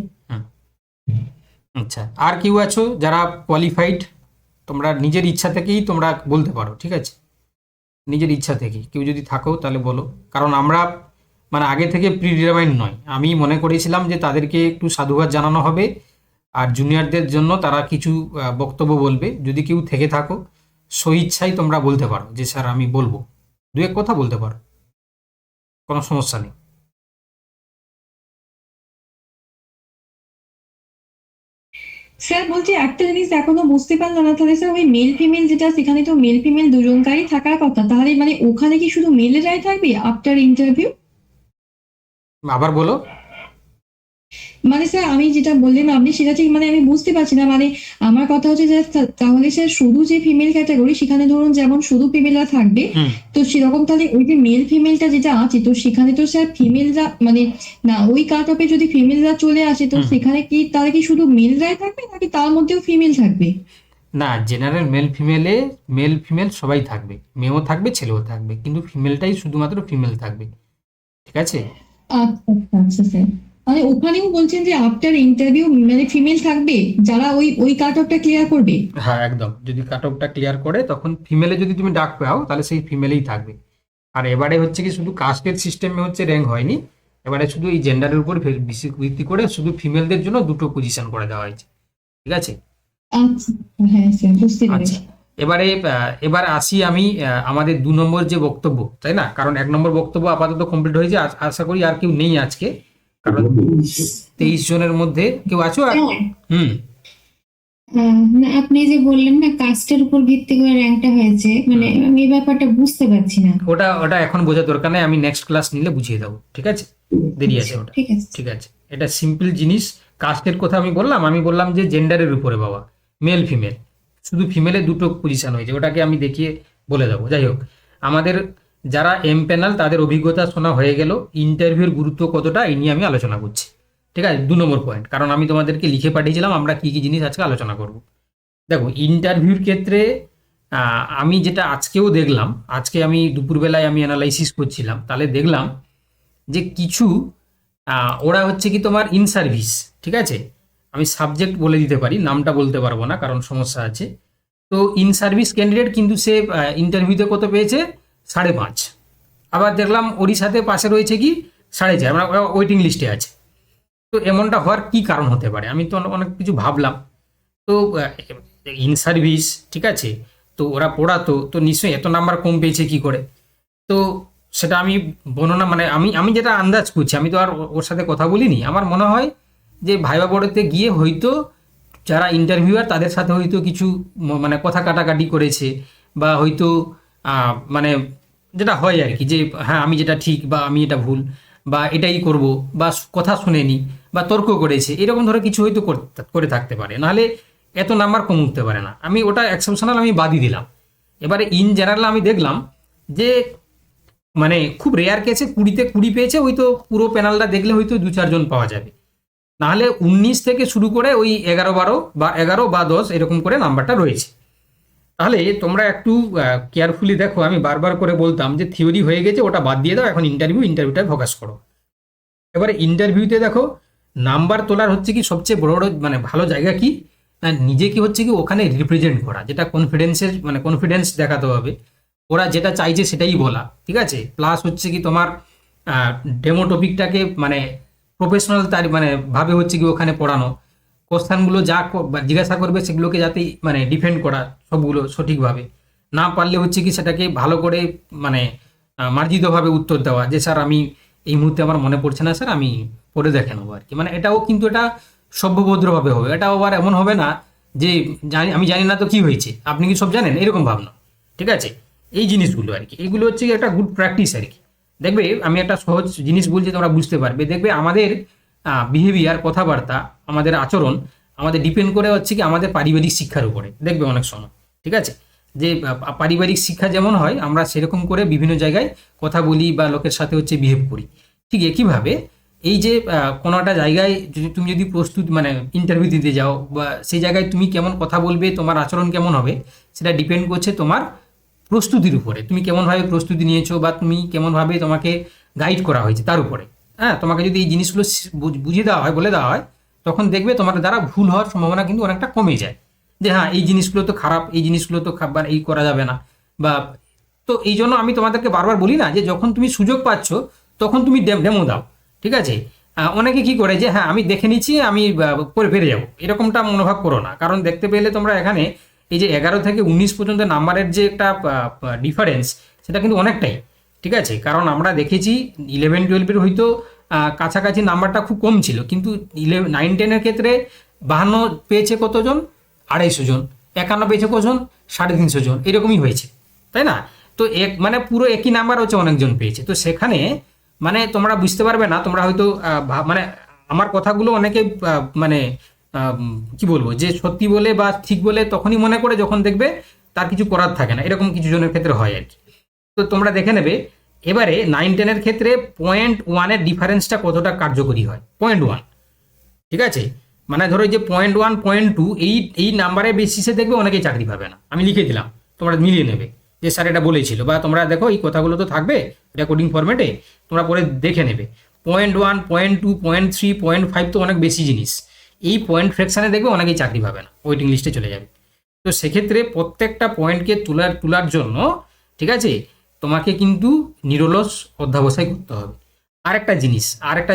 আচ্ছা, আর কেউ আছো যারা কোয়ালিফাইড? তোমরা নিজের ইচ্ছা থেকেই তোমরা বলতে পারো, ঠিক আছে, নিজের ইচ্ছা থেকেই কেউ যদি থাকো তাহলে বলো। কারণ আমরা মানে আগে থেকে প্রি ডিটারমাইন্ড নয়, আমি মনে করেছিলাম যে তাদেরকে একটু সাধুবাদ জানানো হবে আর জুনিয়রদের জন্য তারা কিছু বক্তব্য বলবে। যদি কেউ থেকে থাকো স্বইচ্ছাই তোমরা বলতে পারো যে স্যার আমি বলবো, দু এক কথা বলতে পারো, কোনো সমস্যা নেই। স্যার বলছি একটা জিনিস এখনো বুঝতে পারলাম না, তাহলে স্যার ওই মেল ফিমেল যেটা সেখানে তো মেল ফিমেল দুজনকারই থাকার কথা, তাহলে মানে ওখানে কি শুধু মেলেরাই থাকবে আফটার ইন্টারভিউ? আবার বলো। মানে স্যার আমি যেটা বললেন আপনি সেটা ঠিক মানে আমি বুঝতে পারছি না, মানে আমার কথা হচ্ছে যে তাহলে স্যার শুধু যে ফিমেল ক্যাটাগরি সেখানে ধরুন যেমন শুধু ফিমেলরা থাকবে, তো সেরকম তাহলে ওই যে মেল ফিমেলটা যেটা আছে তো সেখানে তো স্যার ফিমেলরা মানে না ওই কাট অফে যদি ফিমেলরা চলে আসে তো সেখানে কি তাহলে কি শুধু মেলরাই থাকবে নাকি তার মধ্যেও ফিমেল থাকবে? না, জেনারেল মেল ফিমেলে মেল ফিমেল সবাই থাকবে, মেয়েও থাকবে ছেলেও থাকবে, কিন্তু ফিমেলটাই শুধুমাত্র ফিমেল থাকবে, ঠিক আছে। আচ্ছা আচ্ছা স্যার, মানে ওখানেও বলছেন যে আফটার ইন্টারভিউ মানে ফিমেল থাকবে যারা ওই কাট অফটা ক্লিয়ার করবে? হ্যাঁ একদম, যদি কাট অফটা ক্লিয়ার করে তখন ফিমেলে যদি তুমি ডাক পাও তাহলে সেই ফিমেলেই থাকবে। আর এবারে হচ্ছে কি শুধু কাস্টের সিস্টেমে হচ্ছে র্যাঙ্ক হয়নি, এবারে শুধু এই জেন্ডারের উপর ভিত্তি করে শুধু ফিমেলদের জন্য 2টো পজিশন করে দেওয়া হয়েছে, ঠিক আছে। আচ্ছা হ্যাঁ স্যার, বুঝতে পেরেছি। এবার আসি আমি আমাদের 2 নম্বর যে বক্তব্য, তাই না? কারণ 1 নম্বর বক্তব্য আপাতত কমপ্লিট হয়েছে, আশা করি আর কেউ নেই আজকে, কারণ 23 জনের মধ্যে কেউ আছো? আর না আপনি যে বললেন না কাস্টের উপর ভিত্তি করে র্যাঙ্কটা হয়েছে, মানে আমি এই ব্যাপারটা বুঝতে পারছি না। ওটা এখন বোঝার দরকার নেই, আমি নেক্সট ক্লাস নিলে বুঝিয়ে দেবো, ঠিক আছে, দেরি আছে ওটা, ঠিক আছে। এটা সিম্পল জিনিস। কাস্টের কথা আমি বললাম যে জেন্ডারের উপরে বাবা, মেল ফিমেল, শুধু ফিমেলে 2টো পজিশন হয়েছে, ওটাকে আমি দেখিয়ে বলে দেবো। যাই হোক, আমাদের যারা এম প্যানেল তাদের অভিজ্ঞতা শোনা হয়ে গেল, ইন্টারভিউর গুরুত্ব কতটা এই নিয়ে আমি আলোচনা করছি, ঠিক আছে। 2 নম্বর পয়েন্ট, কারণ আমি তোমাদেরকে লিখে পাঠিয়েছিলাম আমরা কি কি জিনিস আজকে আলোচনা করব। দেখো ইন্টারভিউর ক্ষেত্রে আমি যেটা আজকেও দেখলাম, আজকে আমি দুপুরবেলায় আমি অ্যানালাইসিস করছিলাম, তাহলে দেখলাম যে কিছু ওরা হচ্ছে কি তোমার ইন সার্ভিস, ঠিক আছে, আমি সাবজেক্ট বলে দিতে পারি, নামটা বলতে পারবো না কারণ সমস্যা আছে। তো ইন সার্ভিস ক্যান্ডিডেট কিন্তু সে ইন্টারভিউতে কত পেয়েছে 5.5। আবার দেখলাম ওরই সাথে পাশে রয়েছে কি 4.5, মানে ওয়েটিং লিস্টে আছে। তো এমনটা হওয়ার কি কারণ হতে পারে, আমি তো অনেক কিছু ভাবলাম। তো ইন সার্ভিস ঠিক আছে, তো ওরা পড়াতো, তো নিশ্চয়ই এত নাম্বার কম পেয়েছে কি করে। তো সেটা আমি বর্ণনা মানে আমি যেটা আন্দাজ করছি, আমি তো আর ওর সাথে কথা বলিনি, আমার মনে হয় যে ভাইবা বোর্ডেতে গিয়ে হয়তো যারা ইন্টারভিউয়ার তাদের সাথে হয়তো কিছু মানে কথা কাটাকাটি করেছে, বা হয়তো মানে যেটা হয় আর কি, যে হ্যাঁ আমি যেটা ঠিক বা আমি এটা ভুল বা এটাই করব, বা কথা শুনেনি বা তর্ক করেছে, এরকম ধরে কিছু হয়তো করে থাকতে পারে, নাহলে এত নাম্বার কম উঠতে পারে না। আমি ওটা এক্সেপশনাল আমি বাদই দিলাম। এবারে ইন জেনারেল আমি দেখলাম যে মানে খুব রেয়ার কেসে 20-তে 20 পেয়েছে, হয়তো পুরো প্যানেলটা দেখলে হয়তো 2-4 জন পাওয়া যাবে, নাহলে 19 থেকে শুরু করে ওই 11-12 বা 11 বা 10 এরকম করে নাম্বারটা রয়েছে। তাহলে তোমরা একটু কেয়ারফুলি দেখো, আমি বারবার করে বলতাম যে থিওরি হয়ে গেছে ওটা বাদ দিয়ে দাও, এখন ইন্টারভিউটায় ফোকাস করো। এবারে ইন্টারভিউতে দেখো নাম্বার তোলার হচ্ছে কি সবচেয়ে বড় মানে ভালো জায়গা কি, নিজেকে হচ্ছে কি ওখানে রিপ্রেজেন্ট করা, যেটা কনফিডেন্স দেখাতে হবে, ওরা যেটা চাইছে সেটাই বলা, ঠিক আছে। প্লাস হচ্ছে কি তোমার ডেমো টপিকটাকে মানে প্রফেশনাল তার মানে ভাবে হচ্ছে কি ওখানে পড়ানো, কোশ্চেনগুলো যা জিজ্ঞাসা করবে সেগুলোকে যাতে মানে ডিফেন্ড করা সবগুলো সঠিকভাবে, না পারলে হচ্ছে কি সেটাকে ভালো করে মানে মার্জিতভাবে উত্তর দেওয়া, যে স্যার আমি এই মুহূর্তে আমার মনে পড়ছে না স্যার, আমি পড়ে দেখে নেবো আর কি। মানে এটাও কিন্তু এটা সভ্যভদ্রভাবে হবে, এটাও আবার এমন হবে না যে আমি জানি না তো কি হয়েছে, আপনি কি সব জানেন, এরকম ভাবনা, ঠিক আছে। এই জিনিসগুলো আর কি, এগুলো হচ্ছে একটা গুড প্র্যাকটিস আর কি। দেখবে আমি একটা সহজ জিনিস বলছি, তোমরা বুঝতে পারবে। দেখবে আমাদের বিহেভিয়ার, কথাবার্তা, আমাদের আচরণ আমাদের ডিপেন্ড করে হচ্ছে কি আমাদের পারিবারিক শিক্ষার উপরে, দেখবে অনেক সময়, ঠিক আছে। যে পারিবারিক শিক্ষা যেমন হয় আমরা সেরকম করে বিভিন্ন জায়গায় কথা বলি বা লোকের সাথে হচ্ছে বিহেভ করি। ঠিক একইভাবে এই যে কোনো একটা জায়গায় তুমি যদি প্রস্তুত মানে ইন্টারভিউ দিতে যাও, বা সেই জায়গায় তুমি কেমন কথা বলবে, তোমার আচরণ কেমন হবে, সেটা ডিপেন্ড করছে তোমার প্রস্তুতির উপরে, তুমি কেমনভাবে প্রস্তুতি নিয়েছো বা তুমি কেমনভাবে তোমাকে গাইড করা হয়েছে তার উপরে। হ্যাঁ, তোমাকে যদি এই জিনিসগুলো বুঝিয়ে দেওয়া হয়, বলে দেওয়া হয়, তখন দেখবে তোমার দ্বারা ভুল হওয়ার সম্ভাবনা কিন্তু অনেকটা কমে যায়। যে হ্যাঁ এই জিনিসগুলো তো খারাপ, এই জিনিসগুলো তো এই করা যাবে না, বা তো এই জন্য আমি তোমাদেরকে বারবার বলি না যে যখন তুমি সুযোগ পাচ্ছ তখন তুমি ডেমো দাও, ঠিক আছে। অনেকে কি করে যে হ্যাঁ আমি দেখে নিচ্ছি, আমি পরে ফিরে যাবো, এরকমটা মনোভাব করো না। কারণ দেখতে পেলে তোমরা এখানে এই যে 11 থেকে 19 পর্যন্ত নাম্বারের যে একটা ডিফারেন্স, সেটা কিন্তু অনেকটাই, ঠিক আছে। কারণ আমরা দেখেছি 11-12 হয়তো কাছাকাছি নাম্বারটা খুব কম ছিল, কিন্তু 9-10 ক্ষেত্রে 52 পেয়েছে কতজন, 250 জন, 51 পেয়েছে কজন, 350 জন, এরকমই হয়েছে, তাই না। তো মানে পুরো একই নাম্বার হচ্ছে অনেকজন পেয়েছে। তো সেখানে মানে তোমরা বুঝতে পারবে না, তোমরা হয়তো মানে আমার কথাগুলো অনেকে মানে কি বলবো যে সত্যি বলে বা ঠিক বলে তখনই মনে করে যখন দেখবে তার কিছু করার থাকে না, এরকম কিছু জনের ক্ষেত্রে হয় আর কি। তো তোমরা দেখে নেবে এবারে 9-10 ক্ষেত্রে 0.1 ডিফারেন্সটা কতটা কার্যকরী হয়। 0.1, ঠিক আছে। মানে ধরো যে 0.1, 0.2 এই নাম্বারের বেসিসে দেখবে অনেকেই চাকরি পাবে না। আমি লিখে দিলাম, তোমরা মিলিয়ে নেবে যে স্যার এটা বলেছিল, বা তোমরা দেখো এই কথাগুলো তো থাকবে রেকর্ডিং ফরম্যাটে, তোমরা পরে দেখে নেবে। 0.1, 0.2, 0.3, 0.5 তো অনেক বেশি জিনিস। এই পয়েন্ট ফ্র্যাকশানে দেখবে অনেকেই চাকরি পাবে না, ওয়েটিং লিস্টে চলে যাবে। তো সেক্ষেত্রে প্রত্যেকটা পয়েন্টকে তোলার জন্য, ঠিক আছে, তোমাকে কিন্তু নিরলস অধ্যাবসায় করতে হবে। আরেকটা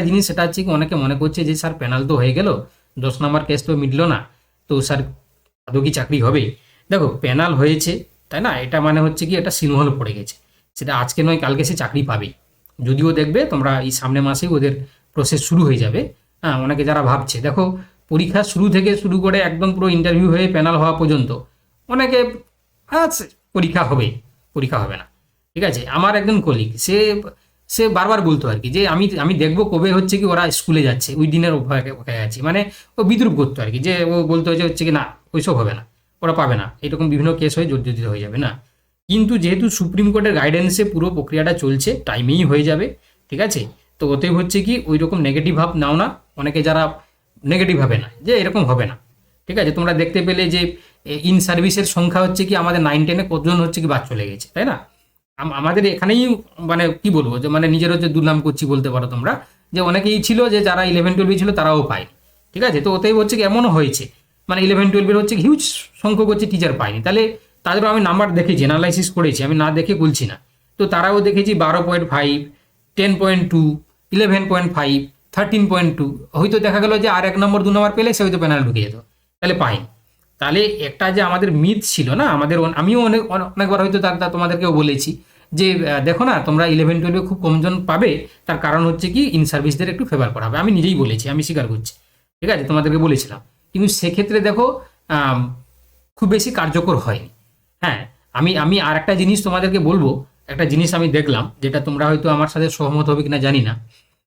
জিনিস সেটা হচ্ছে কি অনেকে মনে করছে যে স্যার প্যানেল তো হয়ে গেল, 10 নম্বর কেস তো মিটলো না, তো স্যার আদৌ কি চাকরি হবে। দেখো প্যানেল হয়েছে, তাই না, এটা মানে হচ্ছে কি এটা সিলমহল পড়ে গেছে, সেটা আজকে নয় কালকে সে চাকরি পাবেই। যদিও দেখবে তোমরা এই সামনের মাসেই ওদের প্রসেস শুরু হয়ে যাবে। হ্যাঁ, অনেকে যারা ভাবছে, দেখো পরীক্ষা শুরু থেকে শুরু করে একদম পুরো ইন্টারভিউ হয়ে প্যানেল হওয়া পর্যন্ত অনেকে পরীক্ষা হবে না, ঠিক আছে। আমার একজন কলিগ সে বারবার বলতো আর কি যে আমি দেখবো কবে হচ্ছে কি ওরা স্কুলে যাচ্ছে, ওই দিনের অপেক্ষায় আছি। মানে ও বিদ্রুপ করতো আর কি, যে ও বলতো যে হচ্ছে কি না ওইসব হবে না, ওরা পাবে না, এরকম বিভিন্ন কেস হয়ে জর্জরিত হয়ে যাবে না। কিন্তু যেহেতু সুপ্রিম কোর্টের গাইডেন্সে পুরো প্রক্রিয়াটা চলছে, টাইমেই হয়ে যাবে, ঠিক আছে। তো ওতেই হচ্ছে কি ওই রকম নেগেটিভ ভাব নাও না, অনেকে যারা নেগেটিভ ভাবে না যে এরকম হবে না, ঠিক আছে। তোমরা দেখতে পেলে যে ইন সার্ভিসের সংখ্যা হচ্ছে কি আমাদের 9-10 কতজন হচ্ছে কি বাদ চলে গেছে, তাই না। আমাদের এখানেই মানে কি বলবো যে মানে নিজের হচ্ছে দুর্নাম করছি বলতে পারো তোমরা, যে অনেকেই ছিল যে যারা 11-12 ছিল তারাও পায়, ঠিক আছে। তো ওতেই হচ্ছে কি এমনও হয়েছে মানে 11-12 হচ্ছে হিউজ সংখ্যক হচ্ছে টিচার পায়নি, তাহলে তাদেরও আমি নাম্বার দেখেছি, অ্যানালাইসিস করেছি, আমি না দেখে বলছি না। তো তারাও দেখেছি 12.5, 10.2, 11.5, 13.2, হয়তো দেখা গেল যে আর 1 নম্বর 2 নম্বর পেলে সে হয়তো প্যানেল ঢুকে যেত, তাহলে পাইনি। তাহলে একটা যে আমাদের মিথ ছিল না আমাদের, আমিও অনেকবার হয়তো তোমাদেরকেও বলেছি যে দেখো না তোমরা 11-12 খুব কমজন পাবে, তার কারণ হচ্ছে কি ইন সার্ভিসদের একটু ফেভার করা হবে। আমি নিজেই বলেছি, আমি স্বীকার করছি, ঠিক আছে, তোমাদেরকে বলেছিলাম। কিন্তু সেক্ষেত্রে দেখো খুব বেশি কার্যকর হয়নি। হ্যাঁ, আমি আর একটা জিনিস তোমাদেরকে বলবো, একটা জিনিস আমি দেখলাম যেটা তোমরা হয়তো আমার সাথে সহমত হবে কিনা জানি না।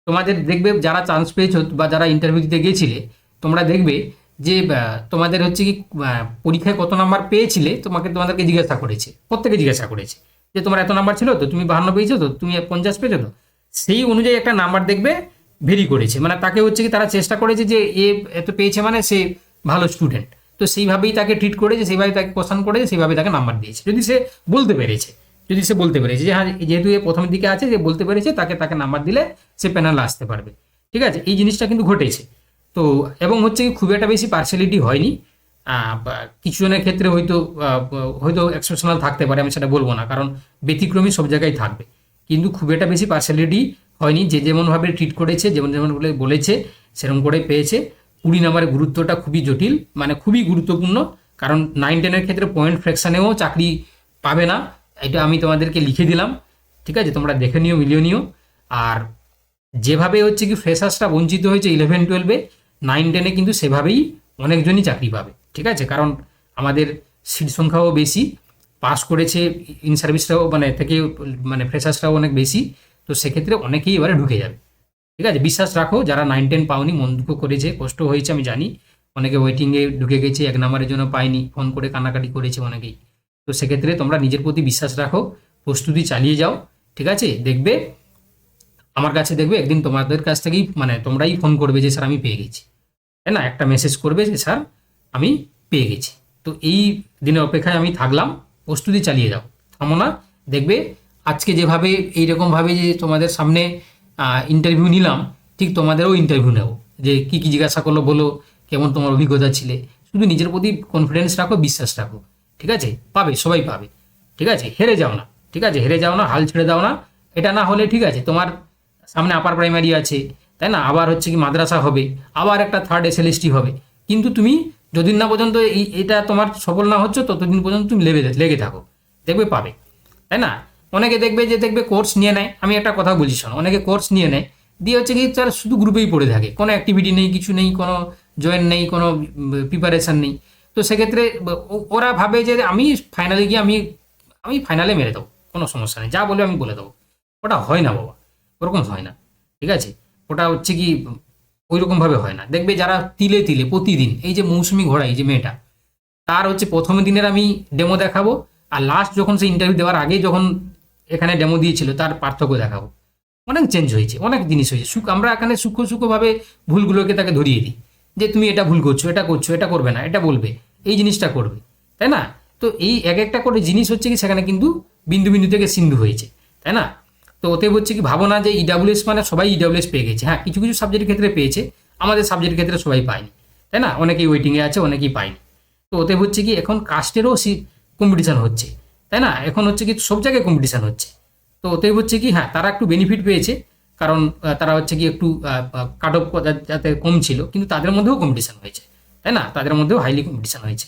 তোমাদের দেখবে যারা চান্স পেয়েছো বা যারা ইন্টারভিউ দিতে গিয়েছিলে, তোমরা দেখবে যে তোমাদের হচ্ছে কি পরীক্ষায় কত নাম্বার পেয়েছিলে তোমাদেরকে জিজ্ঞাসা করেছে, প্রত্যেকে জিজ্ঞাসা করেছে যে তোমার এত নাম্বার ছিল তো, তুমি 52 পেয়েছো তো, তুমি 50 পেয়েছো তো, সেই অনুযায়ী একটা নাম্বার দেখবে ভেরি করেছে, মানে তাকে হচ্ছে কি তারা চেষ্টা করেছে যে এ এত পেয়েছে মানে সে ভালো স্টুডেন্ট, তো সেইভাবেই তাকে ট্রিট করেছে, সেইভাবে তাকে কোশ্চেন করেছে, সেইভাবে তাকে নাম্বার দিয়েছে। যদি সে বলতে পেরেছে যে হ্যাঁ যেহেতু এ প্রথমের দিকে আছে, যে বলতে পেরেছে, তাকে নাম্বার দিলে সে প্যানেলে আসতে পারবে, ঠিক আছে। এই জিনিসটা কিন্তু ঘটেছে। তো এবং হচ্ছে কি খুব একটা বেশি পার্সিয়ালিটি হয়নি, কিছু জনের ক্ষেত্রে হয়তো এক্সেপশনাল থাকতে পারে, আমি সেটা বলবো না, কারণ ব্যতিক্রমী সব জায়গায় থাকবে, কিন্তু খুব একটা বেশি পার্সিয়ালিটি হয়নি। যে যেমনভাবে ট্রিট করেছে, যেমন বলেছে সেরকম করে পেয়েছে। 20 নম্বরের গুরুত্বটা খুবই জটিল, মানে খুবই গুরুত্বপূর্ণ, কারণ 9-10 ক্ষেত্রে পয়েন্ট ফ্র্যাকশনেও চাকরি পাবে না, এটা আমি তোমাদেরকে লিখে দিলাম, ঠিক আছে, তোমরা দেখে নিও, মিলিয়ে নিও। আর যেভাবে হচ্ছে কি ফ্রেশার্সরা বঞ্চিত হয়েছে 11-12-এ, 9-10-এ কিন্তু সেভাবেই অনেকজনই চাকরি পাবে, ঠিক আছে, কারণ আমাদের সিট সংখ্যাও বেশি, পাস করেছে ইন সার্ভিসটাও মানে ফ্রেশার্সরাও অনেক বেশি, তো সেক্ষেত্রে অনেকেই এবারে ঢুকে যাবে, ঠিক আছে। বিশ্বাস রাখো, যারা 9-10 পাওনি, মন দুঃখ করেছে, কষ্ট হয়েছে, আমি জানি, অনেকে ওয়েটিংয়ে ঢুকে গেছে, 1 নম্বরের জন্য পায়নি, ফোন করে কান্নাকাটি করেছে অনেকেই। তো সেক্ষেত্রে তোমরা নিজের প্রতি বিশ্বাস রাখো, প্রস্তুতি চালিয়ে যাও, ঠিক আছে। দেখবে আমার কাছে, দেখবে একদিন তোমাদের কাছ থেকেই মানে তোমরাই ফোন করবে যে স্যার আমি পেয়ে গেছি, তাই না, একটা মেসেজ করবে যে স্যার আমি পেয়ে গেছি। তো এই দিনের অপেক্ষায় আমি থাকলাম, প্রস্তুতি চালিয়ে যাও, থামো না। দেখবে আজকে যেভাবে এইরকমভাবে যে তোমাদের সামনে ইন্টারভিউ নিলাম, ঠিক তোমাদেরও ইন্টারভিউ নেব, যে কী কী জিজ্ঞাসা করলো বলো, কেমন তোমার অভিজ্ঞতা ছিলে। শুধু নিজের প্রতি কনফিডেন্স রাখো, বিশ্বাস রাখো, ঠিক আছে, পাবে, সবাই পাবে, ঠিক আছে। হেরে যাও না, ঠিক আছে, হেরে যাও না, হাল ছেড়ে দাও না। এটা না হলে ঠিক আছে, তোমার সামনে আপার প্রাইমারি আছে, তাই না, আবার হচ্ছে কি মাদ্রাসা হবে, আবার একটা 3rd SLST হবে, কিন্তু তুমি যতদিন না পর্যন্ত এটা তোমার সফল না হচ্ছে, ততদিন পর্যন্ত তুমি লেগে থাকো, দেখবে পাবে, তাই না। অনেকে দেখবে কোর্স নিয়ে নেয়, আমি একটা কথা বলছি শোনো, অনেকে কোর্স নিয়ে নেয়, দিয়ে হচ্ছে কি তার শুধু গ্রুপেই পড়ে থাকে, কোনো অ্যাক্টিভিটি নেই, কিছু নেই, কোনো জয়েন নেই, কোনো প্রিপারেশান নেই। তো সেক্ষেত্রে ওরা ভাবে যে আমি ফাইনালে গিয়ে আমি ফাইনালে মেরে দেবো, কোনো সমস্যা নেই, যা বলবে আমি বলে দেবো। ওটা হয় না বাবা, ওরকম হয় না, ঠিক আছে। ওটা হচ্ছে কি ওইরকমভাবে হয় না। দেখবে যারা তিলে তিলে প্রতিদিন, এই যে মৌসুমি ঘোড়া, এই যে মেয়েটা, তার হচ্ছে প্রথম দিনের আমি ডেমো দেখাবো, আর লাস্ট যখন সে ইন্টারভিউ দেওয়ার আগে যখন এখানে ডেমো দিয়েছিল তার পার্থক্য দেখাবো। অনেক চেঞ্জ হয়েছে, অনেক জিনিস হয়েছে। আমরা এখানে সূক্ষ্মভাবে ভুলগুলোকে তাকে ধরিয়ে দিই, যে তুমি এটা ভুল করছো, এটা করবে না, এটা বলবে, এই জিনিসটা করবে, তাই না। তো এই এক একটা করে জিনিস হচ্ছে কি সেখানে কিন্তু বিন্দু বিন্দু থেকে সিন্ধু হয়েছে, তাই না। তো ওতে হচ্ছে কি ভাবো না যে EWS মানে সবাই EWS পেয়ে গেছে। হ্যাঁ, কিছু কিছু সাবজেক্টের ক্ষেত্রে পেয়েছে, আমাদের সাবজেক্টের ক্ষেত্রে সবাই পায়নি, তাই না, অনেকেই ওয়েটিংয়ে আছে, অনেকেই পায়নি। তো ওতে হচ্ছে কি এখন কাস্টেরও কম্পিটিশান হচ্ছে, তাই না, এখন হচ্ছে কি সব জায়গায় কম্পিটিশান হচ্ছে। তো ওতে হচ্ছে কি হ্যাঁ তারা একটু বেনিফিট পেয়েছে, কারণ তারা হচ্ছে কি একটু কাট অফ যাতে কম ছিল, কিন্তু তাদের মধ্যেও কম্পিটিশান হয়েছে, তাই না, তাদের মধ্যেও হাইলি কম্পিটিশান হয়েছে।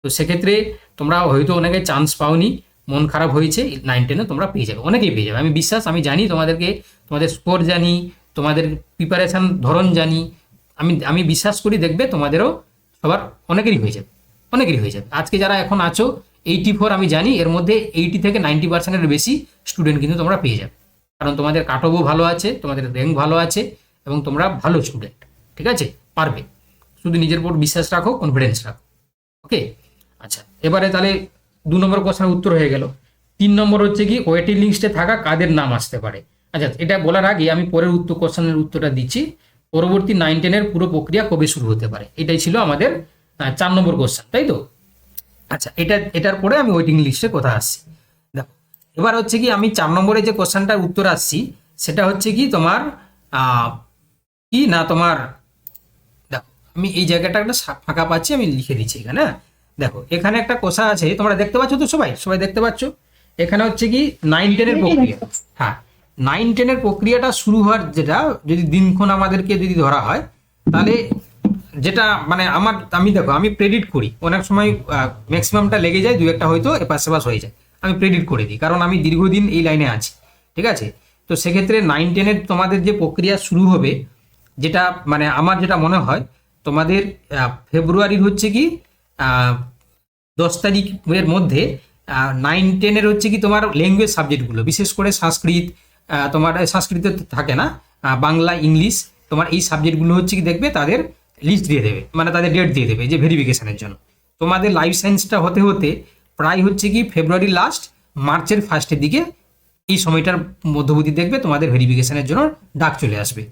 তো সেক্ষেত্রে তোমরা হয়তো অনেকে চান্স পাওনি, মন খারাপ হয়েছে, 9-10-এ তোমরা পেয়ে যাবে, অনেকেই পেয়ে যাবে, আমি জানি তোমাদের স্কোর জানি, তোমাদের প্রিপারেশান ধরন জানি, আমি বিশ্বাস করি দেখবে তোমাদেরও সবার অনেকেরই হয়ে যাবে। আজকে যারা এখন আছো 84, আমি জানি এর মধ্যে 80 থেকে 90%-এর বেশি স্টুডেন্ট কিন্তু তোমরা পেয়ে যাবে, কারণ তোমাদের কাট অফও ভালো আছে, তোমাদের র্যাঙ্ক ভালো আছে, এবং তোমরা ভালো স্টুডেন্ট, ঠিক আছে, পারবে। শুধু নিজের উপর বিশ্বাস রাখো, কনফিডেন্স রাখো, ওকে। আচ্ছা, এবারে তাহলে 2 নম্বর কোশ্চেনের উত্তর হয়ে গেল। 3 নম্বর হচ্ছে কি ওয়েটিং লিস্টে থাকা কাদের নাম আসতে পারে। আচ্ছা, এটা বলার আগে আমি পরের কোশ্চেনের উত্তরটা দিচ্ছি। পরবর্তী 9-10-এর পুরো প্রক্রিয়া কবে শুরু হতে পারে, এটাই ছিল আমাদের 4 নম্বর কোশ্চেন, তাই তো। আচ্ছা, এটার পরে আমি ওয়েটিং লিস্টের কথা আসছি। দেখো, এবার হচ্ছে কি আমি 4 নম্বরে যে কোশ্চেনটার উত্তর আসছি, সেটা হচ্ছে কি তোমার কি না তোমার, দেখো আমি এই জায়গাটা একটা ফাঁকা পাচ্ছি, আমি লিখে দিচ্ছি এখানে। হ্যাঁ দেখো এখানে একটা কোষা আছে, তোমরা দেখতে পাচ্ছ তো, সবাই দেখতে পাচ্ছ। এখানে হচ্ছে কি 9-10-এর প্রক্রিয়া। হ্যাঁ 9-10-এর প্রক্রিয়াটা শুরু হওয়ার যেটা যদি দিনক্ষণ আমাদেরকে যদি ধরা হয়, তাহলে যেটা মানে আমি প্রেডিক্ট করি, অনেক সময় ম্যাক্সিমামটা লেগে যায়, 2-1টা হয়তো এপাশ সেপাশ হয়ে যায়, আমি প্রেডিক্ট করে দিই, কারণ আমি দীর্ঘদিন এই লাইনে আছি। ঠিক আছে, তো সেক্ষেত্রে 9-10-এর তোমাদের যে প্রক্রিয়া শুরু হবে, যেটা মানে আমার যেটা মনে হয় তোমাদের ফেব্রুয়ারির হচ্ছে কি 10 তারিখের মধ্যে 9-10-এর হচ্ছে কি তোমার ল্যাঙ্গুয়েজ সাবজেক্টগুলো, বিশেষ করে সংস্কৃত, তোমার সংস্কৃত থাকে না, বাংলা, ইংলিশ, তোমার এই সাবজেক্টগুলো হচ্ছে কি দেখবে তাদের লিস্ট দিয়ে দেবে, মানে তাদের ডেট দিয়ে দেবে যে ভেরিফিকেশনের জন্য। তোমাদের লাইফ সায়েন্সটা হতে হতে প্রায় হচ্ছে কি ফেব্রুয়ারি লাস্ট, মার্চের ফার্স্টের দিকে, এই সময়টার মধ্যবর্তী দেখবে তোমাদের ভেরিফিকেশনের জন্য ডাক চলে আসবে।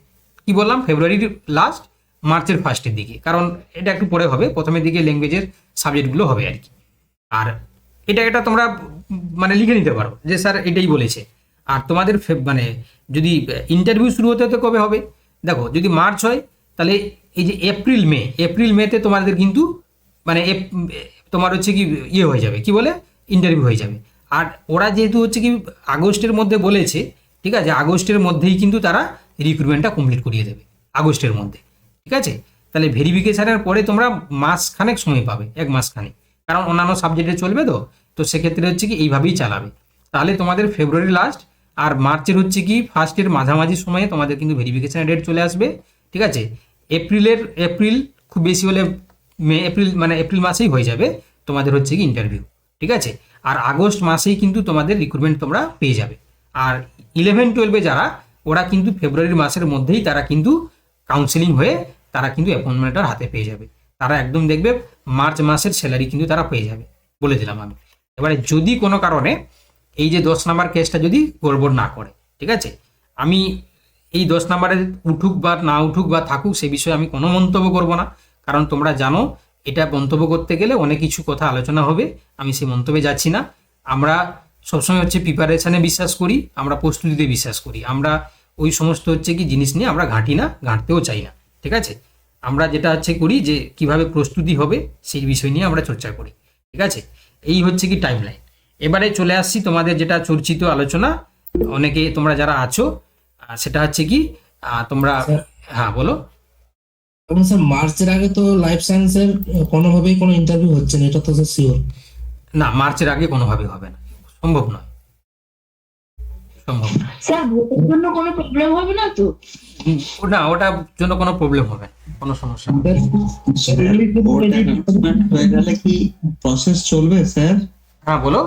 কি বললাম, ফেব্রুয়ারির লাস্ট, মার্চের ফার্স্টের দিকে, কারণ এটা একটু পরে হবে, প্রথমের দিকে ল্যাঙ্গুয়েজের সাবজেক্টগুলো হবে আর কি। আর এটা তোমরা মানে লিখে নিতে পারো যে স্যার এটাই বলেছে। আর তোমাদের মানে যদি ইন্টারভিউ শুরু হতে হতে কবে হবে, দেখো যদি মার্চ হয় তাহলে এই যে এপ্রিল মেতে তোমাদের কিন্তু মানে তোমার হচ্ছে কি ইয়ে হয়ে যাবে, কি বলে, ইন্টারভিউ হয়ে যাবে। আর ওরা যেহেতু হচ্ছে কি আগস্টের মধ্যে বলেছে, ঠিক আছে, আগস্টের মধ্যেই কিন্তু তারা রিক্রুটমেন্টটা কমপ্লিট করিয়ে দেবে, আগস্টের মধ্যে। ঠিক আছে, তাহলে ভেরিফিকেশনের পরে তোমরা মাসখানেক সময় পাবে, 1 মাসখানেক, কারণ অন্যান্য সাবজেক্টে চলবে তো সেক্ষেত্রে হচ্ছে কি এইভাবেই চালাবে। তাহলে তোমাদের ফেব্রুয়ারি লাস্ট আর মার্চের হচ্ছে কি ফার্স্টের মাঝামাঝি সময়ে তোমাদের কিন্তু ভেরিফিকেশনের ডেট চলে আসবে। ঠিক আছে, এপ্রিল খুব বেশি হলে এপ্রিল মাসেই হয়ে যাবে তোমাদের হচ্ছে কি ইন্টারভিউ। ঠিক আছে, আর আগস্ট মাসেই কিন্তু তোমাদের রিক্রুটমেন্ট তোমরা পেয়ে যাবে। আর 11-12 যারা, ওরা কিন্তু ফেব্রুয়ারি মাসের মধ্যেই তারা কিন্তু কাউন্সেলিং হয়ে তারা কিন্তু অ্যাপয়েন্টমেন্টটার হাতে পেয়ে যাবে। তারা একদম দেখবে মার্চ মাসের স্যালারি কিন্তু তারা পেয়ে যাবে, বলে দিলাম আমি। এবারে যদি কোনো কারণে এই যে 10 নাম্বার কেসটা যদি গড়বড় না করে, ঠিক আছে, আমি এই 10 নাম্বারে উঠুক বা না উঠুক বা থাকুক সে বিষয়ে আমি কোনো মন্তব্য করব না, কারণ তোমরা জানো এটা মন্তব্য করতে গেলে অনেক কিছু কথা আলোচনা হবে, আমি সেই মন্তব্যে যাচ্ছি না। আমরা সবসময় হচ্ছে প্রিপারেশনে বিশ্বাস করি, আমরা প্রস্তুতিতে বিশ্বাস করি, আমরা ওই সমস্ত হচ্ছে কি জিনিস নিয়ে আমরা ঘাঁটি না, ঘাঁটতেও চাই না। ঠিক আছে, আমরা যেটা হচ্ছে করি যে কিভাবে প্রস্তুতি হবে সেই বিষয় নিয়ে আমরা চর্চা করি। ঠিক আছে, এই হচ্ছে কি টাইমলাইন। এবারে চলে আসছি তোমাদের যেটা চর্চিত আলোচনা, অনেকে তোমরা যারা আছো, সেটা হচ্ছে কি তোমরা, হ্যাঁ বলো। এখন স্যার মার্চের আগে তো লাইফ সায়েন্সের কোনোভাবেই কোনো ইন্টারভিউ হচ্ছে না, এটা তো স্যার শিওর? না, মার্চের আগে কোনোভাবে হবে না, সম্ভব নয়, সম্ভব না। স্যার ভোটের জন্য কোনো প্রবলেম হবে না তো? না, ওটার জন্য কোনো প্রবলেম হবে না, কোনো সমস্যা হবে না। হয়ে গেলে কি প্রসেস চলবে স্যার? হ্যাঁ বলো।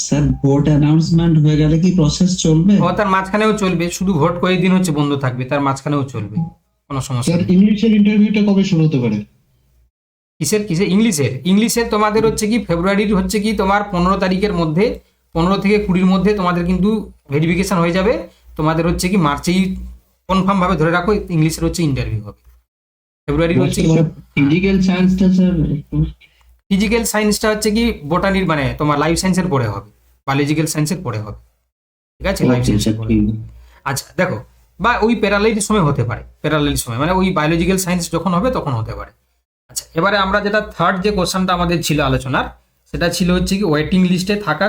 স্যার ভোট অ্যানাউন্সমেন্ট হয়ে গেলে কি প্রসেস চলবে? ও তার মাঝখানেও চলবে, শুধু ভোট কয়েকদিন হচ্ছে বন্ধ থাকবে, তার মাঝখানেও চলবে, কোনো সমস্যা নেই। ইংলিশের ইন্টারভিউটা কবে শুরু হতে পারে? কিসের ইংলিশের তোমাদের হচ্ছে কি ফেব্রুয়ারির হচ্ছে কি তোমার 15 তারিখের মধ্যে, 15 থেকে 20-র মধ্যে তোমাদের কিন্তু ভেরিফিকেশন হয়ে যাবে। তোমাদের হচ্ছে কি মার্চেই কনফার্ম ভাবে ধরে রাখো ইংলিশের হচ্ছে ইন্টারভিউ হবে। ফেব্রুয়ারির হচ্ছে ফিজিক্যাল সায়েন্সটা স্যার, ফিজিক্যাল সায়েন্সটা হচ্ছে কি বোটানির মানে তোমার লাইফ সায়েন্সের পরে হবে, বায়োলজিক্যাল সায়েন্সের পরে হবে। ঠিক আছে, লাইফ সায়েন্সের পরে। আচ্ছা দেখো, বা ওই প্যারালাল সময় হতে পারে, প্যারালাল সময় মানে ওই বায়োলজিক্যাল সায়েন্স যখন হবে তখন হতে পারে। আচ্ছা, এবারে আমরা যেটা থার্ড যে কোশ্চেনটা আমাদের ছিল আলোচনার, সেটা ছিল হচ্ছে কি ওয়েটিং লিস্টে থাকা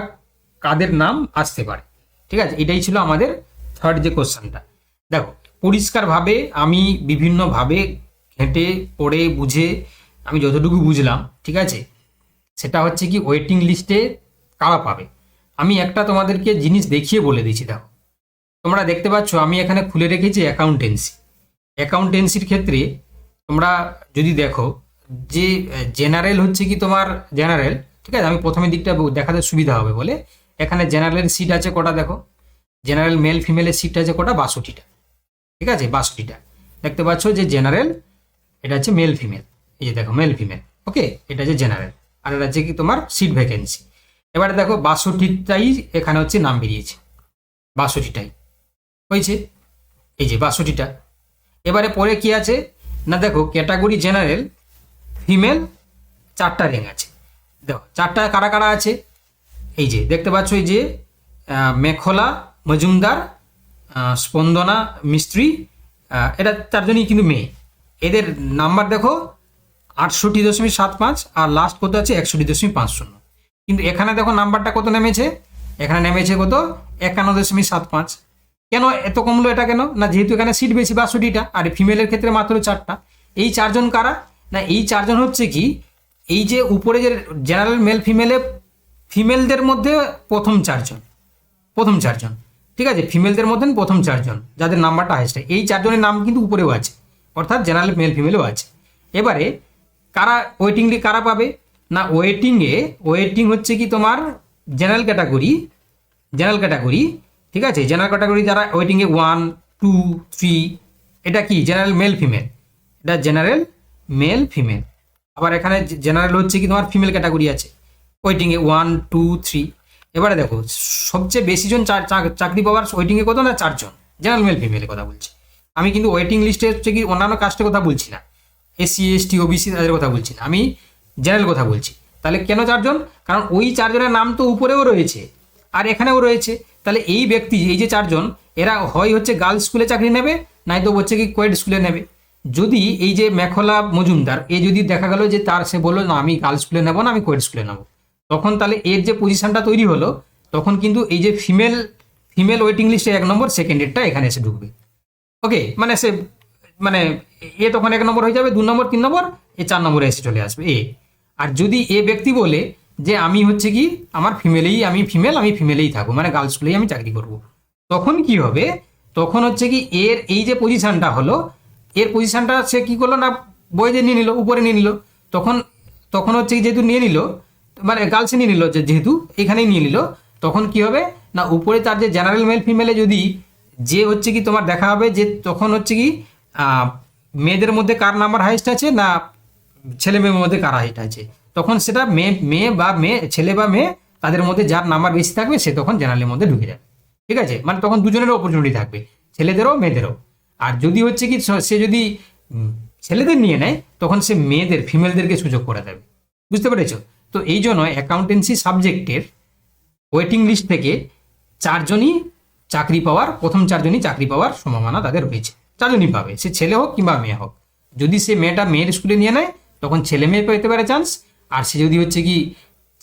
কাদের নাম আসতে পারে। ঠিক আছে, এটাই ছিল আমাদের থার্ড যে কোশ্চেনটা। দেখো পরিষ্কারভাবে আমি বিভিন্নভাবে ঘেঁটে পড়ে বুঝে আমি যতটুকু বুঝলাম, ঠিক আছে, সেটা হচ্ছে কি ওয়েটিং লিস্টে কারা পাবে। আমি একটা তোমাদেরকে জিনিস দেখিয়ে বলে দিচ্ছি। দেখো তোমরা দেখতে পাচ্ছ আমি এখানে খুলে রেখেছি অ্যাকাউন্টেন্সির ক্ষেত্রে তোমরা যদি দেখো যে জেনারেল হচ্ছে কি তোমার জেনারেল, ঠিক আছে, আমি প্রথমের দিকটা দেখাতে সুবিধা হবে বলে এখানে জেনারেল সিট আছে কটা, দেখো জেনারেল মেল ফিমেলের সিট আছে কটা, 62টা। ঠিক আছে, 62টা দেখতে পাচ্ছ যে জেনারেল, এটা হচ্ছে মেল ফিমেল, এই যে দেখো মেল ফিমেল, ওকে, এটা হচ্ছে জেনারেল, আর এটা হচ্ছে কি তোমার সিট ভ্যাকেন্সি। এবারে দেখো 62টাই এখানে হচ্ছে নাম বেরিয়েছে, 62টাই হয়েছে, এই যে 62টা। এবারে পরে কি আছে না, দেখো ক্যাটাগরি জেনারেল ফিমেল 4টা র্যাঙ্ক আছে। দেখো 4টা কারা কারা আছে, এই যে দেখতে পাচ্ছ, এই যে মেখলা মজুমদার, স্পন্দনা মিস্ত্রি, এটা 4জনই কিন্তু মেয়ে। এদের নাম্বার দেখো 68.75 আর লাস্ট কত আছে 61.50। কিন্তু এখানে দেখো নাম্বারটা কত নেমেছে, এখানে নেমেছে কত 51.75। কেন এত কমলো এটা কেন? না যেহেতু এখানে সিট বেশি 62টা, আর ফিমেলের ক্ষেত্রে মাত্র 4টা। এই 4 জন কারা? না এই 4 জন হচ্ছে কি এই যে উপরে যে জেনারেল মেল ফিমেলদের মধ্যে প্রথম 4 জন, ঠিক আছে, ফিমেলদের মধ্যে প্রথম 4 জন যাদের নাম্বারটা হাইস্ট। এই 4 জনের নাম কিন্তু উপরেও আছে, অর্থাৎ জেনারেল মেল ফিমেলও আছে। এবারে কারা ওয়েটিংলি কারা পাবে? না ওয়েটিং হচ্ছে কি তোমার জেনারেল ক্যাটাগরি, ঠিক আছে, জেনারেল ক্যাটাগরি যারা ওয়েটিংয়ে 1, 2, 3, এটা কি জেনারেল মেল ফিমেল, এটা জেনারেল মেল ফিমেল। আবার এখানে জেনারেল হচ্ছে কি তোমার ফিমেল ক্যাটাগরি আছে ওয়েটিংয়ে 1, 2, 3। এবারে দেখো সবচেয়ে বেশি জন চাকরি পাওয়ার ওয়েটিংয়ে কত? না 4 জন, জেনারেল মেল ফিমেলের কথা বলছি আমি, কিন্তু ওয়েটিং লিস্টে হচ্ছে কি অন্যান্য কাস্টের কথা বলছি না, SC, ST, OBC তাদের কথা বলছি না, আমি জেনারেল কথা বলছি। তাহলে কেন 4 জন? কারণ ওই 4 জনের নাম তো উপরেও রয়েছে আর এখানেও রয়েছে। তাহলে এই ব্যক্তি, এই যে 4 জন, এরা হয় হচ্ছে গার্লস স্কুলে চাকরি নেবে, নয়তো হচ্ছে কি কোয়েড স্কুলে নেবে। যদি এই যে মেখলা মজুমদার এ যদি দেখা গেল যে সে বললো না আমি গার্লস স্কুলে নেবো না, আমি কোয়েড স্কুলে নেবো, তখন তাহলে এর যে পজিশনটা তৈরি হলো, তখন কিন্তু এই যে ফিমেল ওয়েটিং লিস্টে 1 নম্বর, সেকেন্ডেরটা এখানে এসে ঢুকবে। ওকে, মানে এ তখন 1 নম্বর হয়ে যাবে, 2 নম্বর, 3 নম্বর, 4 নম্বরে এসে চলে আসবে এ। আর যদি এ ব্যক্তি বলে যে আমি হচ্ছে কি আমার আমি ফিমেলেই থাকবো, মানে গার্লস স্কুলেই আমি চাকরি করব, তখন কি হবে? তখন হচ্ছে কি এর এই যে পজিশনটা হলো, এর পজিশনটা সে কি করলো না বইয়ে নিয়ে নিল, উপরে নিয়ে নিল। তখন হচ্ছে যেহেতু নিয়ে নিল, মানে গার্লসে নিয়ে নিল, যেহেতু এখানেই নিয়ে নিল, তখন কি হবে না উপরে তার যে জেনারেল মেল ফিমেলে যদি যে হচ্ছে কি তোমার দেখা হবে যে তখন হচ্ছে কি মেয়েদের মধ্যে কার নাম্বার হাইস্ট আছে না ছেলে মেয়ের মধ্যে কার হাইস্ট আছে, তখন সেটা ছেলে বা মেয়ে তাদের মধ্যে যার নাম্বার বেশি থাকবে সে তখন জেনারেলের মধ্যে ঢুকে যাবে। ঠিক আছে, মানে তখন দুজনের অপরচুনিটি থাকবে, ছেলেদেরও মেয়েদেরও। আর যদি হচ্ছে কি সে যদি ছেলেদের নিয়ে নেয়, তখন সে ফিমেলদেরকে সুযোগ করে দেবে। বুঝতে পেরেছো? তো এই জন্য অ্যাকাউন্টেন্সি সাবজেক্টের ওয়েটিং লিস্ট থেকে 4 জনই প্রথম 4 জনই চাকরি পাওয়ার সম্ভাবনা তাদের রয়েছে। 4 জনই পাবে, সে ছেলে হোক কিংবা মেয়ে হোক। যদি সে মেয়ের স্কুলে নিয়ে নেয়, তখন ছেলে মেয়ে পেতে পারে চান্স। আর সে যদি হচ্ছে কি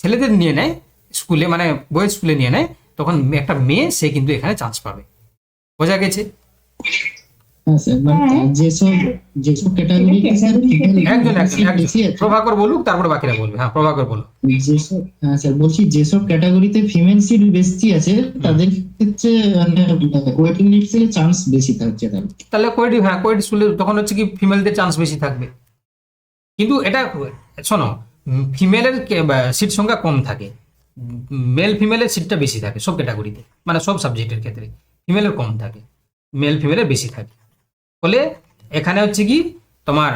ছেলেদের নিয়ে নেয় স্কুলে, মানে বয়েজ স্কুলে নিয়ে নেয়, তখন একটা মেয়ে সে কিন্তু এখানে চান্স পাবে। বোঝা গেছে? যেসব ক্যাটাগরিতে একজন প্রভাকর বলুক, তারপর বাকিরা বলবে। হ্যাঁ, প্রভাকর বলুক। বলছি যেসব ক্যাটাগরিতে ফিমেল সিট বেশি আছে তাদের ক্ষেত্রে ওয়েটিং লিস্টে চান্স বেশি থাকছে। তাহলে কোয়েড স্কুলে তখন হচ্ছে কি ফিমেলদের চান্স বেশি থাকবে। কিন্তু এটা শোনো, ফিমেলের সিট সংখ্যা কম থাকে, মেল ফিমেলের সিটটা বেশি থাকে সব ক্যাটাগরিতে, মানে সব সাবজেক্টের ক্ষেত্রে ফিমেলের কম থাকে, মেল ফিমেলের বেশি থাকে। ফলে এখানে হচ্ছে কি তোমার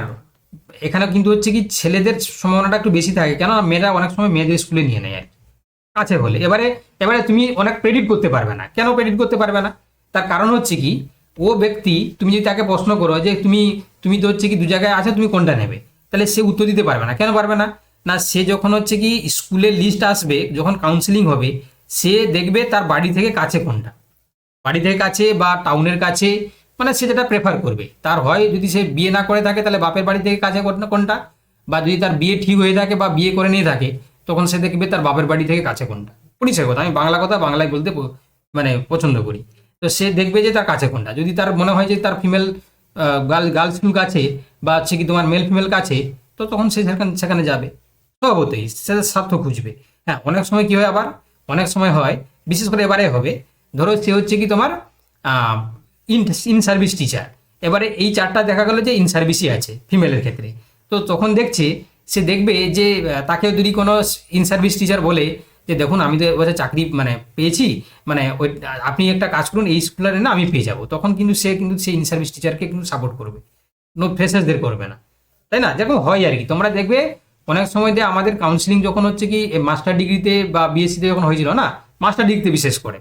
এখানে কিন্তু হচ্ছে কি ছেলেদের সম্ভাবনাটা একটু বেশি থাকে, কেন মেয়েরা অনেক সময় মেয়েদের স্কুলে নিয়ে নেয় আর কাছে হলে। এবারে তুমি অনেক প্রেডিক্ট করতে পারবে না। কেন প্রেডিক্ট করতে পারবে না? তার কারণ হচ্ছে কি ও ব্যক্তি, তুমি যদি তাকে প্রশ্ন করো যে তুমি তো হচ্ছে কি 2 জায়গায় আছে, তুমি কোনটা নেবে, তাহলে সে উত্তর দিতে পারবে না। কেন পারবে না? না সে যখন হচ্ছে কি স্কুলের লিস্ট আসবে, যখন কাউন্সিলিং হবে, সে দেখবে তার বাড়ি থেকে কাছে কোনটা, বাড়ি থেকে কাছে বা টাউনের কাছে, মানে সে যেটা প্রেফার করবে। তার হয় যদি সে বিয়ে না করে থাকে তাহলে বাপের বাড়ি থেকে কাছে কোনটা, বা যদি তার বিয়ে ঠিক হয়ে থাকে বা বিয়ে করে নিয়ে থাকে, তখন সে দেখবে তার বাপের বাড়ি থেকে কাছে কোনটা। পরিচয় কথা, আমি বাংলায় বলতে মানে পছন্দ করি। তো সে দেখবে যে তার কাছে কোনটা। যদি তার মনে হয় যে তার ফিমেল গার্লস স্কুল কাছে বা হচ্ছে কি তোমার মেল ফিমেল কাছে, তো তখন সে সেখানে যাবে। স্বভাবতই সে স্বার্থ খুঁজবে। হ্যাঁ, অনেক সময় কি হয়, আবার অনেক সময় হয়, বিশেষ করে এবারে হবে, ধরো সে হচ্ছে কি তোমার ইন সার্ভিস টিচার, এবারে এই 4টা দেখা গেল যে ইন সার্ভিসই আছে ফিমেলের ক্ষেত্রে। তো তখন সে দেখবে যে তাকে যদি কোনো ইন সার্ভিস টিচার বলে যে দেখুন আমি তো এবছর চাকরি মানে পেয়েছি, মানে আপনি একটা কাজ করুন এই স্কুলে না আমি পেয়ে যাবো, তখন কিন্তু সে ইন সার্ভিস টিচারকে কিন্তু সাপোর্ট করবে, ফ্রেশার্সদের করবে না, তাই না? যেরকম হয় আর কি। তোমরা দেখবে অনেক সময় দিয়ে আমাদের কাউন্সিলিং যখন হচ্ছে কি মাস্টার ডিগ্রিতে বা বিএসসিতে যখন হয়েছিল না, মাস্টার ডিগ্রিতে বিশেষ করে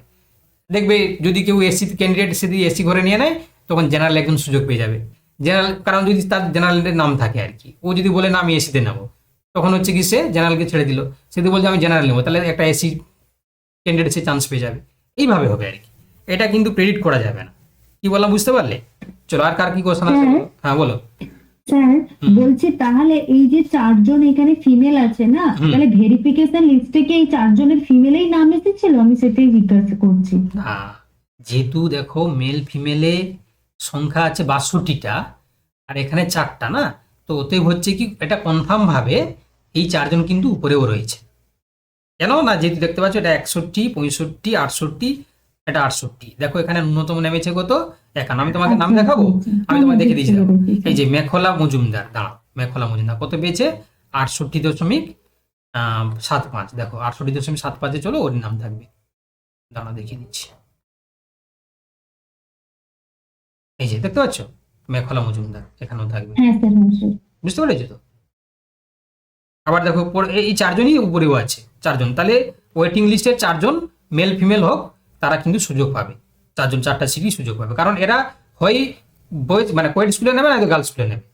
দেখবে যদি কেউ এসসি ক্যান্ডিডেট যদি এসসি ঘরে নিয়ে নেয়, তখন জেনারেল একজন সুযোগ পেয়ে যাবে। জেনারেল, কারণ যদি তার জেনারেলের নাম থাকে আর কি, ও যদি বলে না আমি এসিতে নেবো, তখন হচ্ছে কি সে জেনারেলকে ছেড়ে দিল, সে যদি বলছে আমি জেনারেল নেবো, তাহলে একটা এসসি ক্যান্ডিডেট সে চান্স পেয়ে যাবে। এইভাবে হবে আর কি, এটা কিন্তু প্রেডিক্ট করা যাবে না। কি বললাম বুঝতে পারলে? চলো, আর কার কি কোশ্চেন আছে? হ্যাঁ বলো। স্যার বলছি তাহলে এই যে 4 জন এখানে ফিমেল আছে না, তাহলে ভেরিফিকেশন লিস্টে কি এই 4 জনের ফিমেলেই নাম এসেছিল? আমি সেটাই জিজ্ঞাসা করছি। না, যেহেতু দেখো মেল ফিমেলে সংখ্যা আছে 62টা আর এখানে 4টা না, তো ওতে হচ্ছে কি এটা কনফার্ম ভাবে এই 4 জন কিন্তু উপরেও রয়েছে। কেন না, যেহেতু দেখতে পাচ্ছ এটা 61, 65, 68, এটা 68। দেখো এখানে ন্যূনতম নেমেছে কত? 51। আমি তোমাকে নাম দেখাবো, আমি তোমাকে দেখে দিয়েছি। দেখো এই যে মেখলা মজুমদার, দাঁড়াও, মেখলা মজুমদার কত পেয়েছে? 68.75। দেখো 68.75-এ চলো ওর নাম থাকবে, দাঁড়াও দেখিয়ে দিচ্ছি। এই যে দেখতে পাচ্ছ মেখলা মজুমদার এখানেও থাকবে, হ্যাঁ স্যার, হ্যাঁ স্যার। বুঝতে পেরেছো তো? আবার দেখো এই 4 জনই উপরেও আছে, 4 জন। তাহলে ওয়েটিং লিস্টের 4 জন মেল ফিমেল হোক, তারা কিন্তু সুযোগ পাবে। 4 জন 4টা সিটই সুযোগ পাবে, কারণ এরা হয় বয়েজ মানে কোয়েড স্কুলে নেবে না গার্লস স্কুলে নেবে,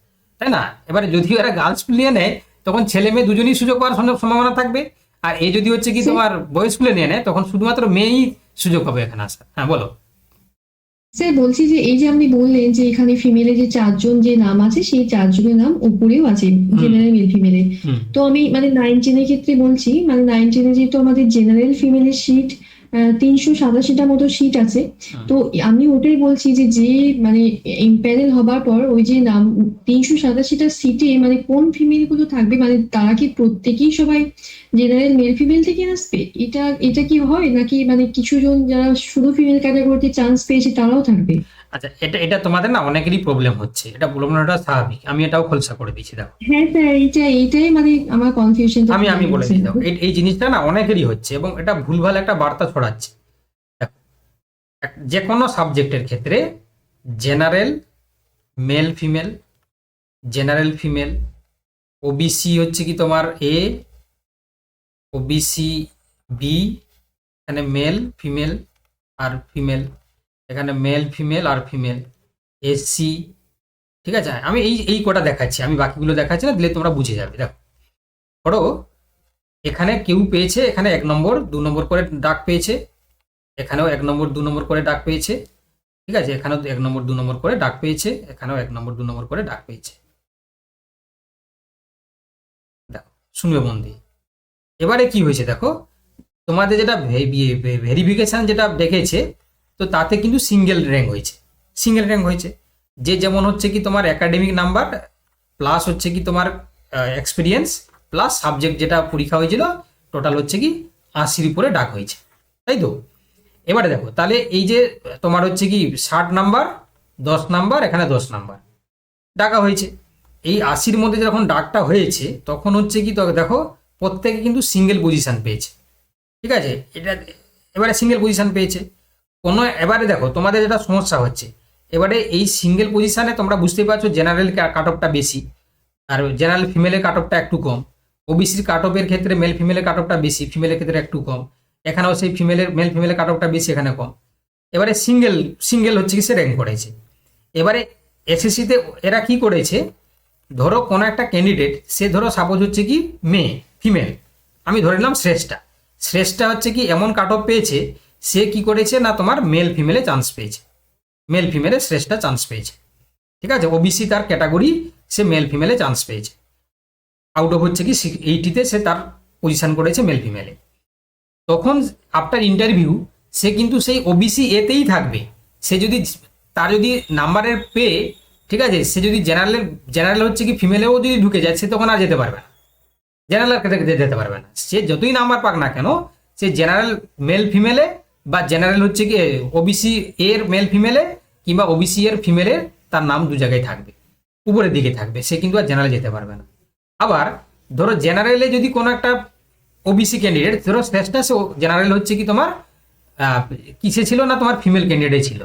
তাই না? এবারে যদি এরা গার্লস স্কুল নিয়ে নেয় তখন ছেলে মেয়ে দুজনেই সুযোগ পাওয়ার সম্ভাবনা থাকবে। আর এই যদি হচ্ছে কি তোমার বয়েজ স্কুলে নিয়ে নেয় তখন শুধুমাত্র মেয়েই সুযোগ পাবে এখানে আসা। হ্যাঁ বলো। স্যার বলছি যে এই যে আপনি বললেন যে এখানে ফিমেলে যে 4 জন যে নাম আছে সেই 4 জনের নাম উপরেও আছে জেনারেল মেল ফিমেলে। তো আমি মানে 9-10 এর ক্ষেত্রে বলছি, মানে 9-10 যেহেতু আমাদের জেনারেল ফিমেলের সিট 387টা মতো সিট আছে, তো আমি ওটাই বলছি যে যে মানে ইম্প্যানেল হবার পর ওই যে নাম 387টা সিটে মানে কোন ফিমেল গুলো থাকবে, মানে তারা কি প্রত্যেকেই সবাই জেনারেল মেল ফিমেল থেকে আসবে? এটা কি হয় নাকি মানে কিছু জন যারা শুধু ফিমেল ক্যাটাগরিতে চান্স পেয়েছে তারাও থাকবে? আচ্ছা, এটা তোমাদের না অনেকেরই প্রবলেম হচ্ছে, এটা প্রবলেমটা স্বাভাবিক, আমি এটাও খোলসা করে দিচ্ছি। দেখো হ্যাঁ স্যার, এইটাই মানে আমার কনফিউশন। আমি বলে দিই, দেখো এই জিনিসটা না অনেকেরই হচ্ছে এবং এটা ভুলভাল একটা বার্তা ছড়াচ্ছে। যে কোনো সাবজেক্টের ক্ষেত্রে general male female, general female, OBC হচ্ছে কি তোমার এ, ওবিসি বি, এখানে মেল ফিমেল আর ফিমেল, এখানে মেল ফিমেল আর ফিমেল, এসসি, ঠিক আছে? আমি এই কটা দেখাচ্ছি, আমি বাকিগুলো দেখাচ্ছি না, দিলে তোমরা বুঝে যাবে। দেখো ধরো এখানে কেউ পেয়েছে, এখানে 1 নম্বর 2 নম্বর করে ডাক পেয়েছে, এখানেও 1 নম্বর 2 নম্বর করে ডাক পেয়েছে, ঠিক আছে? এখানেও 1 নম্বর 2 নম্বর করে ডাক পেয়েছে, এখানেও 1 নম্বর 2 নম্বর করে ডাক পেয়েছে। দেখো শুনবে মন দিয়ে। এবারে কি হয়েছে দেখো, তোমাদের যেটা ভেরিফিকেশন যেটা দেখেছে, তো তাতে কিন্তু সিঙ্গেল র্যাঙ্ক হয়েছে। যে যেমন হচ্ছে কি তোমার একাডেমিক নাম্বার প্লাস হচ্ছে কি তোমার এক্সপিরিয়েন্স প্লাস সাবজেক্ট যেটা পরীক্ষা হয়েছিল, টোটাল হচ্ছে কি 80-র উপরে ডাক হয়েছে, তাই তো? এবারে দেখো তাহলে এই যে তোমার হচ্ছে কি 60 নাম্বার 10 নাম্বার, এখানে 10 নাম্বার ডাকা হয়েছে। এই 80-র মধ্যে যখন ডাকটা হয়েছে তখন হচ্ছে কি দেখো প্রত্যেকে কিন্তু সিঙ্গেল পজিশন পেয়েছে, ঠিক আছে? এটা এবারে সিঙ্গেল পজিশন পেয়েছে এবারে দেখো তোমাদের যেটা সমস্যা হচ্ছে, এবারে এই সিঙ্গেল পজিশনে তোমরা বুঝতেই পারছো জেনারেল কাট অফটা বেশি আর জেনারেল ফিমেলের কাট অফটা একটু কম, ওবিসির কাট অফের ক্ষেত্রে মেল ফিমেলের কাট অফটা বেশি, ফিমেলের ক্ষেত্রে একটু কম, এখানেও সেই মেল ফিমেলের কাট অফটা বেশি, এখানে কম। এবারে সিঙ্গেল হচ্ছে কি সে র্যাঙ্ক করেছে। এবারে এসএসসিতে এরা কি করেছে, ধরো কোনো একটা ক্যান্ডিডেট, সে ধরো সাপোজ হচ্ছে কি মেয়ে ফিমেল, আমি ধরে নিলাম শ্রেষ্ঠা হচ্ছে কি এমন কাট অফ পেয়েছে, সে কি করেছে না তোমার মেল ফিমেলে চান্স পেয়েছে, মেল ফিমেলে শ্রেষ্ঠা চান্স পেয়েছে, ঠিক আছে? ওবিসি তার ক্যাটাগরি, সে মেল ফিমেলে চান্স পেয়েছে, আউট অফ হচ্ছে কি 80-তে সে তার পজিশন করেছে মেল ফিমেলে। তখন আফটার ইন্টারভিউ সে কিন্তু সেই ওবিসি এতেই থাকবে। সে যদি তার যদি নাম্বারের পেয়ে, ঠিক আছে, সে যদি জেনারেল হচ্ছে কি ফিমেলেও যদি ঢুকে যায়, সে তখন আর যেতে পারবে না, জেনারেল যেতে পারবে না। সে যতই নাম্বার পাক না কেন, সে জেনারেল মেল ফিমেলে বা জেনারেল হচ্ছে কি ওবিসি এর মেল ফিমেলে কিংবা ওবিসি এর ফিমেলের তার নাম দু জায়গায় থাকবে, উপরের দিকে থাকবে, সে কিন্তু আর জেনারেল যেতে পারবে না। আবার ধরো জেনারেলে যদি কোনো একটা ওবিসি ক্যান্ডিডেট, ধরো শ্রেষ্ঠা সে জেনারেল হচ্ছে কি তোমার কিসে ছিল না তোমার ফিমেল ক্যান্ডিডেট ছিল,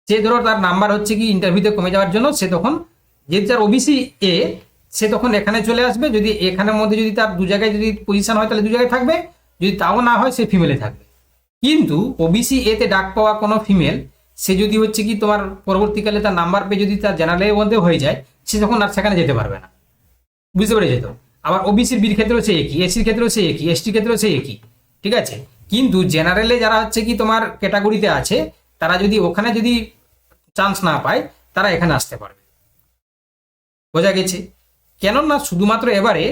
সে ধরো তার নাম্বার হচ্ছে কি ইন্টারভিউতে কমে যাওয়ার জন্য সে তখন যেহেতু তার ওবিসি এ, সে তখন এখানে চলে আসবে। যদি এখানের মধ্যে যদি তার দু জায়গায় যদি পজিশন হয় তাহলে 2 জায়গায় থাকবে, যদি তাও না হয় সে ফিমেলে থাকবে। কিন্তু ওবিসি এতে ডাক পাওয়া কোনো ফিমেল, সে যদি হচ্ছে কি তোমার পরবর্তীকালে তার নাম্বার পেয়ে যদি তার জেনারেলের মধ্যে হয়ে যায়, সে তখন আর সেখানে যেতে পারবে না, বুঝতে পেরে যেত। আবার ওবিসির বির ক্ষেত্রেও সে একই, এসির ক্ষেত্রেও সে একই, এসটির ক্ষেত্রেও সে একই, ঠিক আছে? কিন্তু জেনারেলে যারা হচ্ছে কি তোমার ক্যাটাগরিতে আছে, তারা যদি ওখানে যদি চান্স না পায়, তারা এখানে আসতে পারবে। বোঝা গেছে? কেননা শুধুমাত্র এবারে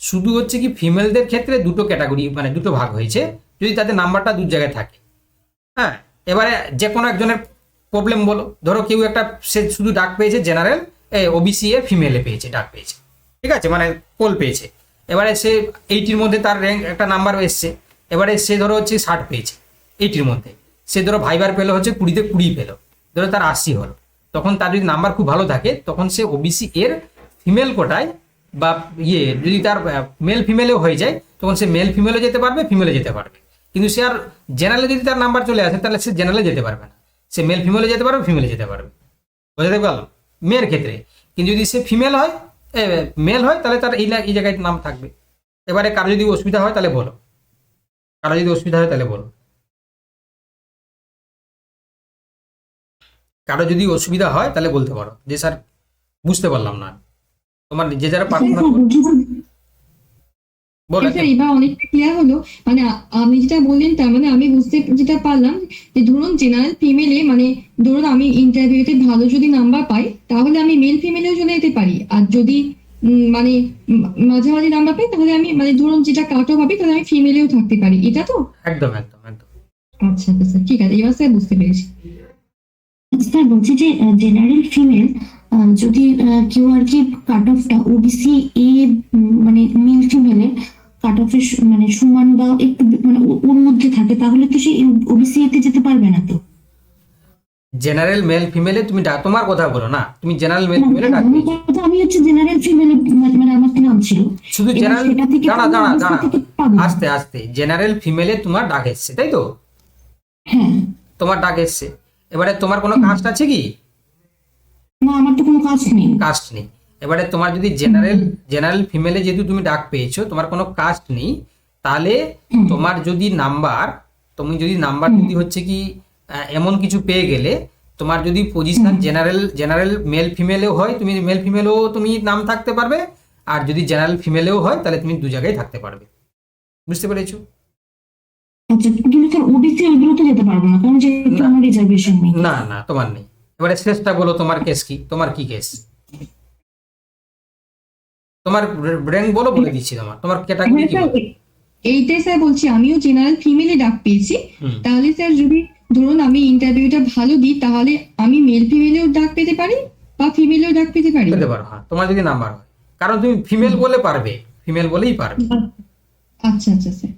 শুধু হচ্ছে কি ফিমেলদের ক্ষেত্রে দুটো ক্যাটাগরি মানে দুটো ভাগ হয়েছে যদি তাদের নাম্বারটা দু জায়গায় থাকে। হ্যাঁ, এবারে যে কোনো একজনের প্রবলেম বলো, ধরো কেউ একটা সে শুধু ডাক পেয়েছে জেনারেল ওবিসি এ ফিমেলে পেয়েছে, ডাক পেয়েছে, ঠিক আছে, মানে পোল পেয়েছে। এবারে সে 80-র মধ্যে তার র্যাঙ্ক একটা নাম্বার এসছে, এবারে সে ধরো হচ্ছে 60 পেয়েছে 80-র মধ্যে, সে ধরো ভাইবার পেলো হচ্ছে 20-তে 20 পেলো, ধরো তার 80 হলো, তখন তার যদি নাম্বার খুব ভালো থাকে তখন সে ওবিসি এর ফিমেল কোটায় বা যদি তার মেল ফিমেলেও হয়ে যায় তখন সে মেল ফিমেলে যেতে পারবে, ফিমেলে যেতে পারবে। কিন্তু সে আর জেনারেলে যদি তার নাম্বার চলে আসে তাহলে সে জেনারেলে যেতে পারবে না, সে মেল ফিমেলে যেতে পারবে, ফিমেলে যেতে পারবে। বোঝাতে পারলাম? মেয়ের ক্ষেত্রে। কিন্তু যদি সে ফিমেল হয় মেল হয় তাহলে তার এই জায়গায় নাম থাকবে। এবারে কারো যদি অসুবিধা হয় তাহলে বলো, কারো যদি অসুবিধা হয় তাহলে বলো, কারো যদি অসুবিধা হয় তাহলে বলতে পারো যে স্যার বুঝতে পারলাম না। তোমার যে যারা প্রার্থনা বলো। স্যার এবার অনেকটা ক্লিয়ার হলো। মানে আপনি যেটা বললেন তার মানে আমি বুঝতে যেটা পারলাম যে ধরুন জেনারেল ফিমেলে মানে ধরুন আমি ইন্টারভিউতে ভালো যদি নাম্বার পাই তাহলে আমি মেল ফিমেলেও চলে যেতে পারি, আর যদি মানে মাঝামাঝি নাম্বার পাই তাহলে আমি মানে ধরুন যেটা কাট অফ হবে তাহলে আমি ফিমেলেও থাকতে পারি, এটা তো? একদম একদম একদম। আচ্ছা আচ্ছা স্যার, ঠিক আছে, এবার স্যার বুঝতে পেরেছি। স্যার বলছি যে জেনারেল ফিমেল যদি কেউ আর কি কাট অফটা ওবিসি এ মানে মেল ফিমেলে কাট অফের মানে সমান বা একটু মানে ওর মধ্যে থাকে তাহলে তো সে ওবিসি এতে যেতে পারবে না তো? জেনারেল মেল ফিমেলে তুমি তোমার কথা বলো না, তুমি জেনারেল মেল ফিমেলে ডাক পেয়েছো। আমি হচ্ছে জেনারেল ফিমেলে মানে আমার নাম ছিল শুধু জেনারেল, সেটা থেকে দাঁড়া দাঁড়া দাঁড়া, পাবো। আস্তে আস্তে, জেনারেল ফিমেলে তোমার ডাক এসছে তাই তো? হ্যাঁ। তোমার ডাক এসছে, এবারে তোমার কোনো কাস্ট আছে কি? না, আমার তো কোনো কাস্ট নেই। কাস্ট নেই। এবারে তোমার যদি জেনারেল ফিমেলে যেহেতু তুমি ডাক পেয়েছো, তোমার কোনো কাস্ট নেই, তাহলে তোমার যদি নাম্বার, তুমি যদি নাম্বার যদি হচ্ছে কি এমন কিছু পেয়ে গেলে, তোমার যদি পজিশন জেনারেল মেল ফিমেলেও হয় তুমি মেল ফিমেলেও তুমি নাম থাকতে পারবে, আর যদি জেনারেল ফিমেলেও হয় তাহলে তুমি দু জায়গায় থাকতে পারবে। বুঝতে পেরেছো? আচ্ছা, কিন্তু স্যার ওবিসি ওইগুলো তো যেতে পারবো না কারণ যেহেতু আমার রিজার্ভেশন নেই। না না, তোমার নেই। এবারে শেষটা বলো, তোমার কেস কি? তোমার কি কেস? তোমার র্যাঙ্ক বলো, বলে দিচ্ছি তোমার তোমার ক্যাটাগরি কি বলো? এইটাই স্যার বলছি, আমিও জেনারেল ফিমেলে ডাক পেয়েছি, তাহলে স্যার যদি ধরুন আমি ইন্টারভিউটা ভালো দিই তাহলে আমি মেল ফিমেলেও ডাক পেতে পারি বা ফিমেলেও ডাক পেতে পারি? পেতে পারো, হ্যাঁ, তোমার যদি নাম্বার হয়, কারণ তুমি ফিমেল বলে পারবে, ফিমেল বলেই পারবে। আচ্ছা আচ্ছা স্যার,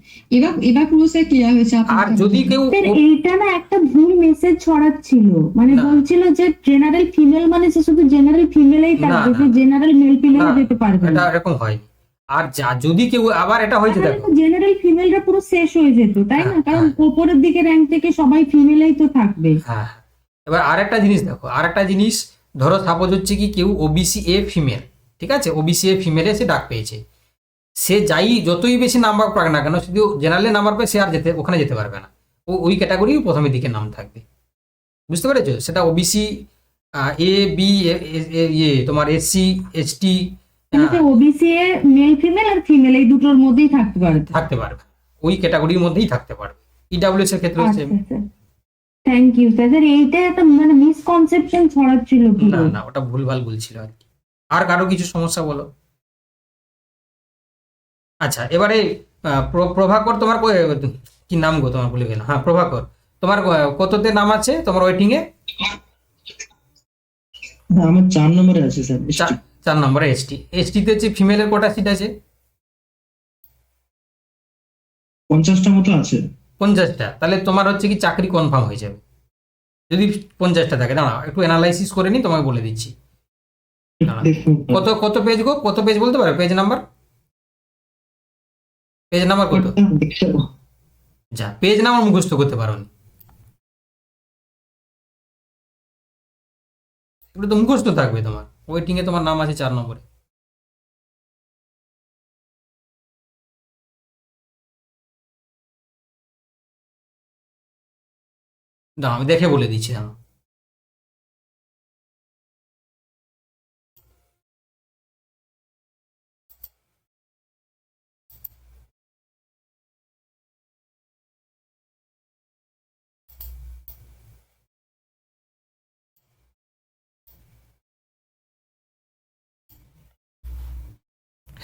এবার পুরো স্যার ক্লিয়ার হয়েছে। আর যদি কেউ এইটা না একটা ভুল মেসেজ ছড়াচ্ছিল, মানে বলছিল যে জেনারেল ফিমেল মানে সে শুধু জেনারেল ফিমেলেই থাকবে, যে জেনারেল মেল ফিমেল যেতে পারবে না। এটা এরকম হয়নি। আর যদি কেউ আবার এটা হয়েছে দেখো, জেনারেল ফিমেলরা পুরো শেষ হয়ে যেত তাই না, কারণ উপরের দিকে র্যাঙ্ক থেকে সবাই ফিমেলেই তো থাকবে। হ্যাঁ, এবার আরেকটা জিনিস দেখো, আরেকটা জিনিস ধরো সাপোজ হচ্ছে কি কেউ ওবিসি এ ফিমেল, ঠিক আছে, ওবিসি এ ফিমেলে সে ডাক পেয়েছে, সে যতই বেশি নাম্বার পাক না কেন, শুধু জেনারেলে নাম্বার পেয়ে সে আর ওখানে যেতে পারবে না, ওই ক্যাটাগরি প্রথমের দিকে নাম থাকবে। বুঝতে পেরেছো? সেটা ওবিসি এ বি তোমার SC ST, OBC A male female আর ফিমেল এই দুটোর মধ্যেই থাকতে পারবে, ওই ক্যাটাগরির মধ্যেই থাকতে পারবে। ইডব্লিউএস এর ক্ষেত্রে হচ্ছে। থ্যাংক ইউ স্যার, এইটা একটা মানে মিসকনসেপশন ছড়াচ্ছিল। না না, ওটা ভুলভাল বলছিল আর কি। আর কারো কিছু সমস্যা বলো? আচ্ছা, এবারে প্রভাকর, তোমার কি নাম গো? তোমার ভুলে গেলাম। হ্যাঁ, প্রভাকর, তোমার কততে নাম আছে তোমার ওয়েটিং এ? আমার 4 নম্বরে আছে স্যার। 4 নম্বরে এসটি তে হচ্ছে ফিমেলের কটা সিট আছে? 50টা মতো আছে। 50টা? তাহলে তোমার হচ্ছে কি চাকরি কনফার্ম হয়ে যাবে যদি 50টা থাকে। দাঁড়াও একটু অ্যানালাইসিস করে নি, তোমাকে বলে দিচ্ছি। কত পেজ গো? কত পেজ বলতে পারো? পেজ নাম্বার কত? যা, পেজ নাম্বার মুখস্থ করতে পারো নি, এগুলো তো মুখস্থ থাকবে তোমার। ওয়েটিং এ তোমার নাম আছে 4 নম্বরে। দাঁড়াও আমি দেখে বলে দিচ্ছি। দাঁড়াও,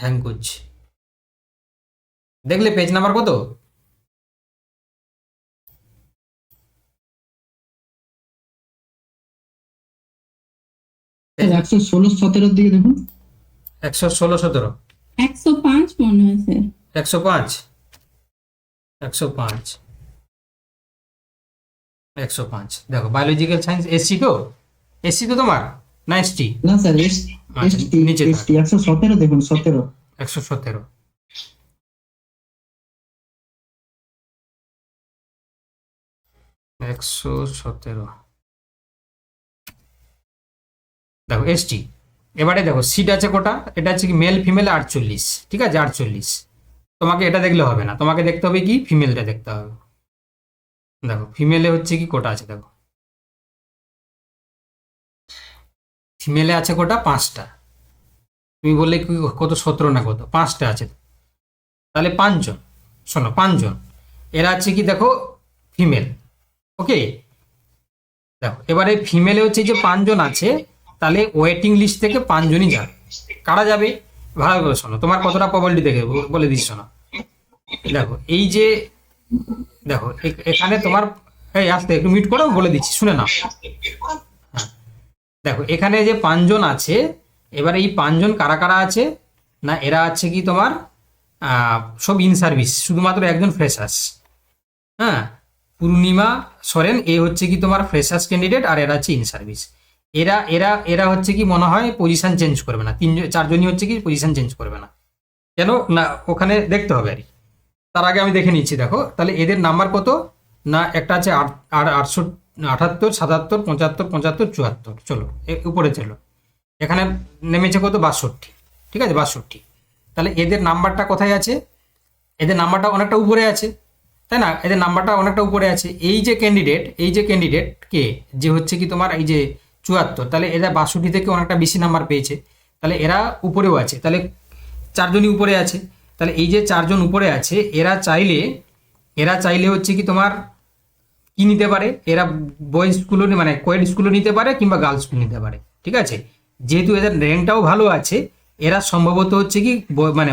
হ্যাং করছি। দেখলে পেজ নাম্বার কত? স্যার 116-17 দিকে দেখুন। 116-17 105 মনে হয় স্যার। 105 105 105 দেখো বায়োলজিক্যাল সায়েন্স এসসি তো তোমার না এসটি? না স্যার আচ্ছা, নিচে থাক। 117 দেখুন, 17। 117 117 দেখো এসটি। এবারে দেখো সিট আছে কোটা, এটা হচ্ছে কি মেল ফিমেল 48, ঠিক আছে 48। তোমাকে এটা দেখলে হবে না, তোমাকে দেখতে হবে কি ফিমেলটা দেখতে হবে। দেখো ফিমেলে হচ্ছে কি কোটা আছে, দেখো ফিমেলে আছে কোটা 5টা। তুমি বললে কি কত 17 না কত, 5টা আছে, তাহলে 5 জন। শোনো 5 জন, এরা আছে কি দেখো ফিমেল। ওকে দেখো এবারে ফিমেলে হচ্ছে যে 5 জন আছে, তাহলে ওয়েটিং লিস্ট থেকে 5 জনই যাবে। কারা যাবে ভালো করে শোনো, তোমার কতটা প্রবাবিলিটি দেখে বলে দিচ্ছ না। দেখো এই যে দেখো এখানে তোমার এই আসতে একটু মিউট করো, বলে দিচ্ছি শুনে নাও। হ্যাঁ দেখো এখানে যে 5 জন আছে, এবারে এই 5 জন কারা কারা আছে না, এরা আছে কি তোমার সব ইন সার্ভিস, শুধুমাত্র একজন ফ্রেশার্স। হ্যাঁ পূর্ণিমা সরেন এ হচ্ছে কি তোমার ফ্রেশার্স ক্যান্ডিডেট, আর এরা হচ্ছে ইন সার্ভিস। এরা এরা এরা হচ্ছে কি মনে হয় পজিশন চেঞ্জ করবে না, 4 জনই হচ্ছে কি পজিশন চেঞ্জ করবে না। কেন না ওখানে দেখতে হবে আর কি, তার আগে আমি দেখে নিচ্ছি। দেখো তাহলে এদের নাম্বার কত না, একটা আছে 78, 78, 77, 75, 75, 74। চলো উপরে চলো, এখানে নেমেছে কত 62, ঠিক আছে 62। তাহলে এদের নাম্বারটা কোথায় আছে, এদের নাম্বারটা অনেকটা উপরে আছে, তাই না? এদের নাম্বারটা অনেকটা উপরে আছে। এই যে ক্যান্ডিডেট কে যে হচ্ছে কি তোমার এই যে 74, তাহলে এরা 62 থেকে অনেকটা বেশি নাম্বার পেয়েছে, তাহলে এরা উপরেও আছে, তাহলে 4 জনই উপরে আছে। তাহলে এই যে 4 জন উপরে আছে, এরা চাইলে হচ্ছে কি তোমার কি নিতে পারে, এরা বয়েজ স্কুলও মানে কোয়েড স্কুলও নিতে পারে কিংবা গার্লস স্কুল নিতে পারে, ঠিক আছে। যেহেতু এদের র্যাঙ্কটাও ভালো আছে, এরা সম্ভবত হচ্ছে কি মানে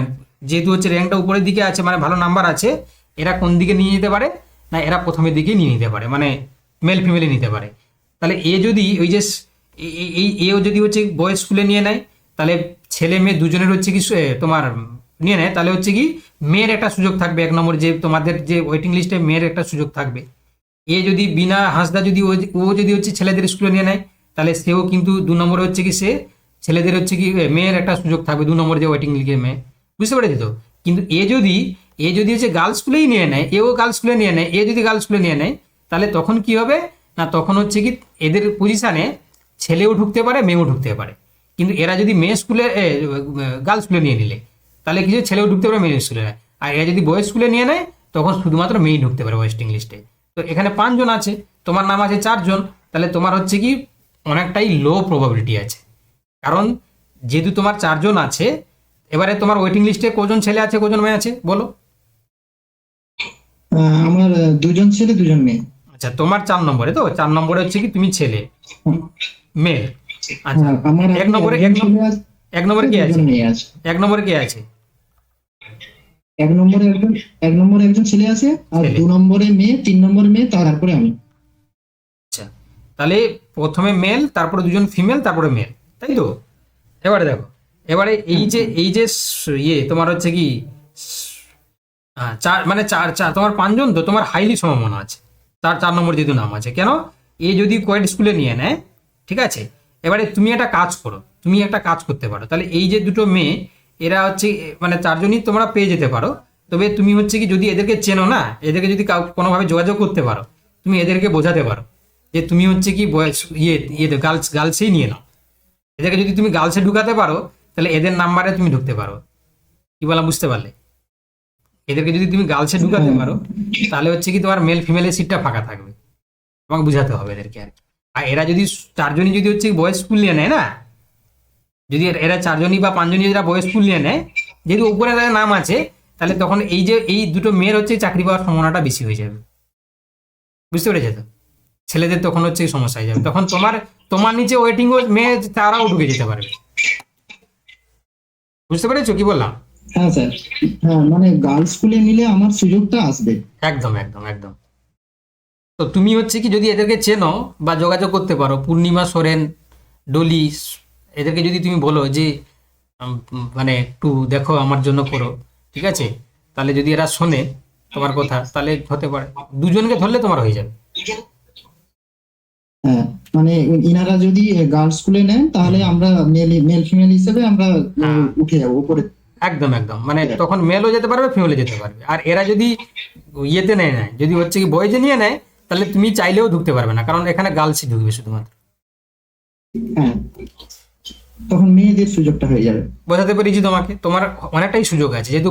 যেহেতু হচ্ছে র্যাঙ্কটা উপরের দিকে আছে, মানে ভালো নাম্বার আছে, এরা কোন দিকে নিয়ে নিতে পারে না, এরা প্রথমের দিকে নিয়ে নিতে পারে, মানে মেল ফিমেলে নিতে পারে। তাহলে এ যদি ওই যে এও যদি হচ্ছে বয়েজ স্কুলে নিয়ে নেয়, তাহলে ছেলে মেয়ে দুজনের হচ্ছে কি তোমার নিয়ে নেয়, তাহলে হচ্ছে কি মেয়ের একটা সুযোগ থাকবে 1 নম্বর, যে তোমাদের যে ওয়েটিং লিস্টে মেয়ের একটা সুযোগ থাকবে। এ যদি বিনা হাসদা যদি ও যদি হচ্ছে ছেলেদের স্কুলে নিয়ে নেয়, তাহলে সেও কিন্তু 2 নম্বরে হচ্ছে কি সে ছেলেদের হচ্ছে কি মেয়ের একটা সুযোগ থাকবে 2 নম্বরে যে ওয়েটিং লিস্টে মেয়ে, বুঝতে পেরেছি তো। কিন্তু এ যদি হচ্ছে গার্লস স্কুলেই নিয়ে নেয়, এও গার্লস স্কুলে নিয়ে নেয়, এ যদি গার্লস স্কুলে নিয়ে নেয়, তাহলে তখন কি হবে না, তখন হচ্ছে কি এদের পজিশানে ছেলেও ঢুকতে পারে মেয়েও ঢুকতে পারে। কিন্তু এরা যদি মেয়ে স্কুলে গার্লস স্কুলে নিয়ে নিলে, তাহলে কিছু ছেলেও ঢুকতে পারে মেয়ে স্কুলে, আর এরা যদি বয়েজ স্কুলে নিয়ে নেয় তখন শুধুমাত্র মেয়েই ঢুকতে পারে ওয়েস্টিং লিস্টে। তো এখানে 5 জন আছে, তোমার নাম আছে 4 জন, তাহলে তোমার হচ্ছে কি অনেকটাই লো প্রবাবিলিটি আছে। কারণ যেহেতু তোমার 4 জন আছে, এবারে তোমার ওয়েটিং লিস্টে কজন ছেলে আছে কজন মেয়ে আছে বলো? আমার 2 জন ছেলে 2 জন মেয়ে। আচ্ছা তোমার 4 নম্বরে, তো 4 নম্বরে হচ্ছে কি তুমি ছেলে মেয়ে। আচ্ছা আমার 1 নম্বরে কে আছে? 1 নম্বরে কে আছে? 1 নম্বরে একজন ছেলে আছে, আর 2 নম্বরে মেয়ে, 3 নম্বরে মেয়ে, তারপরে আমি। আচ্ছা তাহলে প্রথমে মেল, তারপরে 2 জন ফিমেল, তারপরে মেল, তাই তো? এবারে দেখো, এবারে এই যে তোমার হচ্ছে কি 4 মানে 4 তোমার 5 জন, তো তোমার হাইলি সম্ভাবনা আছে তার 4 নম্বর যেহেতু নাম আছে। কেন এ যদি কোয়েড স্কুলে নিয়ে নেয়, ঠিক আছে। এবারে তুমি একটা কাজ করতে পারো, তাহলে এই যে 2টো মেয়ে এরা হচ্ছে মানে 4 জনই তোমরা পেয়ে যেতে পারো। তবে তুমি হচ্ছে কি যদি এদেরকে চেনো না, এদেরকে যদি কোনোভাবে যোগাযোগ করতে পারো, তুমি এদেরকে বোঝাতে পারো যে তুমি হচ্ছে কি গার্লসেই নিয়ে নাও। এদেরকে যদি তুমি গার্লসে ঢুকাতে পারো, তাহলে এদের নাম্বারে তুমি ঢুকতে পারো। কি বললাম বুঝতে পারলে? এদেরকে যদি তুমি গার্লসে ঢুকাতে পারো, তাহলে হচ্ছে কি তোমার মেল ফিমেলের সিটটা ফাঁকা থাকবে, তোমাকে বুঝাতে হবে এদেরকে আর কি। আর এরা যদি 4 জনই যদি হচ্ছে বয়েজ স্কুল নিয়ে নেয় না, যদি এরা 4 জনই বা 5 জনই যারা বয়েজ স্কুল নিয়ে নেয়, যেহেতু উপরে তাদের নাম আছে, তাহলে তখন এই 2টো মেয়ের হচ্ছে চাকরি পাওয়ার সম্ভাবনাটা বেশি হয়ে যাবে, বুঝতে পেরেছো তো? ছেলেদের তখন হচ্ছে সমস্যা হয়ে যাবে, তখন তোমার নিচে ওয়েটিং মেয়ে তারাও ঢুকে যেতে পারবে, বুঝতে পেরেছো কি বললাম? হ্যাঁ স্যার, হ্যাঁ মানে গার্লস স্কুলে নিলে আমার সুযোগটা আসবে। একদম একদম একদম। তো তুমি হচ্ছে কি যদি এদেরকে চেনো বা যোগাযোগ করতে পারো, পূর্ণিমা সোরেন, ডলি, এদেরকে যদি তুমি বলো যে মানে একটু দেখো আমার জন্য করো, ঠিক আছে, তাহলে যদি এরা শোনে তোমার কথা তাহলে হতে পারে, দুজনকে ধরলে তোমার হয়ে যাবে। হ্যাঁ মানে ইনারা যদি গার্লস স্কুলে নেন তাহলে আমরা মেল ফিমেল হিসেবে আমরা হ্যাঁ। উঠে যাবো উপরে। একদম একদম, মানে তখন মেলও যেতে পারবে ফিমেলও যেতে পারবে। আর এরা যদি ইয়েতে নেয় না, যদি হচ্ছে কি বয়েজে নিয়ে নেয়, তাহলে তুমি চাইলেও ঢুকতে পারবে না, কারণ এখানে গার্লসই ঢুকবে শুধুমাত্র। হ্যাঁ তখন মেয়েদের সুযোগটা হয়ে যাবে। বোঝাতে পেরেছি তোমাকে? তোমার অনেকটাই সুযোগ আছে, যেহেতু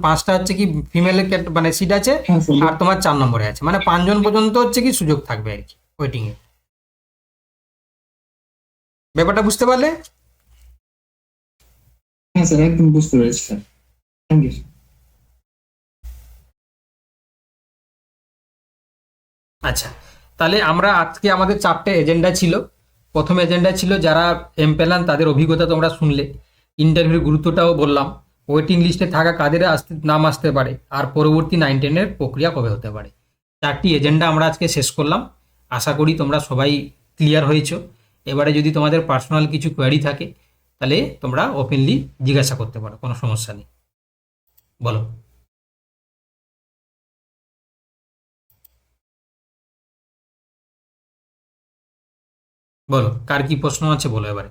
পাঁচটা হচ্ছে কি ফিমেলের মানে সিট আছে, হ্যাঁ স্যার। আর তোমার 4 নম্বরে আছে, মানে 5 জন পর্যন্ত হচ্ছে কি সুযোগ থাকবে আর কি ওয়েটিং এ। ব্যাপারটা বুঝতে পারলে? হ্যাঁ স্যার একদম বুঝতে পেরেছি স্যার, থ্যাংক ইউ। আচ্ছা, তাহলে আমরা আজকে আমাদের 4টে এজেন্ডা ছিল। প্রথম এজেন্ডা ছিল যারা এমপেলান তাদের অভিজ্ঞতা তোমরা শুনলে, ইন্টারভিউর গুরুত্বটাও বললাম, ওয়েটিং লিস্টে থাকা কাদের নাম আসতে পারে, আর পরবর্তী 9-10-এর প্রক্রিয়া কবে হতে পারে। 4টি এজেন্ডা আমরা আজকে শেষ করলাম। আশা করি তোমরা সবাই ক্লিয়ার হয়েছো। এবারে যদি তোমাদের পার্সোনাল কিছু কোয়ারি থাকে তাহলে তোমরা ওপেনলি জিজ্ঞাসা করতে পারো, কোনো সমস্যা নেই। বলো। বলো, কার কি প্রশ্ন আছে বলো এবারে।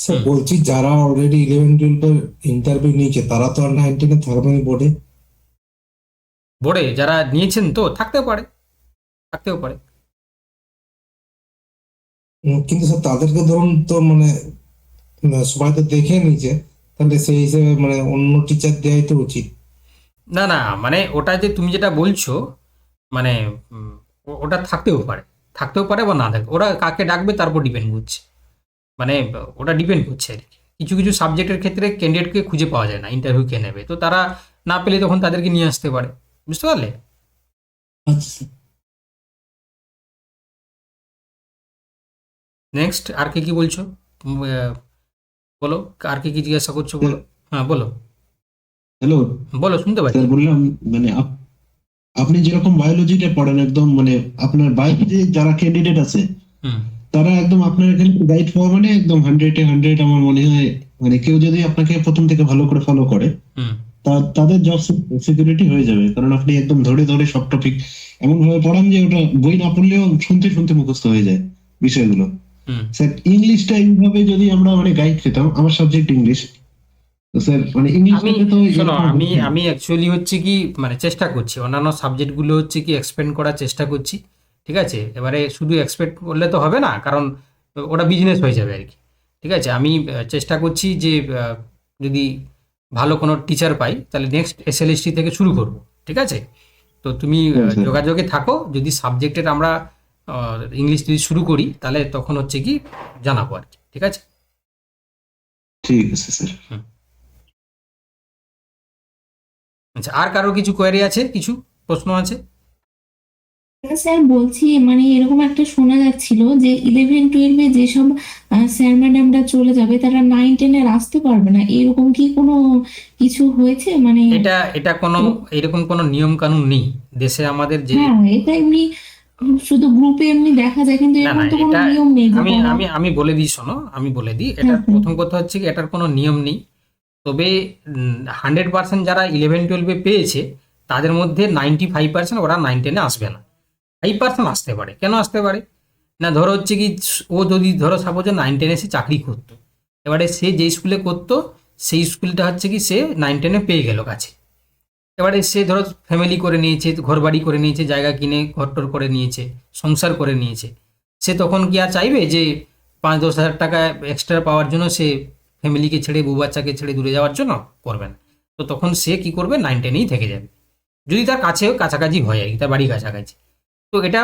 স্যার বলছি যারা অলরেডি 11-12 ইন্টারভিউ নিয়েছে তারা তো আর 9-10 থাকবে না বোর্ডে। বোর্ডে যারা নিয়েছেন তো থাকতেও পারে, থাকতেও পারে। কিন্তু স্যার তাদেরকে ধরুন তো মানে সবাই তো দেখে নিয়েছে, তাহলে সেই হিসেবে মানে অন্য টিচার দেওয়াই তো উচিত। না না, মানে ওটা যে তুমি যেটা বলছো, মানে ওটা থাকতেও পারে, থাকতেও পারে বা না থাকে, ওরা কাকে ডাকবে তার উপর ডিপেন্ড করছে, মানে ওটা ডিপেন্ড করছে আর কি। কিছু কিছু সাবজেক্টের ক্ষেত্রে ক্যান্ডিডেটকে খুঁজে পাওয়া যায় না, ইন্টারভিউ কে নেবে, তো তারা না পেলে তখন তাদেরকে নিয়ে আসতে পারে। বুঝতে পারলে? আচ্ছা স্যার। নেক্সট আর কি কি বলছো? বলো, আর কি কি জিজ্ঞাসা করছো বলো। হ্যাঁ বলো হ্যালো বলো, শুনতে পাচ্ছি। স্যার, বললাম মানে আপনি যেরকম বায়োলজিতে পড়েন, একদম মানে আপনার বায়োলজি যারা ক্যান্ডিডেট আছে হুম তারা একদম আপনার এখানে গাইড পাওয়া মানে একদম 100-এ 100 আমার মনে হয়। মানে কেউ যদি আপনাকে প্রথম থেকে ভালো করে ফলো করে হুম তাদের জব সিকিউরিটি হয়ে যাবে, কারণ আপনি একদম ধরে ধরে সব টপিক এমন ভাবে পড়ান যে ওটা বই না পড়লেও শুনতে শুনতে মুখস্থ হয়ে যায় বিষয়গুলো। হুম স্যার ইংলিশটা এইভাবে যদি আমরা মানে গাইড পেতাম, আমার সাবজেক্ট ইংলিশ, তো স্যার মানে আমি ইংলিশটাকে তো শোনো, আমি অ্যাকচুয়ালি হচ্ছে কি মানে চেষ্টা করছি, অন্যান্য সাবজেক্টগুলো হচ্ছে কি এক্সপেন্ড করার চেষ্টা করছি, ঠিক আছে। এবারে শুধু এক্সপেক্ট করলে তো হবে না, কারণ ওটা বিজনেস হয়ে যাবে আর কি, ঠিক আছে। আমি চেষ্টা করছি যে যদি ভালো কোনো টিচার পাই তাহলে নেক্সট এসএলএসটি থেকে শুরু করব, ঠিক আছে। তো তুমি যোগাযোগে থাকো, যদি সাবজেক্টের আমরা ইংলিশ যদি শুরু করি তাহলে তখন হচ্ছে কি জানাবো আর কি, ঠিক আছে। ঠিক আছে স্যার। আচ্ছা, আর কারো কিছু কোয়ারি আছে, কিছু প্রশ্ন আছে? স্যার বলছি মানে এরকম একটা শোনা যাচ্ছিল যে 11-12-এ যেসব স্যার ম্যাডামরা চলে যাবে তারা 9-10-এর আসতে পারবে না, এরকম কি কোনো কিছু হয়েছে? মানে এটা কোনো এরকম কোনো নিয়ম কানুন নেই দেশে আমাদের যে। হ্যাঁ এটা এমনি শুধু গ্রুপে এমনি দেখা যায়, কিন্তু না এরকম না, তো কোনো এটা নিয়ম নেই যে আমি তারা- আমি আমি বলে দিই, শোনো আমি বলে দিই। এটা প্রথম কথা হচ্ছে কি এটার কোনো নিয়ম নেই, তবে 100% যারা 11-12-এ পেয়েছে তাদের মধ্যে 95% ওরা 9-10-এ আসবে না, 5% আসতে পারে। কেন আসতে পারে না, ধরো হচ্ছে কি ও যদি ধরো সাপোজ 9-10-এ সে চাকরি করতো, এবারে সে যেই স্কুলে করতো সেই স্কুলটা হচ্ছে কি সে 9-10-এ পেয়ে গেল কাছে, এবারে সে ধরো ফ্যামিলি করে নিয়েছে, ঘর বাড়ি করে নিয়েছে, জায়গা কিনে ঘরটর করে নিয়েছে, সংসার করে নিয়েছে, সে তখন কি আর চাইবে যে 5-10 হাজার টাকা এক্সট্রা পাওয়ার জন্য সে ফ্যামিলিকে ছেড়ে বউ বাচ্চাকে ছেড়ে দূরে যাওয়ার জন্য করবে না। তো তখন সে কি করবে, 9-10-এই থেকে যাবে, যদি তার কাছেও কাছাকাছি হয় আর কি, তার বাড়ি কাছাকাছি। তো এটা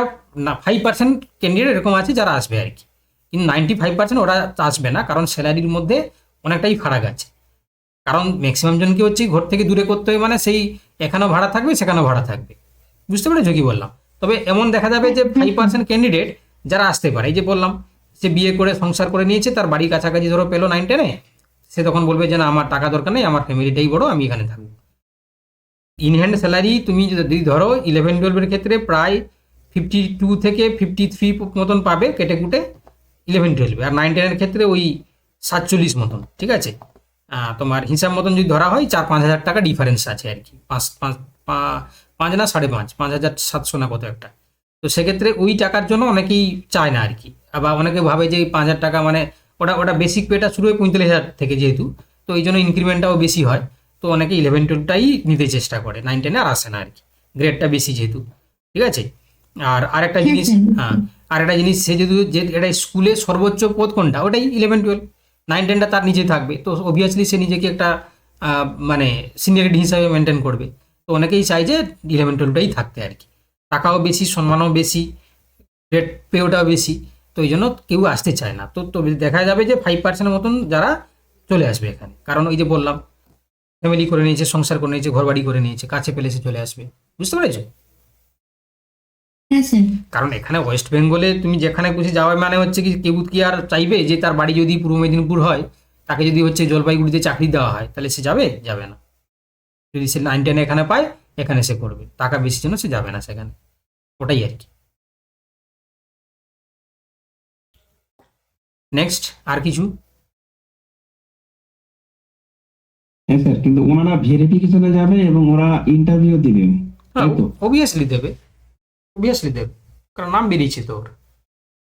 না 5% ক্যান্ডিডেট এরকম আছে যারা আসবে আর কি, কিন্তু 95% ওরা আসবে না, কারণ স্যালারির মধ্যে অনেকটাই ফারাক আছে। কারণ ম্যাক্সিমাম জনকে হচ্ছে ঘর থেকে দূরে করতে হয়, মানে সেই এখানেও ভাড়া থাকবে সেখানেও ভাড়া থাকবে। বুঝতে পেরেছো কি বললাম? তবে এমন দেখা যাবে যে 5% ক্যান্ডিডেট যারা আসতে পারে, এই যে বললাম যে বিয়ে করে সংসার করে নিয়েছে, তার বাড়ি কাছাকাছি ধরো পেলো 9-10-এ, সে তখন বলবে যে না আমার টাকা দরকার নেই, আমার ফ্যামিলিটাই বড়, আমি এখানে থাকবো। ইন হ্যান্ড স্যালারি তুমি যদি ধরো 11-12-এর ক্ষেত্রে প্রায় 52 থেকে 53 মতন পাবে কেটে কুটে 11-12, আর 9-10-এর ক্ষেত্রে ওই 47 মতন, ঠিক আছে। তোমার হিসাব মতন যদি ধরা হয় 4-5 হাজার টাকা ডিফারেন্স আছে আর কি, 5 না 5.5, 5,700 না কত একটা। তো সেক্ষেত্রে ওই টাকার জন্য অনেকেই চায় না আর কি, আবার অনেকে ভাবে যে 5,000 টাকা মানে ওটা বেসিক পেটা শুরু হয় 45,000 থেকে যেহেতু, তো এই জন্য ইনক্রিমেন্টটাও বেশি হয়। তো অনেকে 11-12টাই নিতে চেষ্টা করে, 9-10 আর আসে না আর কি, গ্রেডটা বেশি যেহেতু, ঠিক আছে। আর আরেকটা জিনিস, আরেকটা জিনিস, সে যদি যে এটা স্কুলে সর্বোচ্চ পদ কোনটা, ওটাই 11-12, 9-10টা তার নিচে থাকবে। তো অবভিয়াসলি সে নিজেকে একটা মানে সিনিয়রিটি হিসাবে মেনটেন করবে। তো অনেকেই চাই যে 11-12টাই থাকতে আর কি, টাকাও বেশি, সম্মানও বেশি, গ্রেড পেওটাও বেশি। তো এই জন্য কেউ আসতে চায় না। তো দেখা যাবে যে 5% মতন যারা চলে আসবে এখানে, কারণ ওই যে বললাম ফ্যামিলি করে নিয়েছে, সংসার করে নিয়েছে, ঘর বাড়ি করে নিয়েছে, কাছে পেলে সে চলে আসবে। বুঝতে পেরেছো? হ্যাঁ স্যার। কারণ এখানে ওয়েস্ট বেঙ্গলে তুমি যেখানে খুশি যাওয়া মানে হচ্ছে কি, কেউ কি আর চাইবে যে তার বাড়ি যদি পূর্ব মেদিনীপুর হয়, তাকে যদি হচ্ছে জলপাইগুড়িতে চাকরি দেওয়া হয়, তাহলে সে যাবে? যাবে না। যদি সে 9-10 এখানে পায়, এখানে সে করবে, টাকা বেশি জন্য সে যাবে না সেখানে, ওটাই আর কি। নেক্সট আর কিছু? হ্যাঁ স্যার, কিন্তু ওনারা ভেরিফিকেশনে যাবে এবং ওরা ইন্টারভিউ দিবে, তাই তো? অবভিয়াসলি দেবে, অবভিয়াসলি দেবে, কারণ নাম বেরিয়েছে তো ওর।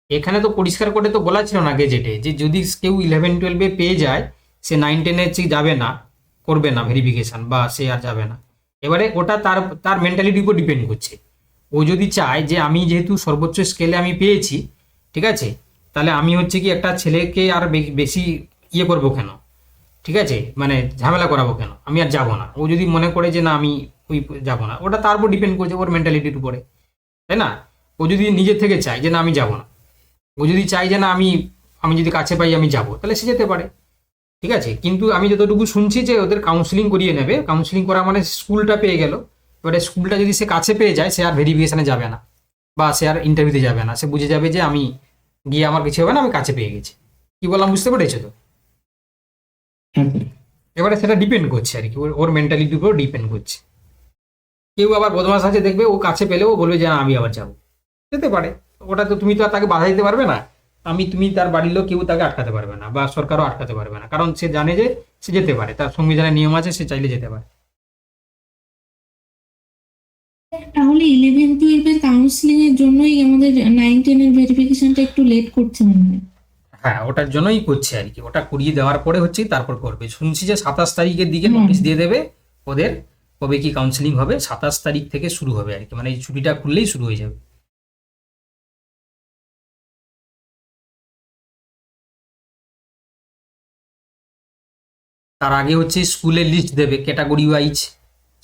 এখানে তো পরিষ্কার করে তো বলা ছিল না গেজেটে যে যদি কেউ 11-12-এ পেয়ে যায়, সে 9-10-এ যাবে না, করবে না ভেরিফিকেশন, বা সে আর যাবে না। এবারে ওটা তার মেন্টালিটির উপর ডিপেন্ড করছে। ও যদি চায় যে আমি যেহেতু সর্বোচ্চ স্কেলে আমি পেয়েছি, ঠিক আছে, তাহলে আমি হচ্ছে কি একটা ছেলেকে আর বেশি ইয়ে করবো কেন, ঠিক আছে, মানে ঝামেলা করাবো কেন, আমি আর যাবো না। ও যদি মনে করে যে না আমি ওই যাবো না, ওটা তার উপর ডিপেন্ড করছে, ওর মেন্টালিটির উপরে, তাই না? ও যদি নিজের থেকে চায় যে না আমি যাবো না, ও যদি চায় যে না আমি যদি কাছে পাই আমি যাবো, তাহলে সে যেতে পারে, ঠিক আছে। কিন্তু আমি যতটুকু শুনছি যে ওদের কাউন্সিলিং করিয়ে নেবে, কাউন্সিলিং করা মানে স্কুলটা পেয়ে গেল, এবারে স্কুলটা যদি সে কাছে পেয়ে যায়, সে আর ভেরিফিকেশনে যাবে না, বা সে আর ইন্টারভিউতে যাবে না। সে বুঝে যাবে যে আমি গিয়ে আমার কিছু হবে না, আমি কাছে পেয়ে গেছি। কি বললাম বুঝতে পেরেছো তো? এবারে সেটা ডিপেন্ড করছে আর কি, ওর মেন্টালিটির উপর ডিপেন্ড করছে। কেউ আবার বদমাস আছে, দেখবে ও কাছে পেলেও বলবে যে না আমি আবার যাবো, যেতে পারে। ওটা তো তুমি তো আর তাকে বাধা দিতে পারবে না, তুমি তার বাড়ির লোক কেউ তাকে আটকাতে পারবে না, বা সরকারও আটকাতে পারবে না, কারণ সে জানে যে সে যেতে পারে, তার সংবিধানের নিয়ম আছে, সে চাইলে যেতে পারে। তাহলে 11-12-এর কাউন্সিলিং এর জন্যই আমাদের 9-10-এর ভেরিফিকেশনটা একটু লেট করছে মনে হয়। হ্যাঁ, ওটার জন্যই করছে আর কি, ওটা করিয়ে দেওয়ার পরে হচ্ছে তারপর করবে। শুনছি যে 27 তারিখের দিকে নোটিশ দিয়ে দেবে ওদের, কবে কি কাউন্সিলিং হবে। 27 তারিখ থেকে শুরু হবে আর কি, মানে এই ছুটিটা খুললেই শুরু হয়ে যাবে। তার আগে হচ্ছে স্কুলের লিস্ট দেবে, ক্যাটাগরি ওয়াইজ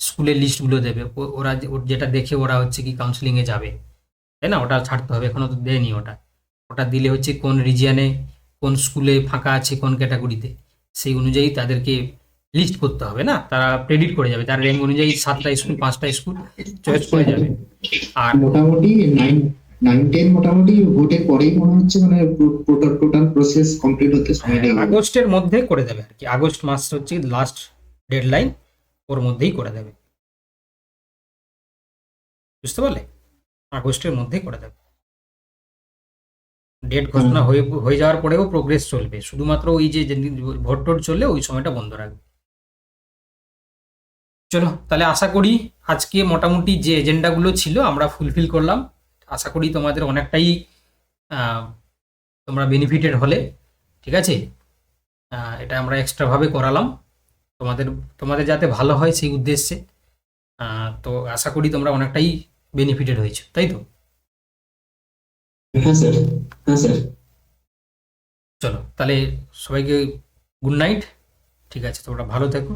স্কুলের লিস্টগুলো দেবে। ওরা যেটা দেখে ওরা হচ্ছে কি কাউন্সিলিংয়ে যাবে, তাই না? ওটা ছাড়তে হবে, এখনো তো দেয়নি ওটা। ওটা দিলে হচ্ছে কোন রিজিয়নে কোন স্কুলে ফাঁকা আছে কোন ক্যাটাগরিতে, সেই অনুযায়ী তাদেরকে লিস্ট করতে হবে না, তারা প্রেডিক্ট করে যাবে, তার র্যাঙ্ক অনুযায়ী 7টা স্কুল 5টা স্কুল চয়েস করে যাবে। আর মোটামুটি 9-10 মোটামুটি ভোটের পরেই মনে হচ্ছে মানে টোটাল প্রসেস কমপ্লিট হতে সময় লাগবে। আগস্টের মধ্যে করে দেবে আর কি, আগস্ট মাস হচ্ছে লাস্ট ডেডলাইন, ওর মধ্যেই করে দেবে। বুঝতে পারলে? আগস্টের মধ্যেই করে দেবে। ডেট ঘোষণা হয়ে যাওয়ার পরেও প্রোগ্রেস চলবে, শুধুমাত্র ওই যে ভোট টোট চললে ওই সময়টা বন্ধ রাখবে। চলো তাহলে আশা করি আজকে মোটামুটি যে এজেন্ডাগুলো ছিল আমরা ফুলফিল করলাম। আশা করি তোমাদের অনেকটাই তোমরা বেনিফিটেড হলে, ঠিক আছে। এটা আমরা এক্সট্রাভাবে করালাম তোমাদের যাতে ভালো হয় সেই উদ্দেশ্যে। তো আশা করি তোমরা অনেকটাই বেনিফিটেড হয়েছো, তাই তো? হ্যাঁ স্যার, হ্যাঁ স্যার। চলো তাহলে সবাইকে গুড নাইট, ঠিক আছে, তোমরা ভালো থেকো।